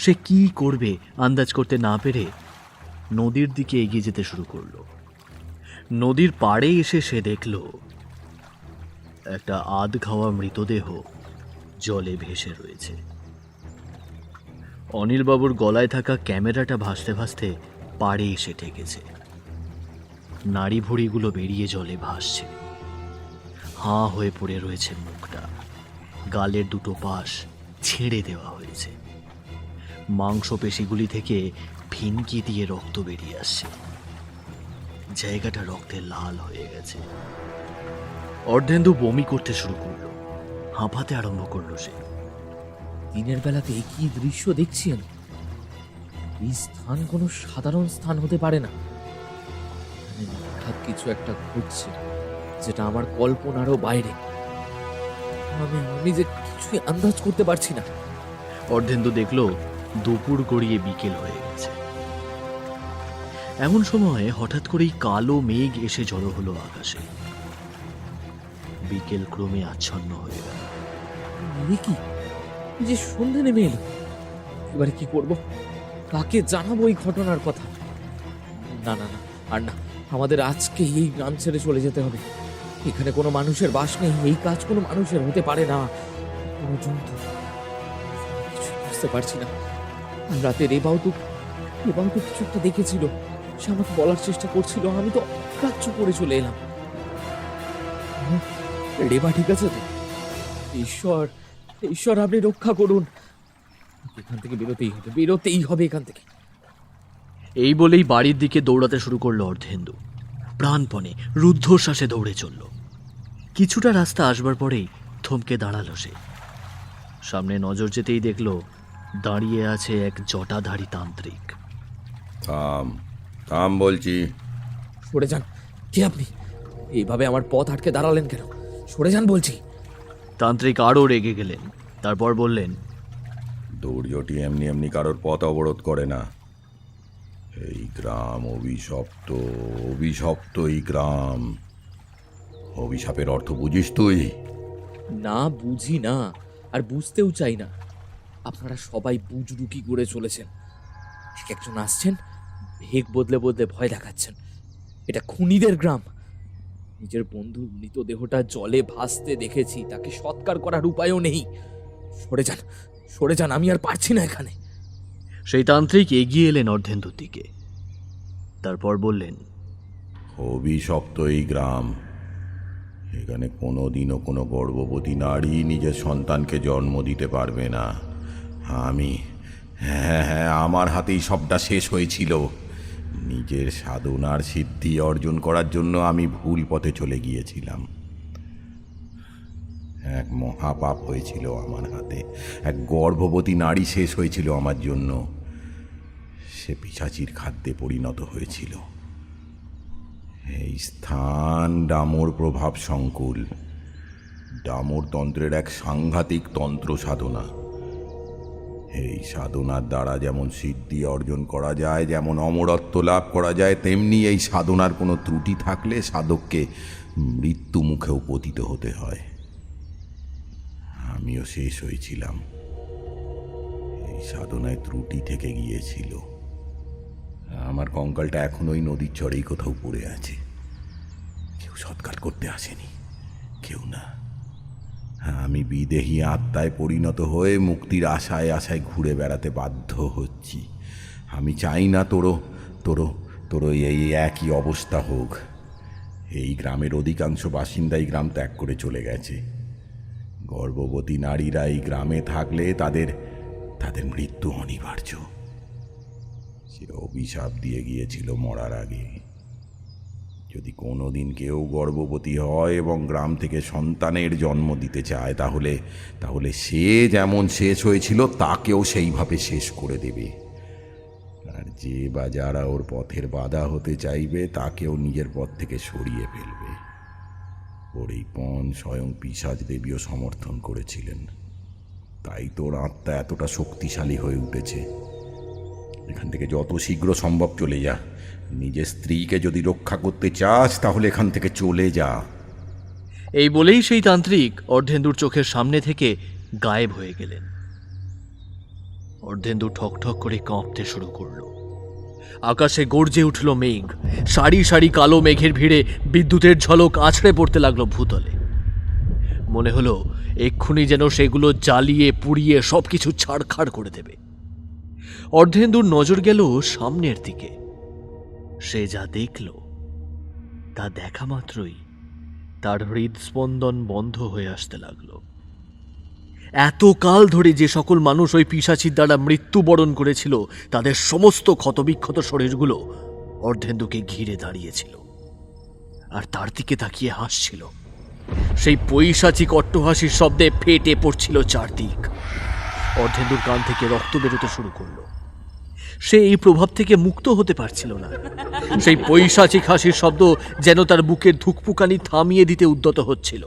সে কি করবে আন্দাজ করতে না পেরে নদীর দিকে এগিয়ে যেতে শুরু করলো। নদীর পাড়ে এসে সে দেখল একটা আধ খাওয়া মৃতদেহ জলে ভেসে রয়েছে। অনিলবাবুর গলায় থাকা ক্যামেরাটা ভাসতে ভাসতে পাড়ে এসে ঠেকেছে। নাড়ি ভুড়িগুলো বেরিয়ে জলে ভাসছে। হাঁ হয়ে পড়ে রয়েছে মুখটা, গালের দুটো পাশ ছেড়ে দেওয়া হয়েছে। মাংসপেশিগুলি থেকে ফিনকি দিয়ে রক্ত বেরিয়ে আসছে। জায়গাটা রক্তে লাল হয়ে গেছে। অর্ধেন্দু বমি করতে শুরু করলো, হাঁপাতে আরম্ভ করলো সে। দিনের বেলাতে কি দৃশ্য দেখছি আমি! এই স্থান কোনো সাধারণ স্থান হতে পারে না। এখানে নিখাত কিছু একটা ঘটছে যেটা আমার কল্পনারও বাইরে। আমি যে কিছুই আন্দাজ করতে পারছি না। অর্ধেন্দু দেখলো দুপুর গড়িয়ে বিকেল হয়ে গেছে। এমন সময় হঠাৎ করেই কালো মেঘ এসে জড়ো হলো আকাশে। বিকেল ক্রমে আচ্ছন্ন হয়ে গেল। এ কি যে সন্ধে নেমে এলো! এবারে কি করব? কাকে জানাবো এই ঘটনার কথা? না না না, আর না, আমাদের আজকে এই গ্রাম ছেড়ে চলে যেতে হবে। এখানে কোনো মানুষের বাস নেই, এই কাজ কোনো মানুষের হতে পারে না। কোনো জন্তু, কিছু বুঝতে পারছি না। রাতে রেবাও তো কিছু একটা দেখেছিল, সে আমাকে বলার চেষ্টা করছিল, আমি তো অগ্রাহ্য করে চলে এলাম। রেবা ঠিক আছে তো? ঈশ্বর ঈশ্বর, আপনি রক্ষা করুন। এখান থেকে বেরোতেই হবে এখান থেকে। এই বলেই বাড়ির দিকে দৌড়াতে শুরু করলো অর্ধেন্দু। প্রাণপণে রুদ্ধশ্বাসে দৌড়ে চলল। কিছুটা রাস্তা আসবার পরেই থমকে দাঁড়ালো সে। সামনে নজর যেতেই দেখলো দাঁড়িয়ে আছে এক জটাধারী তান্ত্রিক। থাম থাম বলছি। সরে যান। কে আপনি? এইভাবে আমার পথ আটকে দাঁড়ালেন কেন? সরে যান বলছি। তান্ত্রিক আরও রেগে গেলেন। তারপর বললেন, দুর্যোটি এমনি এমনি কারোর পথ অবরোধ করে না। এই গ্রাম অভিশপ্ত, অভিশপ্ত এই গ্রাম। অভিশাপের অর্থ বুঝিস তুই? না, বুঝি না, আর বুঝতেও চাই না। আপনারা সবাই বুজরুকি করে চলেছেন। এক একজন আসছেন, ভেগ বদলে বদলে ভয় দেখাচ্ছেন। এটা খুনিদের গ্রাম। নিজের বন্ধুর মৃতদেহটা জলে ভাসতে দেখেছি, তাকে সৎকার করার উপায়ও নেই। সরে যান, সরে যান, আমি আর পারছি না এখানে। সেই তান্ত্রিক এগিয়ে এলেন অর্ধেন্দুর দিকে। তারপর বললেন, অভিশপ্ত এই গ্রাম। এখানে কোনোদিনও কোনো গর্ভবতী নারী নিজের সন্তানকে জন্ম দিতে পারবে না। হ্যাঁ, আমার হাতেই সবটা শেষ হয়েছিল। নিজের সাধনার সিদ্ধি অর্জন করার জন্য আমি ভুল পথে চলে গিয়েছিলাম। এক মহাপাপ হয়েছিল আমার হাতে। এক গর্ভবতী নারী শেষ হয়েছিল আমার জন্য। সে পিশাচির খাদ্যে পরিণত হয়েছিল। এই স্থান ডামর প্রভাব সংকুল। ডামর তন্ত্রের এক সাংঘাতিক তন্ত্র সাধনা। এই সাধনার দ্বারা যেমন সিদ্ধি অর্জন করা যায়, যেমন অমরত্ব লাভ করা যায়, তেমনি এই সাধনার কোনো ত্রুটি থাকলে সাধককে মৃত্যু মুখেও পতিত হতে হয়। আমিও শেষ হয়েছিলাম। এই সাধনায় ত্রুটি থেকে গিয়েছিল। আমার কঙ্কালটা এখন ওই নদীর চরেই কোথাও পড়ে আছে। কেউ সৎকার করতে আসেনি, কেউ না। আমি বিদেহী আত্মায় পরিণত হয়ে মুক্তির আশায় আশায় ঘুরে বেড়াতে বাধ্য হচ্ছি। আমি চাই না তোরও এই একই অবস্থা হোক। এই গ্রামের অধিকাংশ বাসিন্দাই গ্রাম ত্যাগ করে চলে গেছে। গর্ভবতী নারীরা এই গ্রামে থাকলে তাদের মৃত্যু অনিবার্য। সে অভিশাপ দিয়ে গিয়েছিল মরার আগে। যদি কোনোদিন কেউ গর্ভবতী হয় এবং গ্রাম থেকে সন্তানের জন্ম দিতে চায়, তাহলে সে যেমন শেষ হয়েছিল তাকেও সেইভাবে শেষ করে দেবে। আর যে বা যারা ওর পথের বাধা হতে চাইবে তাকেও নিজের পথ থেকে সরিয়ে ফেলবে। ওর এই পণ স্বয়ং পিশাচ দেবীও সমর্থন করেছিলেন, তাই তোর আত্মা এতটা শক্তিশালী হয়ে উঠেছে। এখান থেকে যত শীঘ্র সম্ভব চলে যা। নিজের স্ত্রীকে যদি রক্ষা করতে চাস তাহলে এখান থেকে চলে যা। এই বলেই সেই তান্ত্রিক অর্ধেন্দুর চোখের সামনে থেকে গায়েব হয়ে গেলেন। অর্ধেন্দু ঠকঠক করে কাঁপতে শুরু করলো। আকাশে গর্জে উঠল মেঘ। সারি সারি কালো মেঘের ভিড়ে বিদ্যুতের ঝলক আছড়ে পড়তে লাগলো ভূতলে। মনে হলো এক্ষুনি যেন সেগুলো জ্বালিয়ে পুড়িয়ে সবকিছু ছাড়খাড় করে দেবে। অর্ধেন্দুর নজর গেল সামনের দিকে। সে যা দেখল তা দেখা মাত্রই তার হৃদস্পন্দন বন্ধ হয়ে আসতে লাগলো। এত কাল ধরে যে সকল মানুষ ওই পিশাচির দ্বারা মৃত্যুবরণ করেছিল তাদের সমস্ত ক্ষতবিক্ষত শরীরগুলো অর্ধেন্দুকে ঘিরে দাঁড়িয়েছিল আর তার দিকে তাকিয়ে হাসছিল। সেই পৈশাচিক অট্টহাসির শব্দে ফেটে পড়ছিল চারদিক। অর্ধেন্দুর কান থেকে রক্ত বেরোতে শুরু করলো। সে এই প্রভাব থেকে মুক্ত হতে পারছিল না। সেই পৈশাচিক হাসির শব্দ যেন তার বুকের ধুকপুকানি থামিয়ে দিতে উদ্যত হচ্ছিল,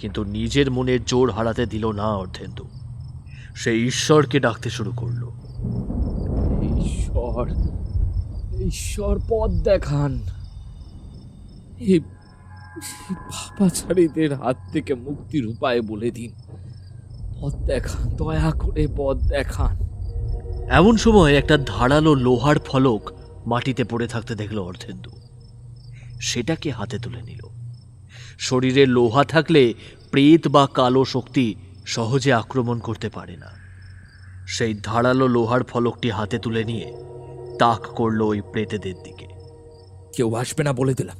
কিন্তু নিজের মনের জোর হারাতে দিল না অর্ধেন্দু। সে ঈশ্বরকে ডাকতে শুরু করলো। ঈশ্বর, ঈশ্বর পথ দেখান। এই পাপাচারীদের হাত থেকে মুক্তির উপায় বলে দিন। পথ দেখান, দয়া করে পথ দেখান। এমন সময় একটা ধারালো লোহার ফলক মাটিতে পড়ে থাকতে দেখল অর্ধেন্দু। সেটাকে হাতে তুলে নিল। শরীরে লোহা থাকলে প্রেত বা কালো শক্তি সহজে আক্রমণ করতে পারে না। সেই ধারালো লোহার ফলকটি হাতে তুলে নিয়ে তাক করল ওই প্রেতেদের দিকে। কেউ আসবে না বলে দিলাম।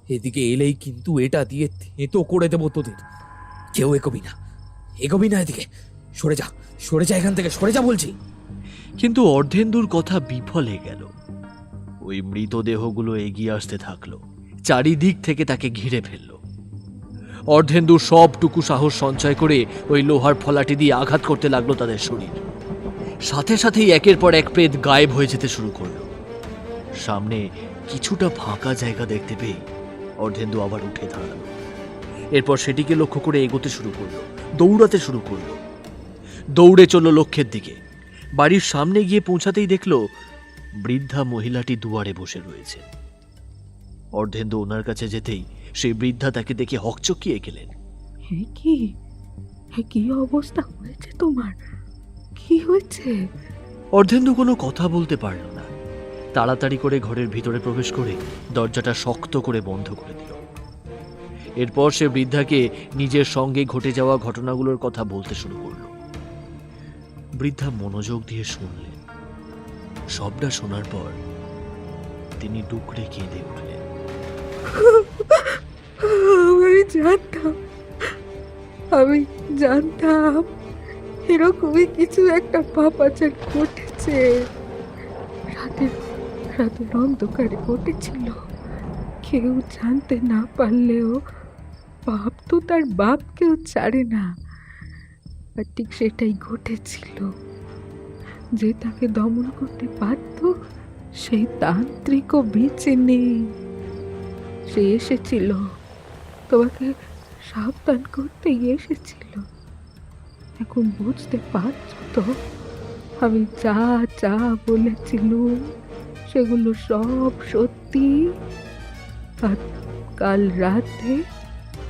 এদিকে এলেই কিন্তু এটা দিয়ে থেঁতো করে দেবো তোদের। কেউ এগোবি না, এগোবি না এদিকে। সরে যা, সরে যা এখান থেকে, সরে যা বলছি। কিন্তু অর্ধেন্দুর কথা বিফলে গেল। ওই মৃতদেহগুলো এগিয়ে আসতে থাকলো, চারিদিক থেকে তাকে ঘিরে ফেলল। অর্ধেন্দু সবটুকু সাহস সঞ্চয় করে ওই লোহার ফলাটি দিয়ে আঘাত করতে লাগলো তাদের শরীর। সাথে সাথেই একের পর এক প্রেত গায়েব হয়ে যেতে শুরু করলো। সামনে কিছুটা ফাঁকা জায়গা দেখতে পেয়ে অর্ধেন্দু আবার উঠে দাঁড়ালো। এরপর সেটিকে লক্ষ্য করে এগোতে শুরু করলো, দৌড়াতে শুরু করলো। দৌড়ে চলল লক্ষ্যের দিকে। বাড়ির সামনে গিয়ে পৌঁছাতেই দেখল বৃদ্ধা মহিলাটি দুয়ারে বসে রয়েছে। অর্ধেন্দু ওনার কাছে যেতেই সেই বৃদ্ধা তাকে দেখে হকচকিয়ে গেলেন। কি অবস্থা হয়েছে তোমার? কি হয়েছে? অর্ধেন্দু কোনো কথা বলতে পারল না। তাড়াতাড়ি করে ঘরের ভিতরে প্রবেশ করে দরজাটা শক্ত করে বন্ধ করে দিল। এরপর সে বৃদ্ধাকে নিজের সঙ্গে ঘটে যাওয়া ঘটনাগুলোর কথা বলতে শুরু করল। বৃদ্ধা মনোযোগ দিয়ে শুনলেন। সবটা শোনার পর তিনি ডুকরে কেঁদে উঠলেন। আমি জানতাম এরকমই কিছু একটা পাপাচার ঘটেছে। রাতের অন্ধকারে ঘটেছিল। কেউ জানতে না পারলেও বাপ তো তার বাপকেও ছাড়ে না। আর ঠিক সেটাই ঘটেছিল। যে তাকে দমন করতে পারত সেই তান্ত্রিকও বেঁচে নেই। সে এসেছিল, তোমাকে সাবধান করতেই এসেছিল। এখন বুঝতে পারছো তো আমি যা যা বলেছিলুম সেগুলো সব সত্যি। আর কাল রাতে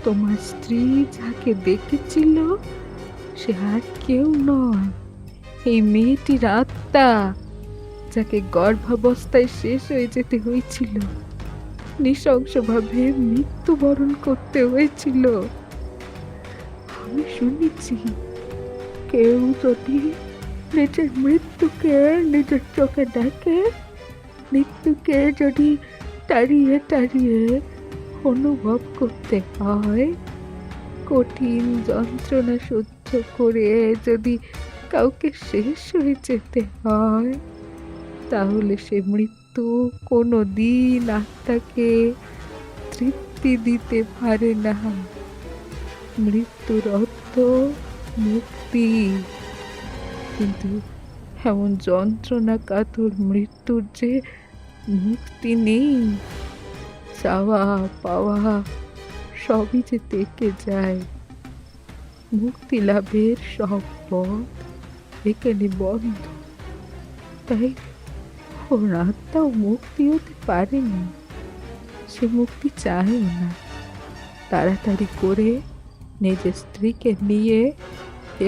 তোমার স্ত্রী যাকে দেখেছিল সে আর কেউ নয়, এই মেয়েটির আত্মা, যাকে গর্ভাবস্থায় শেষ হয়ে যেতে হয়েছিল, নৃশংসভাবে মৃত্যুবরণ করতে হয়েছিল। আমি শুনেছি কেউ যদি নিজের মৃত্যুকে নিজের চোখে দেখে, মৃত্যুকে যদি তাড়িয়ে তাড়িয়ে অনুভব করতে হয়, কঠিন যন্ত্রণা সহ্য করে যদি কাউকে শেষ হয়ে যেতে হয়, তাহলে সে মৃত্যু কোনো দিন আত্মাকে তৃপ্তি দিতে পারে না। মৃত্যুর অর্থ মুক্তি, কিন্তু এমন যন্ত্রণা কাতর মৃত্যুর যে মুক্তি নেই, চাওয়া পাওয়া সবই যে থেকে যায়। মুক্তি লাভের সব পথ এখানে বন্ধ, তাই ওর আত্মাও মুক্তি হতে পারেনি, সে মুক্তি চায়ও না। তাড়াতাড়ি করে নিজের স্ত্রীকে নিয়ে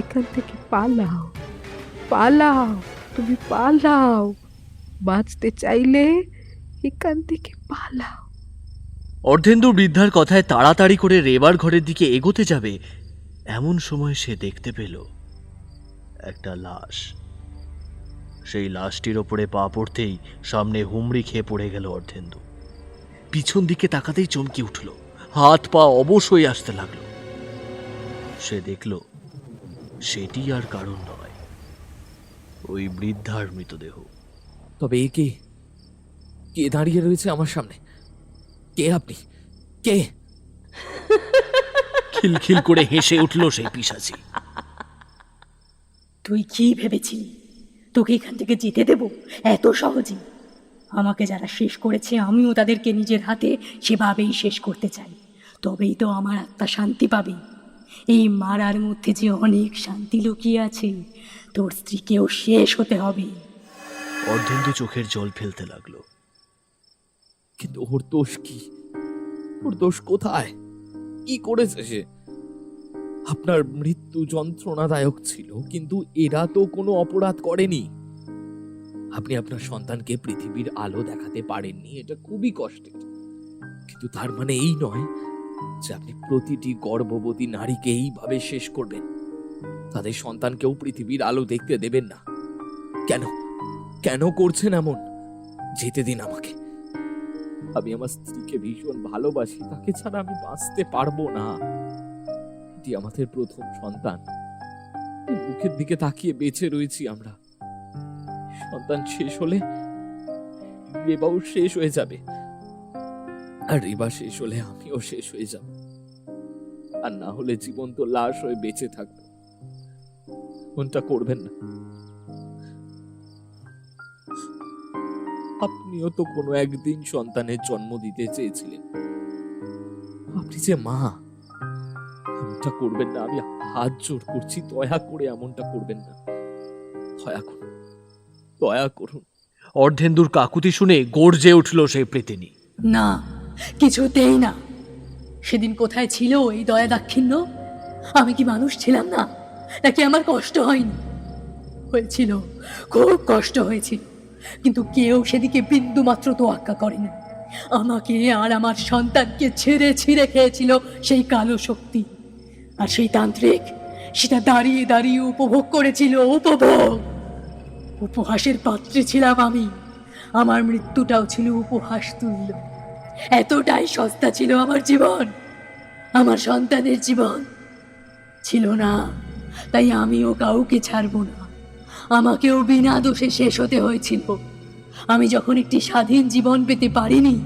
এখান থেকে পালাও, পালাও, তুমি পালাও, বাঁচতে চাইলে এখান থেকে পালাও। অর্ধেন্দু বৃদ্ধার কথায় তাড়াতাড়ি করে রেবার ঘরের দিকে এগোতে যাবে, এমন সময় সে দেখতে পেল একটা লাশ। সেই লাশটির ওপরে পা পড়তেই সামনে হুমড়ি খেয়ে পড়ে গেল অর্ধেন্দু। পিছন দিকে তাকাতেই চমকে উঠল, হাত পা অবশ হয়ে আসতে লাগলো। সে দেখল সেটি আর কারণ নয়, ওই বৃদ্ধার মৃতদেহ। তবে এ কে? কে দাঁড়িয়ে রয়েছে আমার সামনে? কে আপনি? কে? খিলখিল করে হেসে উঠল সেই পিশাচি। তুই কি ভেবেছিলি তোকে এখান থেকে যেতে দেব এত সহজে? আমাকে যারা শেষ করেছে আমিও তাদেরকে নিজের হাতে সেভাবেই শেষ করতে চাই, তবেই তো আমার আত্মা শান্তি পাবে। এই মারার মধ্যে যে অনেক শান্তি লুকিয়ে আছে, তোর স্ত্রীকেও শেষ হতে হবে। অর্ধেন্দু চোখের জল ফেলতে লাগলো। কিন্তু ওর দোষ কি? ওর দোষ কোথায়? কি করেছে সে? আপনার মৃত্যু যন্ত্রণাদায়ক ছিল, কিন্তু এরা তো কোনো অপরাধ করেনি। আপনি আপনার সন্তানকে পৃথিবীর আলো দেখাতে পারেননি, এটা খুবই কষ্টের। কিন্তু তার মানে এই নয় যে আপনি প্রতিটি গর্ভবতী নারীকে এইভাবে শেষ করবেন, তাদের সন্তানকেও পৃথিবীর আলো দেখতে দেবেন না। কেন কেন করছেন এমন? যেতে দিন আমাকে। আমি আমার স্ত্রীকে ভীষণ ভালোবাসি, তাকে ছাড়া আমি বাঁচতে পারবো না। এটি আমাদের প্রথম সন্তান, এর মুখের দিকে তাকিয়ে বেঁচে রয়েছি আমরা। সন্তান শেষ হলে রেবাও শেষ হয়ে যাবে, আর রেবা শেষ হলে আমিও শেষ হয়ে যাব, আর না হলে জীবন্ত লাশ হয়ে বেঁচে থাকবে। কোনটা করবেন না। আপনিও তো কোনো একদিন সন্তানের জন্ম দিতে চেয়েছিলেন। আপনি যে মা, এমনটা করবেন না। আমি হাত জোর করছি, দয়া করে এমনটা করবেন না। দয়া করুন, দয়া করুন। অর্ধেন্দুর কাকুতি শুনে গর্জে উঠল সেই প্রেতিনী। না, কিছুতেই না। সেদিন কোথায় ছিল এই দয়া দাক্ষিণ্য? আমি কি মানুষ ছিলাম না? নাকি আমার কষ্ট হয়নি? হয়েছিল, খুব কষ্ট হয়েছিল, কিন্তু কেউ সেদিকে বিন্দু মাত্র তোয়াক্কা করেনি। আমাকে আর আমার সন্তানকে ছেড়ে ছিঁড়ে খেয়েছিল সেই কালো শক্তি, আর সেই তান্ত্রিক সেটা দাঁড়িয়ে দাঁড়িয়ে উপভোগ করেছিল। উপভোগ, উপহাসের পাত্রী ছিলাম আমি। আমার মৃত্যুটাও ছিল উপহাস তুল্য। এতটাই সস্তা ছিল আমার জীবন, আমার সন্তানের জীবন ছিল না। তাই আমিও কাউকে ছাড়বো না, আমাকেও বিনা দোষে শেষ হতে হয়েছিল। আমি যখন একটি স্বাধীন জীবন পেতে পারিনি,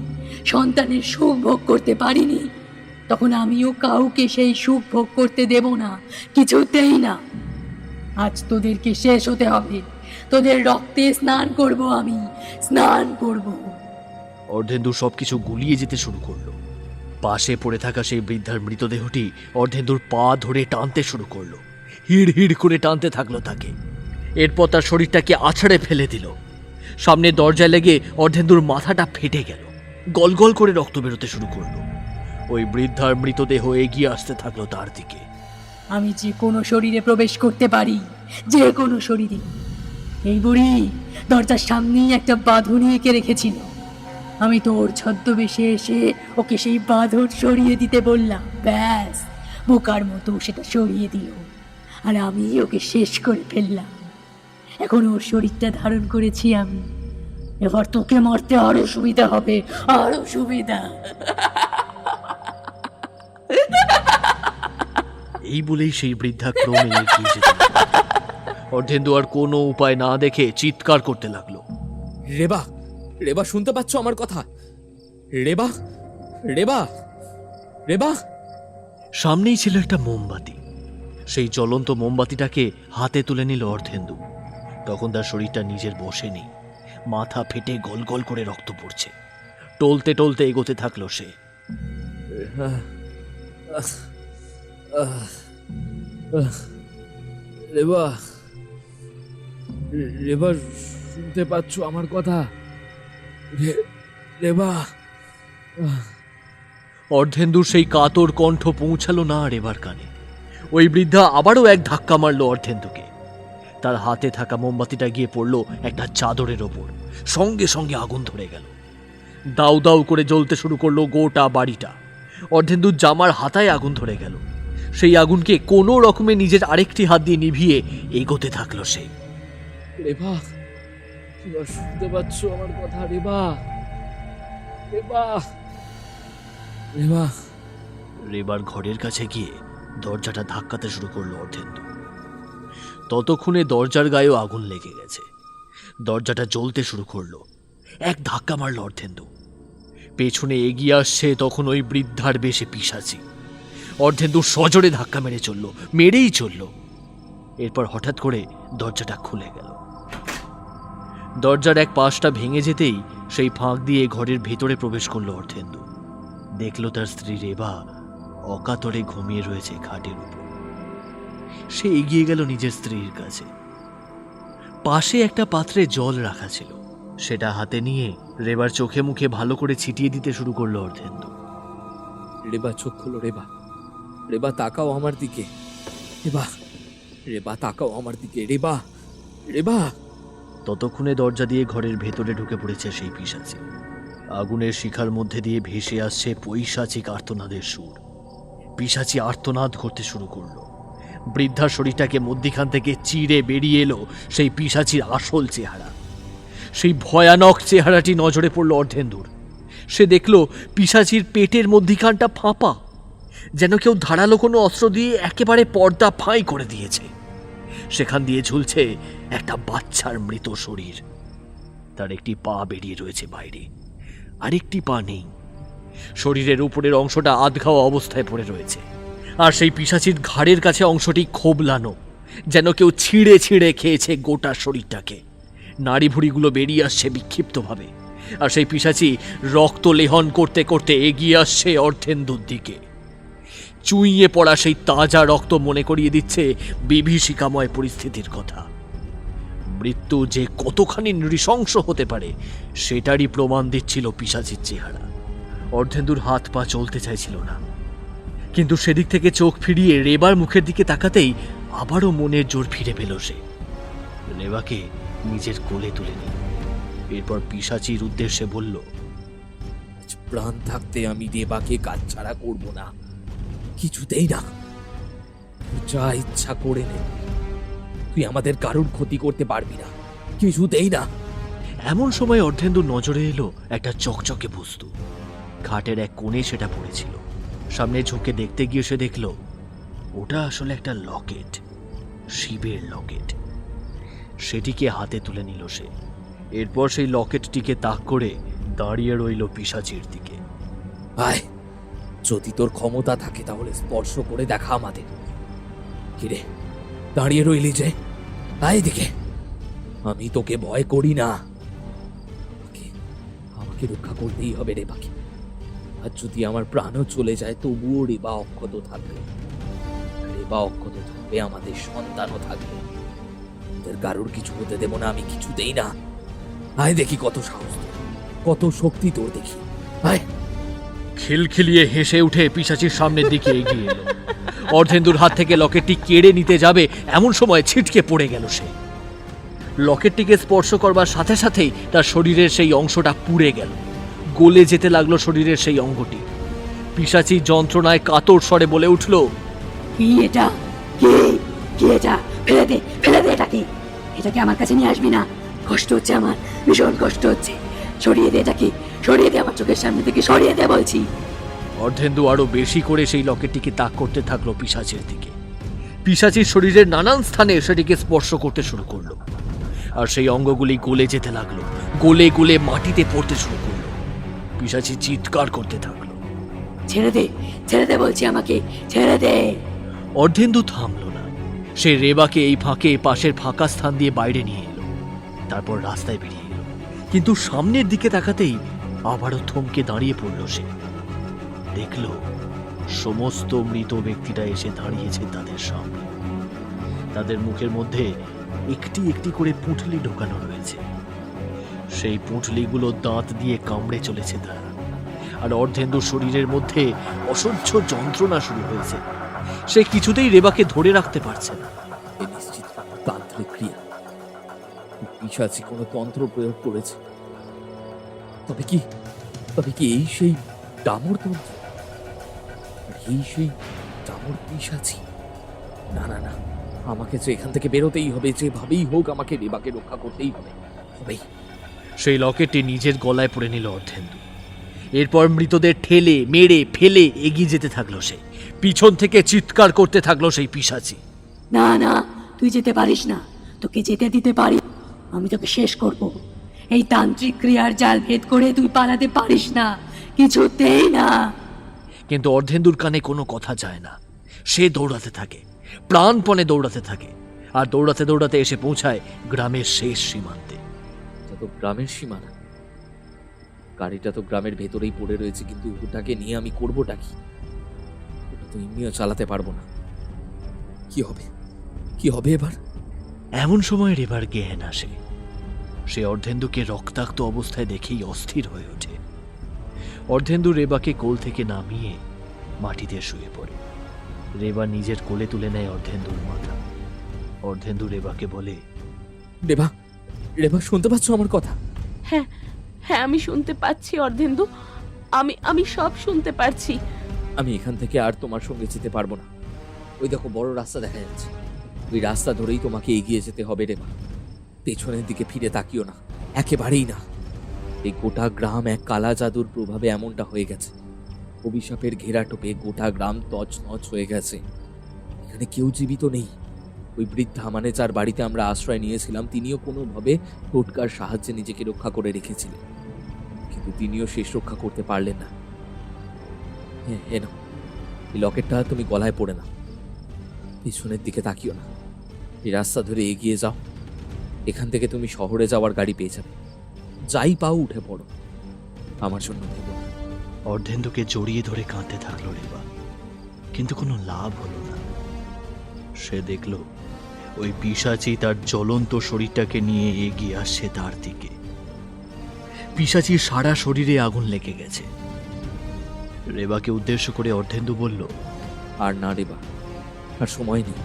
সন্তানের সুখ ভোগ করতে পারিনি, তখন আমিও কাউকে সেই সুখ ভোগ করতে দেব না, কিছুতেই না। আজ তোদেরকে শেষ হতে হবে, তোদের রক্তে স্নান করব, আমি স্নান করব। অর্ধেন্দু সবকিছু গুলিয়ে যেতে শুরু করলো। পাশে পড়ে থাকা সেই বৃদ্ধার মৃতদেহটি অর্ধেন্দুর পা ধরে টানতে শুরু করলো। হিড় হিড় করে টানতে থাকলো তাকে। এরপর তার শরীরটাকে আছাড়ে ফেলে দিল। সামনে দরজায় লেগে অর্ধেন্দুর মাথাটা ফেটে গেল, গলগল করে রক্ত বেরোতে শুরু করলো। ওই বৃদ্ধার মৃতদেহ এগিয়ে আসতে থাকলো তার দিকে। আমি যে কোনো শরীরে প্রবেশ করতে পারি, যে কোনো শরীরে। এই বুড়ি দরজার সামনেই একটা বাঁধন এঁকে রেখেছিল। আমি তো ওর ছদ্মবেশে এসে ওকে সেই বাঁধন সরিয়ে দিতে বললাম, ব্যাস বোকার মতো সেটা সরিয়ে দিল, আর আমি ওকে শেষ করে ফেললাম। এখন ওর শরীরটা ধারণ করেছি আমি। এবার তোকে মারতে আরো সুবিধা হবে, আরো সুবিধা। এই বলেই সেই বৃদ্ধা ক্রমে এগিয়ে যেতে লাগলো। অর্ধেন্দু আর কোনো উপায় না দেখে চিৎকার করতে লাগলো। রেবা, রেবা, শুনতে পাচ্ছ আমার কথা? রেবা, রেবা, রেবা। সামনেই ছিল একটা মোমবাতি। সেই জ্বলন্ত মোমবাতিটাকে হাতে তুলে নিল অর্ধেন্দু। তখন তার শরীরটা নিজের বসে নেই, মাথা ফেটে গল গল করে রক্ত পড়ছে। টলতে টলতে এগোতে থাকলো সে। রেবা, রেবা, শুনতে পাচ্ছ আমার কথা? রেবা। অর্ধেন্দুর সেই কাতর কণ্ঠ পৌঁছালো না রেবার কানে। ওই বৃদ্ধা আবারও এক ধাক্কা মারলো অর্ধেন্দুকে। তার হাতে থাকা মোমবাতিটা গিয়ে পড়লো একটা চাদরের ওপর। সঙ্গে সঙ্গে আগুন ধরে গেল। দাউ দাউ করে জ্বলতে শুরু করলো গোটা বাড়িটা। অর্ধেন্দুর জামার হাতায় আগুন ধরে গেল। সেই আগুনকে কোনো রকমে নিজের আরেকটি হাত দিয়ে নিভিয়ে এগোতে থাকলো সে। রেবা, রেবা, শুনতে পাচ্ছ আমার কথা? রেবা, রেবা, রেবা। রেবার ঘরের কাছে গিয়ে দরজাটা ধাক্কাতে শুরু করলো অর্ধেন্দু। ততক্ষণে দরজার গায়েও আগুন লেগে গেছে। দরজাটা জ্বলতে শুরু করলো। এক ধাক্কা মারল অর্ধেন্দু। পেছনে এগিয়ে আসছে তখন ওই বৃদ্ধার বেশে পিশাচি। অর্ধেন্দু সজোরে ধাক্কা মেরে চলল, মেরেই চলল। এরপর হঠাৎ করে দরজাটা খুলে গেল। দরজার এক পাশটা ভেঙে যেতেই সেই ফাঁক দিয়ে ঘরের ভেতরে প্রবেশ করলো অর্ধেন্দু। দেখল তার স্ত্রী রেবা অকাতরে ঘুমিয়ে রয়েছে খাটের উপর। সে এগিয়ে গেল নিজের স্ত্রীর কাছে। পাশে একটা পাত্রে জল রাখা ছিল। সেটা হাতে নিয়ে রেবার চোখে মুখে ভালো করে ছিটিয়ে দিতে শুরু করলো অর্ধেন্দু। রেবা, চোখ খোলো। রেবা, রেবা, তাকাও আমার দিকে। রেবা, রেবা, তাকাও আমার দিকে। রেবা, রেবা। ততক্ষণে দরজা দিয়ে ঘরের ভেতরে ঢুকে পড়েছে সেই পিশাচি। আগুনের শিখার মধ্যে দিয়ে ভেসে আসছে পৈশাচিক আর্তনাদের সুর। পিশাচি আর্তনাদ করতে শুরু করলো। বৃদ্ধার শরীরটাকে মধ্যিখান থেকে চিরে বেরিয়ে এলো সেই পিশাচির আসল চেহারা। সেই ভয়ানক চেহারাটি নজরে পড়ল অর্ধেন্দুর। সে দেখল পিশাচির পেটের মধ্যিখানটা ফাঁপা, যেন কেউ ধারালো কোনো অস্ত্র দিয়ে একেবারে পর্দা ফাঁই করে দিয়েছে। সেখান দিয়ে ঝুলছে একটা বাচ্চার মৃত শরীর। তার একটি পা বেরিয়ে রয়েছে বাইরে, আরেকটি পা নেই। শরীরের উপরের অংশটা আধখাওয়া অবস্থায় পড়ে রয়েছে। আর সেই পিশাচির ঘাড়ের কাছে অংশটি খোবলানো, যেন কেউ ছিঁড়ে ছিঁড়ে খেয়েছে গোটা শরীরটাকে। নাড়ি ভুড়িগুলো বেরিয়ে আসছে বিক্ষিপ্তভাবে। আর সেই পিশাচি রক্ত লেহন করতে করতে এগিয়ে আসছে অর্ধেন্দুর দিকে। চুইয়ে পড়া সেই তাজা রক্ত মনে করিয়ে দিচ্ছে বিভীষিকাময় পরিস্থিতির কথা। মৃত্যু যে কতখানি নৃশংস হতে পারে সেটারই প্রমাণ দিচ্ছিল পিশাচির চেহারা। অর্ধেন্দুর হাত পা চলতে চাইছিল না, কিন্তু সেদিক থেকে চোখ ফিরিয়ে রেবার মুখের দিকে তাকাতেই আবারও মনের জোর ফিরে পেল সে। রেবাকে নিজের কোলে তুলে নিল। এরপর পিশাচির উদ্দেশ্যে বলল, আজ প্রাণ থাকতে আমি রেবাকে কাজ ছাড়া করব না, কিছুতেই না। যা ইচ্ছা করে নে, তুই আমাদের কারোর ক্ষতি করতে পারবি না, কিছুতেই না। এমন সময় অর্ধেন্দুর নজরে এলো একটা চকচকে বস্তু। খাটের এক কোণে সেটা পড়েছিল। সামনে ঝুঁকে দেখতে গিয়ে সে দেখল ওটা আসলে একটা লকেট, শিবের লকেট। সেটিকে হাতে তুলে নিল সে। এরপর সেই লকেটটিকে তাক করে দাঁড়িয়ে রইল পিশাচির দিকে। আয়, যদি তোর ক্ষমতা থাকে তাহলে স্পর্শ করে দেখা আমাদের। কিরে, দাঁড়িয়ে রইলি যে? আয় দিকে, আমি তোকে ভয় করি না। আমাকে রক্ষা করতেই হবে রেবাকে। আর যদি আমার প্রাণও চলে যায় তবুও রেবা অক্ষত থাকবে। রেবা অক্ষত থাকবে, আমাদের সন্তানও থাকবে। ওদের কারোর কিছু হতে দেব না আমি, কিছুতেই না। আয় দেখি কত সাহস তোর, কত শক্তি তোর, দেখি আয়। খিলখিলিয়ে হেসে উঠে পিশাচির সামনের দিকে এগিয়ে এলো। অর্ধেন্দুর হাত থেকে লকেটটি কেড়ে নিতে যাবে এমন সময় ছিটকে পড়ে গেল সে। লকেটটিকে স্পর্শ করবার সাথে সাথেই তার শরীরের সেই অংশটা পুড়ে গেল। গলে যেতে লাগলো শরীরের সেই অঙ্গটি। পিশাচি যন্ত্রণায় কাতর স্বরে বলে উঠল, কি এটা? কি এটা? ফেলে দে, ফেলে দে এটাকে। এটাকে আমার কাছে নিয়ে আসবি না, কষ্ট হচ্ছে আমার, ভীষণ কষ্ট হচ্ছে। সরিয়ে দে এটাকে, সরিয়ে দে আমার চোখের সামনে থেকে, সরিয়ে দে বলছি। অর্ধেন্দু আরো বেশি করে সেই লকেটটিকে তাক করতে থাকলো পিশাচের দিকে। পিশাচির শরীরের নানান স্থানে সেটিকে স্পর্শ করতে শুরু করলো। আর সেই অঙ্গগুলি গলে যেতে লাগলো, গলে গলে মাটিতে পড়তে শুরু করলো। পিশাচি চিৎকার করতে থাকলো, ছেড়ে দে, ছেড়ে দে বলছি, আমাকে ছেড়ে দে। অর্ধেন্দু থামলো না। সে রেবাকে এই ফাঁকে পাশের ফাঁকা স্থান দিয়ে বাইরে নিয়ে এলো। তারপর রাস্তায় বেরিয়ে গেল। কিন্তু সামনের দিকে তাকাতেই আবারও থমকে দাঁড়িয়ে পড়ল সে। দেখল সমস্ত মৃত ব্যক্তিরা এসে দাঁড়িয়েছে তাদের সামনে। তাদের মুখের মধ্যে একটি একটি করে পুঁটলি ঢোকানো রয়েছে। সেই পুঁটলিগুলো দাঁত দিয়ে কামড়ে চলেছে তারা। আর অর্ধেন্দুর শরীরের মধ্যে অসহ্য যন্ত্রণা শুরু হয়েছে। সে কিছুতেই রেবাকে ধরে রাখতে পারছে না। এ নিশ্চিত তান্ত্রিক ক্রিয়া। পিশাচি কোনো তন্ত্র প্রয়োগ করেছে। তবে কি এই সেই ডামর তন্ত্র? আর এই সেই ডামর পিশাচি? না না না, আমাকে তো এখান থেকে বেরোতেই হবে। যেভাবেই হোক আমাকে রেবাকে রক্ষা করতেই হবে। সেই লকেটটি নিজের গলায় পড়ে নিল অর্ধেন্দু। এরপর মৃতদের ঠেলে মেরে ফেলে এগিয়ে যেতে থাকলো সে। পিছন থেকে চিৎকার করতে থাকলো সেই পিশাচি। না না, তুই যেতে পারিস না, তোকে যেতে দিতে পারি, আমি তোকে শেষ করব। এই তান্ত্রিক ক্রিয়ার জাল ভেদ করে তুই পালাতে পারিস না, কিছুতেই না। কিন্তু অর্ধেন্দুর কানে কোনো কথা যায় না। সে দৌড়াতে থাকে, প্রাণপণে দৌড়াতে থাকে। আর দৌড়াতে দৌড়াতে এসে পৌঁছায় গ্রামের শেষ সীমান্তে। এটা তো গ্রামের সীমানা। গাড়িটা তো গ্রামের ভেতরেই পড়ে রয়েছে, কিন্তু ওটাকে নিয়ে আমি করবোটা কি? ওটা তো এমনিও চালাতে পারবো না। কি হবে এবার? এমন সময় রেবার জ্ঞান আসে। সে অর্ধেন্দুকে রক্তাক্ত অবস্থায় দেখেই অস্থির হয়ে ওঠে। অর্ধেন্দু রেবাকে কোল থেকে নামিয়ে মাটিতে শুয়ে পড়ে। রেবা নিজের কোলে তুলে নেয় অর্ধেন্দুর মাথা। অর্ধেন্দু রেবাকে বলে, রেবা শুনতে পাচ্ছ আমার কথা? হ্যাঁ হ্যাঁ, আমি শুনতে পাচ্ছি অর্ধেন্দু, আমি সব শুনতে পারছি। আমি এখান থেকে আর তোমার সঙ্গে যেতে পারবো না। ওই দেখো বড় রাস্তা দেখা যাচ্ছে, ওই রাস্তা ধরেই তোমাকে এগিয়ে যেতে হবে রেবা। পেছনের দিকে ফিরে তাকিও না, একেবারেই না। এই গোটা গ্রাম এক কালা জাদুর প্রভাবে এমনটা হয়ে গেছে। অভিশাপের ঘেরা টোপে গোটা গ্রাম তছনছ হয়ে গেছে। এখানে কেউ জীবিত নেই। ওই বৃদ্ধা মানে যার বাড়িতে আমরা আশ্রয় নিয়েছিলাম, তিনিও কোনোভাবে টোটকার সাহায্যে নিজেকে রক্ষা করে রেখেছিলেন, কিন্তু তিনিও শেষ রক্ষা করতে পারলেন না। এই লকেটটা তুমি গলায় পড়ে না, পিছনের দিকে তাকিও না। এই রাস্তা ধরে এগিয়ে যাও। এখান থেকে তুমি শহরে যাওয়ার গাড়ি পেয়ে যাবে। যাই পাও উঠে পড়ো, আমার জন্য ভেবো না। অর্ধেন্দুকে জড়িয়ে ধরে কাঁদতে থাকলো রেবা, কিন্তু কোনো লাভ হলো না। সে দেখল ওই পিশাচি তার জ্বলন্ত শরীরটাকে নিয়ে এগিয়ে আসছে তার দিকে। পিশাচির সারা শরীরে আগুন লেগে গেছে। রেবাকে উদ্দেশ্য করে অর্ধেন্দু বলল, আর না রেবা, আর সময় নেই।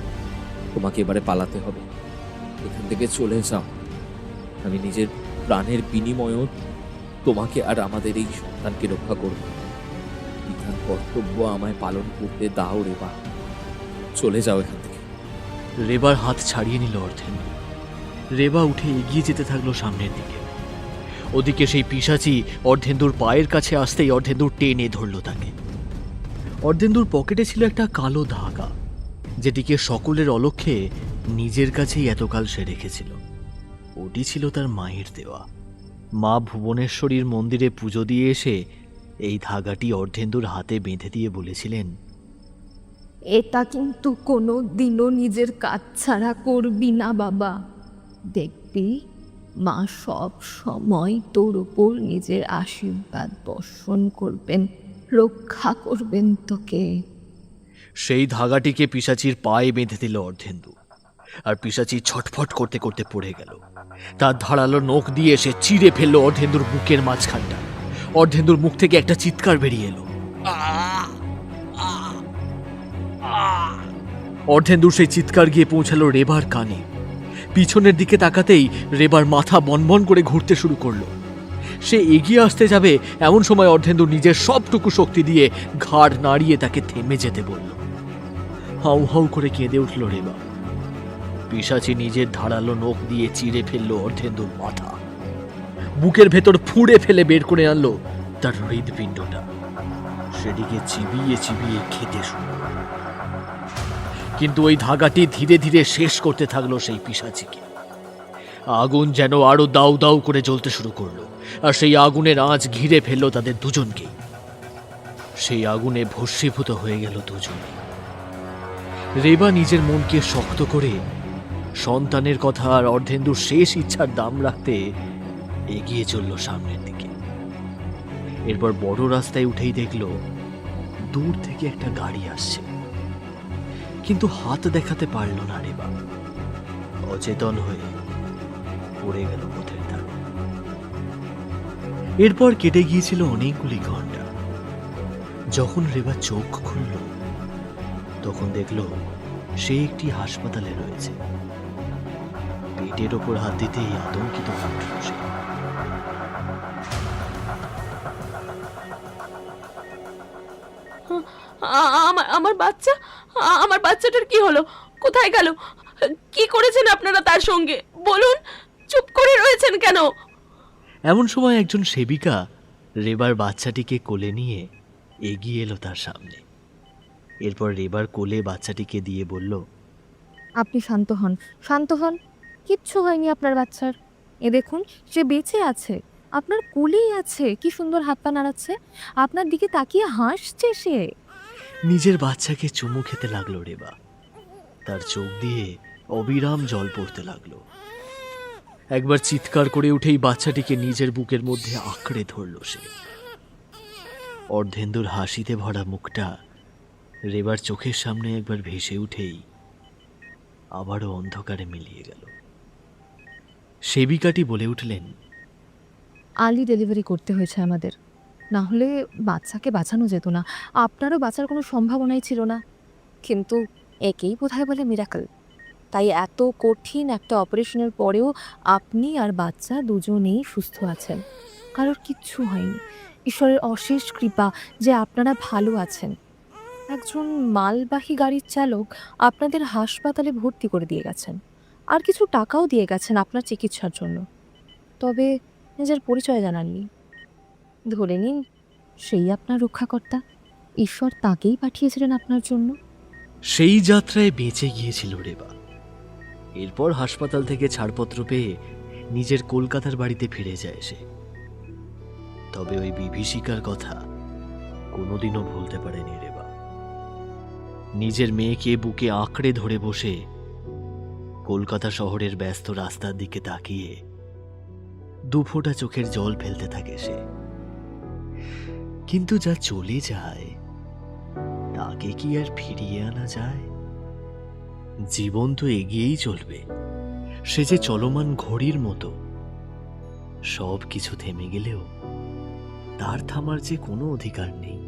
তোমাকে এবারে পালাতে হবে। এখান থেকে চলে যাও। আমি নিজের প্রাণের বিনিময়েও তোমাকে আর আমাদের এই সন্তানকে রক্ষা করব। বিধান কর্তব্য আমায় পালন করতে দাও রেবা। চলে যাও এখান থেকে। রেবার হাত ছাড়িয়ে নিল অর্ধেন্দু। রেবা উঠে এগিয়ে যেতে থাকলো সামনের দিকে। ওদিকে সেই পিশাচি অর্ধেন্দুর পায়ের কাছে আসতেই অর্ধেন্দুর টেনে ধরল তাকে। অর্ধেন্দুর পকেটে ছিল একটা কালো ধাগা, যেটিকে সকলের অলক্ষ্যে নিজের কাছেই এতকাল সে রেখেছিল। ওটি ছিল তার মায়ের দেওয়া। মা ভুবনেশ্বরীর মন্দিরে পুজো দিয়ে এসে এই ধাগাটি অর্ধেন্দুর হাতে বেঁধে দিয়ে বলেছিলেন, এটা কিন্তু কোনো দিনও নিজের কাজ ছাড়া করবি না বাবা। দেখবি মা সব সময় তোর ওপর নিজের আশীর্বাদ বর্ষণ করবেন, রক্ষা করবেন তোকে। সেই ধাগাটিকে পিশাচির পায়ে বেঁধে দিল অর্ধেন্দু। আর পিশাচি ছটফট করতে করতে পড়ে গেল। তার ধারালো নখ দিয়ে সে চিড়ে ফেলল অর্ধেন্দুর বুকের মাঝখানটা। অর্ধেন্দুর মুখ থেকে একটা চিৎকার বেরিয়ে এলো। অর্ধেন্দুর সেই চিৎকার গিয়ে পৌঁছালো রেবার কানে। পিছনের দিকে তাকাতেই রেবার মাথা বনবন করে ঘুরতে শুরু করলো। সে এগিয়ে আসতে যাবে, এমন সময় অর্ধেন্দু নিজের সবটুকু শক্তি দিয়ে ঘাড় নাড়িয়ে তাকে থেমে যেতে বলল। হাউ হাউ করে কেঁদে উঠল রেবা। পিশাচি নিজের ধারালো নখ দিয়ে চিড়ে ফেললো অর্ধেন্দুর মাথা। বুকের ভেতর ফুঁড়ে ফেলে বের করে আনলো তার হৃদপিণ্ডটা। সেদিকে চিবিয়ে চিবিয়ে খেতে শুরু করল। কিন্তু ওই ধাগাটি ধীরে ধীরে শেষ করতে থাকলো সেই পিশাচিকে। আগুন যেন আরো দাউ দাউ করে জ্বলতে শুরু করলো, আর সেই আগুনের আঁচ ঘিরে ফেললো তাদের দুজনকেই। সেই আগুনে ভস্মীভূত হয়ে গেল দুজনে। রেবা নিজের মনকে শক্ত করে সন্তানের কথা আর অর্ধেন্দুর শেষ ইচ্ছার দাম রাখতে এগিয়ে চলল সামনের দিকে। এরপর বড় রাস্তায় উঠেই দেখলো দূর থেকে একটা গাড়ি আসছে, কিন্তু হাত দেখাতে পারল না রেবা। অচেতন হয়ে পড়ে গেল পথের ধারে। এরপর কেটে গিয়েছিল অনেকগুলি ঘন্টা। যখন রেবা চোখ খুলল তখন দেখল সে একটি হাসপাতালে রয়েছে। পেটের ওপর হাত দিতেই আতঙ্কিত হয়ে উঠল সে। আমার বাচ্চা, আমার বাচ্চাটার কি হলো? কোথায় গেল? কি করেছেন আপনারা তার সঙ্গে? বলুন, চুপ করে রয়েছেন কেন? এমন সময় একজন সেবিকা রেবার বাচ্চাটিকে কোলে নিয়ে এগিয়ে এলো তার সামনে। এরপর রেবার কোলে বাচ্চাটিকে দিয়ে বলল, আপনি শান্ত হন, শান্ত হন। কিচ্ছু হয়নি আপনার বাচ্চার। এ দেখুন, সে বেঁচে আছে, আপনার কোলেই আছে। কি সুন্দর হাত পা নাড়াচ্ছে, আপনার দিকে তাকিয়ে হাসছে সে। নিজের বাচ্চাকে চুমু খেতে লাগলো রেবা। তার চোখ দিয়ে অবিরাম জল পড়তে লাগলো। একবার চিৎকার করে উঠেই বাচ্চাটিকে নিজের বুকের মধ্যে আঁকড়ে ধরল সে। অর্ধেন্দুর হাসিতে ভরা মুখটা রেবার চোখের সামনে একবার ভেসে উঠেই আবারও অন্ধকারে মিলিয়ে গেল। সেবিকাটি বলে উঠলেন, আর্লি ডেলিভারি করতে হয়েছে আমাদের, না হলে বাচ্চাকে বাঁচানো যেত না। আপনারও বাঁচার কোনো সম্ভাবনাই ছিল না, কিন্তু একেই বোধহয় বলে মিরাকল। তাই এত কঠিন একটা অপারেশনের পরেও আপনি আর বাচ্চা দুজনেই সুস্থ আছেন, কারোর কিচ্ছু হয়নি। ঈশ্বরের অশেষ কৃপা যে আপনারা ভালো আছেন। একজন মালবাহী গাড়ির চালক আপনাদের হাসপাতালে ভর্তি করে দিয়ে গেছেন, আর কিছু টাকাও দিয়ে গেছেন আপনার চিকিৎসার জন্য। তবে নিজের পরিচয় জানাননি। ধরে নিন সেই আপনার রক্ষাকর্তা, ঈশ্বর তাকেই পাঠিয়েছিলেন আপনার জন্য। সেই যাত্রায় বেঁচে গিয়েছিল রেবা। এরপর হাসপাতাল থেকে ছাড়পত্র পেয়ে নিজের কলকাতার বাড়িতে ফিরে যায় সে। তবে ওই বিভীষিকার কথা কোনোদিনও ভুলতে পারেনি রেবা। নিজের মেয়েকে বুকে আঁকড়ে ধরে বসে কলকাতা শহরের ব্যস্ত রাস্তার দিকে তাকিয়ে দুফোঁটা চোখের জল ফেলতে থাকে সে। কিন্তু যা চলে যায় তাকে কি আর ফিরিয়ে আনা যায়? জীবন তো এগিয়েই চলবে, সে যে চলমান ঘড়ির মতো। সব কিছু থেমে গেলেও তার থামার যে কোনো অধিকার নেই।